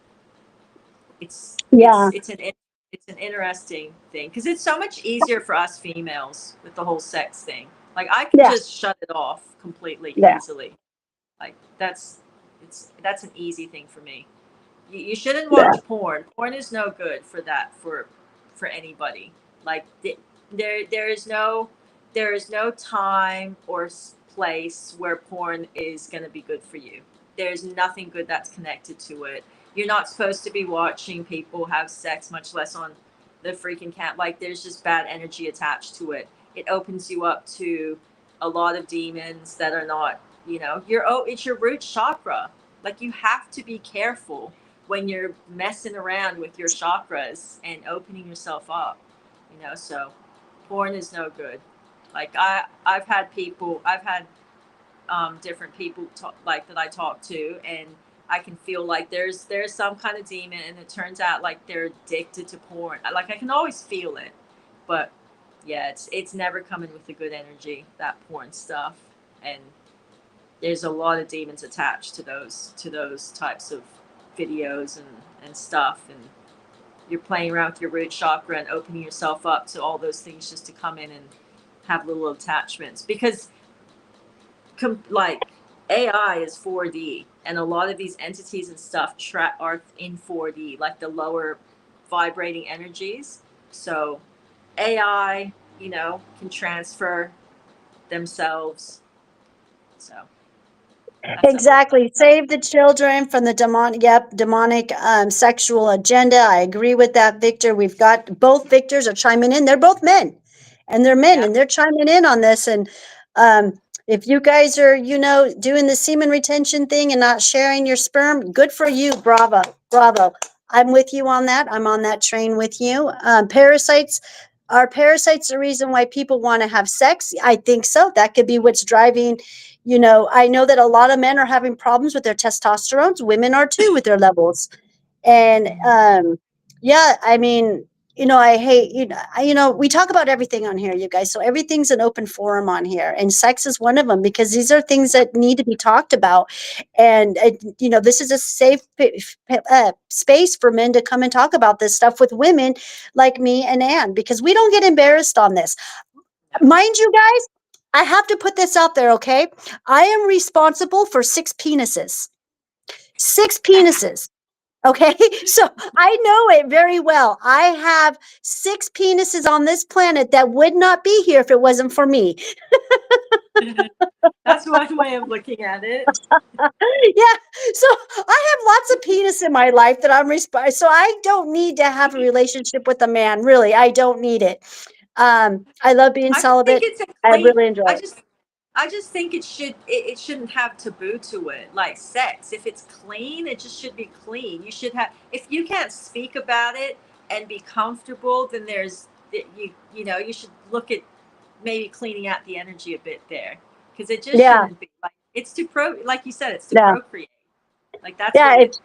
it's Yeah. it's it's an it's an interesting thing, because it's so much easier for us females with the whole sex thing. Like, I can Yeah. just shut it off completely Yeah. easily. Like, that's That's an easy thing for me. You shouldn't Yeah. watch porn. Porn is no good for that for anybody. Like there is no time or place where porn is going to be good for you. There's nothing good that's connected to it. You're not supposed to be watching people have sex, much less on the freaking cat. Like there's just bad energy attached to it. It opens you up to a lot of demons that are not, it's your root chakra. Like you have to be careful when you're messing around with your chakras and opening yourself up, so porn is no good. Like I've had different people talk, like that I talk to, and I can feel like there's some kind of demon, and it turns out like they're addicted to porn. Like I can always feel it, but yeah, it's never coming with the good energy, that porn stuff. And there's a lot of demons attached to those types of videos and stuff. And you're playing around with your root chakra and opening yourself up to all those things just to come in and have little attachments. Because like AI is 4D, and a lot of these entities and stuff are in 4D, like the lower vibrating energies. So AI, can transfer themselves. So that's a whole Exactly. Save the children from the demonic sexual agenda. I agree with that, Victor. We've got both Victors are chiming in. They're both men, and they're men, yeah. and they're chiming in on this. And um, if you guys are, doing the semen retention thing and not sharing your sperm, good for you. Bravo, bravo. I'm with you on that. I'm on that train with you. Parasites. Are parasites the reason why people want to have sex? I think so. That could be what's driving. I know that a lot of men are having problems with their testosterones. Women are too with their levels. And yeah, I mean, I hate, we talk about everything on here, you guys. So everything's an open forum on here. And sex is one of them because these are things that need to be talked about. And, this is a safe space for men to come and talk about this stuff with women like me and Ann because we don't get embarrassed on this. No. Mind you, guys, I have to put this out there, okay? I am responsible for six penises. Six penises. Okay. So I know it very well. I have six penises on this planet that would not be here if it wasn't for me. That's one way of looking at it. Yeah. So I have lots of penis in my life that I'm responsible. So I don't need to have a relationship with a man. Really. I don't need it. I love being I just think celibate. it's a I clean. really enjoy I it. just I just think it shouldn't have taboo to it, like sex. If it's clean, it just should be clean. You should have, if you can't speak about it and be comfortable, then you should look at maybe cleaning out the energy a bit there, because it just Yeah. shouldn't be like it's to like you said, it's to Yeah. procreate. Like that's Yeah. what it.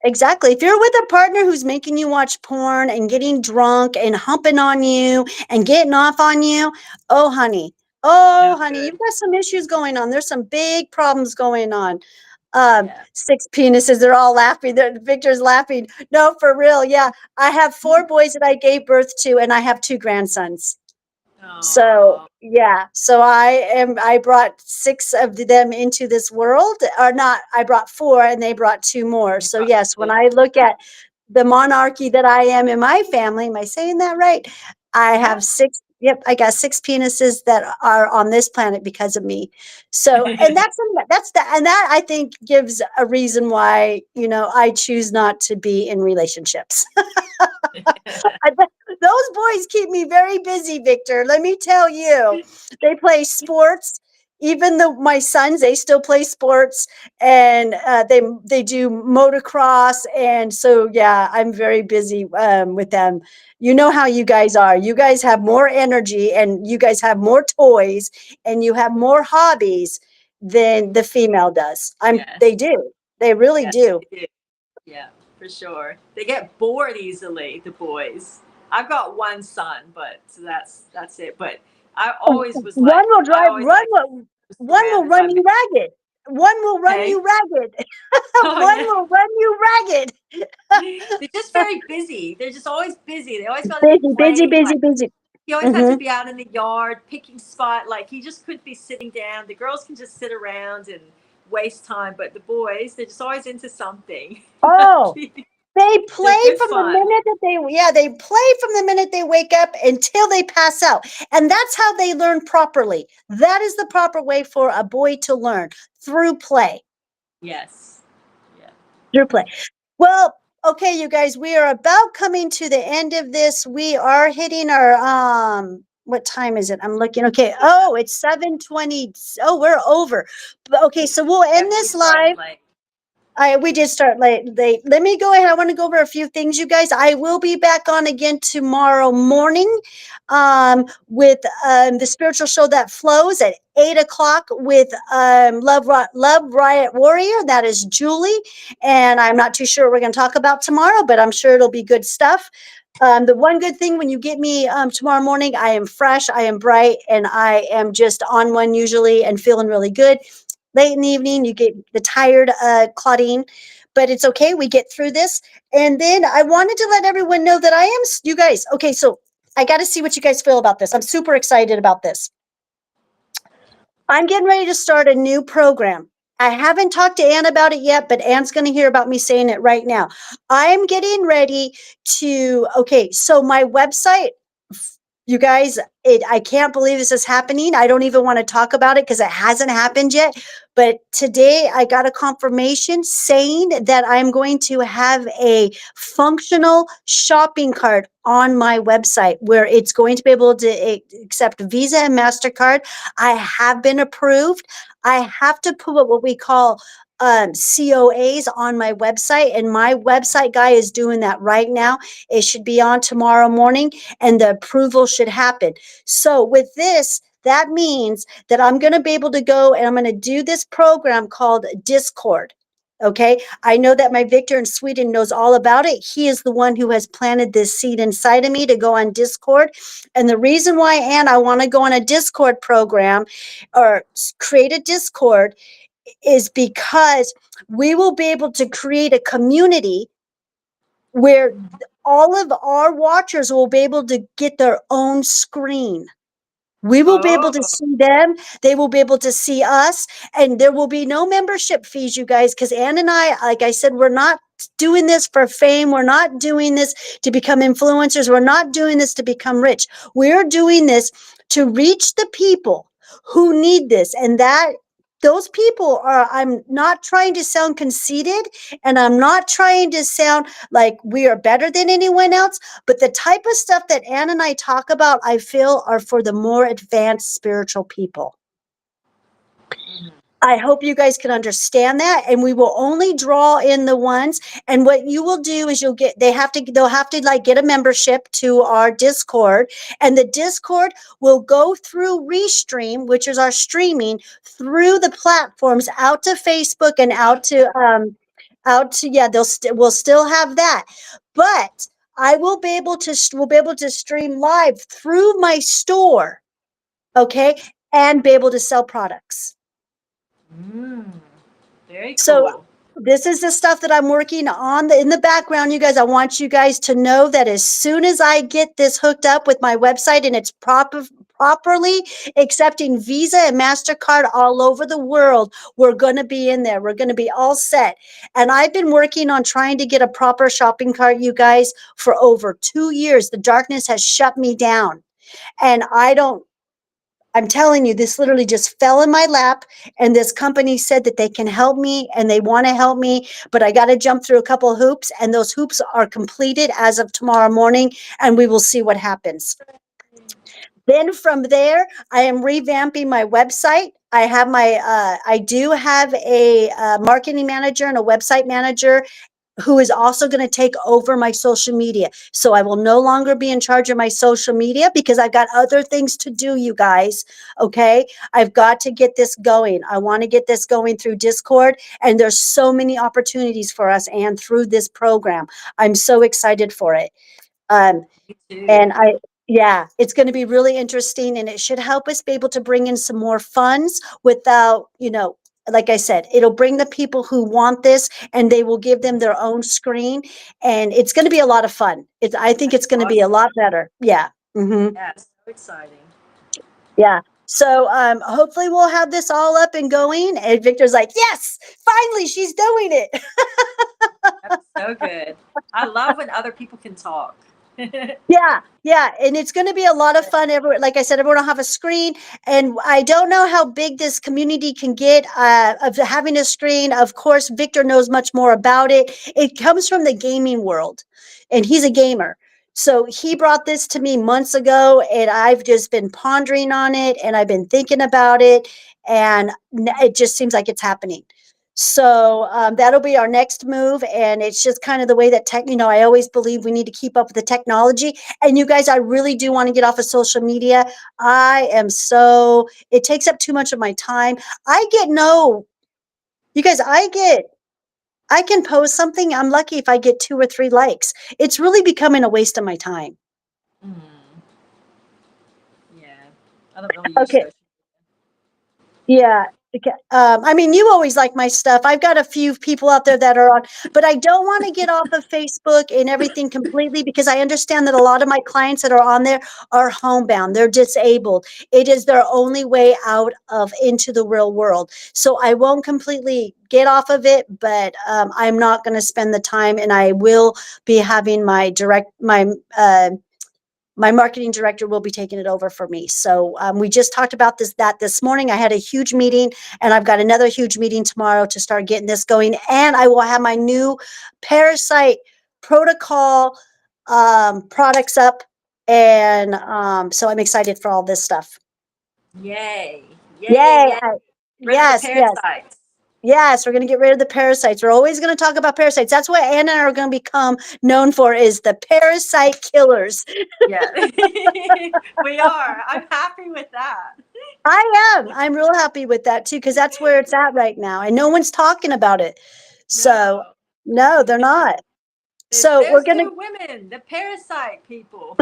Exactly. If you're with a partner who's making you watch porn and getting drunk and humping on you and getting off on you, oh, honey. No Oh, honey, good. you've got some issues going on. There's some big problems going on. Yeah. Six penises, they're all laughing. Victor's laughing. No, for real. Yeah. I have four boys that I gave birth to, and I have two grandsons. So Oh, yeah, so I brought six of them into this world, or not, I brought four and they brought two more. you So got yes, when two. I look at the monarchy that I am in my family, am I saying that right? I have Yeah. six, yep, I got six penises that are on this planet because of me. So, and and that I think gives a reason why, I choose not to be in relationships. Those boys keep me very busy, Victor. Let me tell you, they play sports. Even though my sons, they still play sports, and they do motocross, and so yeah, I'm very busy with them. You know how you guys are. You guys have more energy, and you guys have more toys, and you have more hobbies than the female does. They Yes. do. They really Yes, do. they do. Yeah, for sure. They get bored easily, the boys. I've got one son, but so that's it. But I always was One like, will I drive, always like was one will surrounded by run men. you ragged. One will run Okay. you ragged. Oh One yeah. will run you ragged. They're just very busy. They're just always busy. They always got to be Busy, busy, playing. busy, Like busy. he always has to Hmm. be out in the yard picking spot. Like he just couldn't be sitting down. The girls can just sit around and waste time. But the boys, they're just always into something. Oh, they They're play good from the fun. minute that they play from the minute they wake up until they pass out. And that's how they learn properly. That is the proper way for a boy to learn, through play. Yes. Yeah. Through play. Well, okay, you guys, we are about coming to the end of this. We are hitting our what time is it? I'm looking. Okay. Oh, it's 7:20. Oh, we're over. Okay, so we'll end Yep, we this started live. late. We did start late. Let me go ahead. I want to go over a few things, you guys. I will be back on again tomorrow morning, with the spiritual show that flows at 8 o'clock with Love Riot Warrior. That is Julie, and I'm not too sure what we're going to talk about tomorrow, but I'm sure it'll be good stuff. The one good thing when you get me tomorrow morning, I am fresh, I am bright, and I am just on one usually and feeling really good. Late in the evening, you get the tired Claudine, but it's okay. We get through this. And then I wanted to let everyone know that I am, you guys, okay, so I got to see what you guys feel about this. I'm super excited about this. I'm getting ready to start a new program. I haven't talked to Ann about it yet, but Ann's going to hear about me saying it right now. I'm getting ready to, okay, so my website, you guys, I can't believe this is happening. I don't even want to talk about it because it hasn't happened yet. But today I got a confirmation saying that I'm going to have a functional shopping cart on my website where it's going to be able to accept Visa and MasterCard. I have been approved. I have to put what we call COAs on my website, and my website guy is doing that right now. It should be on tomorrow morning, and the approval should happen. So with this, that means that I'm going to be able to go and I'm going to do this program called Discord. Okay. I know that my Victor in Sweden knows all about it. He is the one who has planted this seed inside of me to go on Discord. And the reason why, Ann, I want to go on a Discord program or create a Discord is because we will be able to create a community where all of our watchers will be able to get their own screen. We will be able to Oh, see them. They will be able to see us. And there will be no membership fees, you guys, because Ann and I, like I said, we're not doing this for fame. We're not doing this to become influencers. We're not doing this to become rich. We're doing this to reach the people who need this. And that those people are, I'm not trying to sound conceited, and I'm not trying to sound like we are better than anyone else. But the type of stuff that Ann and I talk about, I feel are for the more advanced spiritual people. mhm. I hope you guys can understand that. And we will only draw in the ones. And what you will do is they'll have to like get a membership to our Discord. And the Discord will go through Restream, which is our streaming through the platforms out to Facebook and yeah, we'll still have that. But we'll be able to stream live through my store, okay, and be able to sell products. Mm, very So cool. this is the stuff that I'm working on in the background, you guys. I want you guys to know that as soon as I get this hooked up with my website and it's properly accepting Visa and MasterCard all over the world, we're going to be in there. We're going to be all set. And I've been working on trying to get a proper shopping cart, you guys, for over 2 years. The darkness has shut me down. And I'm telling you, this literally just fell in my lap. And this company said that they can help me and they want to help me, but I got to jump through a couple of hoops. And those hoops are completed as of tomorrow morning, and we will see what happens. Then from there, I am revamping my website. I do have a marketing manager and a website manager who is also going to take over my social media. So I will no longer be in charge of my social media because I've got other things to do, you guys. Okay. I've got to get this going. I want to get this going through Discord. And there's so many opportunities for us and through this program. I'm so excited for it. Um, Me too. and yeah, it's going to be really interesting, and it should help us be able to bring in some more funds without, like I said, it'll bring the people who want this, and they will give them their own screen, and it's going to be a lot of fun. I think That's it's going to be a awesome. lot better. Yeah. Yeah, so exciting. Yeah. So hopefully we'll have this all up and going. And Victor's like, yes, finally she's doing it. That's so good. I love when other people can talk. Yeah, yeah, and it's going to be a lot of fun. Everyone, like I said, everyone will have a screen, and I don't know how big this community can get of having a screen. Of course, Victor knows much more about it. It comes from the gaming world, and he's a gamer. So he brought this to me months ago, and I've just been pondering on it, and I've been thinking about it, and it just seems like it's happening. So that'll be our next move, and it's just kind of the way that tech. I always believe we need to keep up with the technology. And you guys, I really do want to get off of social media. I am so, it takes up too much of my time. I get no, you guys, I can post something. I'm lucky if I get 2 or 3 likes. It's really becoming a waste of my time. Mm, yeah, I don't really use Okay. social. Yeah. Okay. I mean, you always like my stuff. I've got a few people out there that are on, but I don't want to get off of Facebook and everything completely because I understand that a lot of my clients that are on there are homebound. They're disabled. It is their only way out of into the real world. So I won't completely get off of it, but I'm not going to spend the time, and I will be having my marketing director will be taking it over for me. So we just talked about this morning. I had a huge meeting, and I've got another huge meeting tomorrow to start getting this going. And I will have my new parasite protocol products up, and so I'm excited for all this stuff. Yay! Yay! Yay! Yay! Yay! Rid of the Yes, yes. parasites. Yes, we're going to get rid of the parasites. We're always going to talk about parasites. That's what Anna and I are going to become known for, is the parasite killers. Yeah, we are. I'm happy with that. I am. I'm real happy with that too, because that's where it's at right now, and no one's talking about it. So, No, no, they're not. it's So we're those gonna. two women, the parasite people.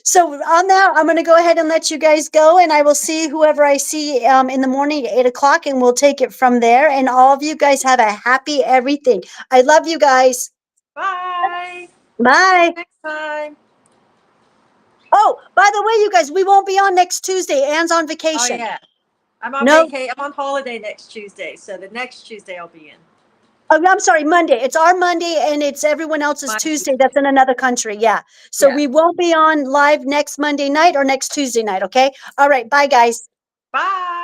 So on that, I'm gonna go ahead and let you guys go, and I will see whoever I see in the morning at 8 o'clock, and we'll take it from there. And all of you guys have a happy everything. I love you guys. Bye. See you Bye. next time. Oh, by the way, you guys, we won't be on next Tuesday. Anne's on Oh vacation. yeah, I'm on No. vacay. I'm on holiday next Tuesday, so the next Tuesday I'll be in. Oh, I'm sorry, Monday. It's our Monday and it's everyone else's My Tuesday that's Tuesday. in another country. Yeah. So Yeah. we won't be on live next Monday night or next Tuesday night. Okay. All right. Bye, guys. Bye.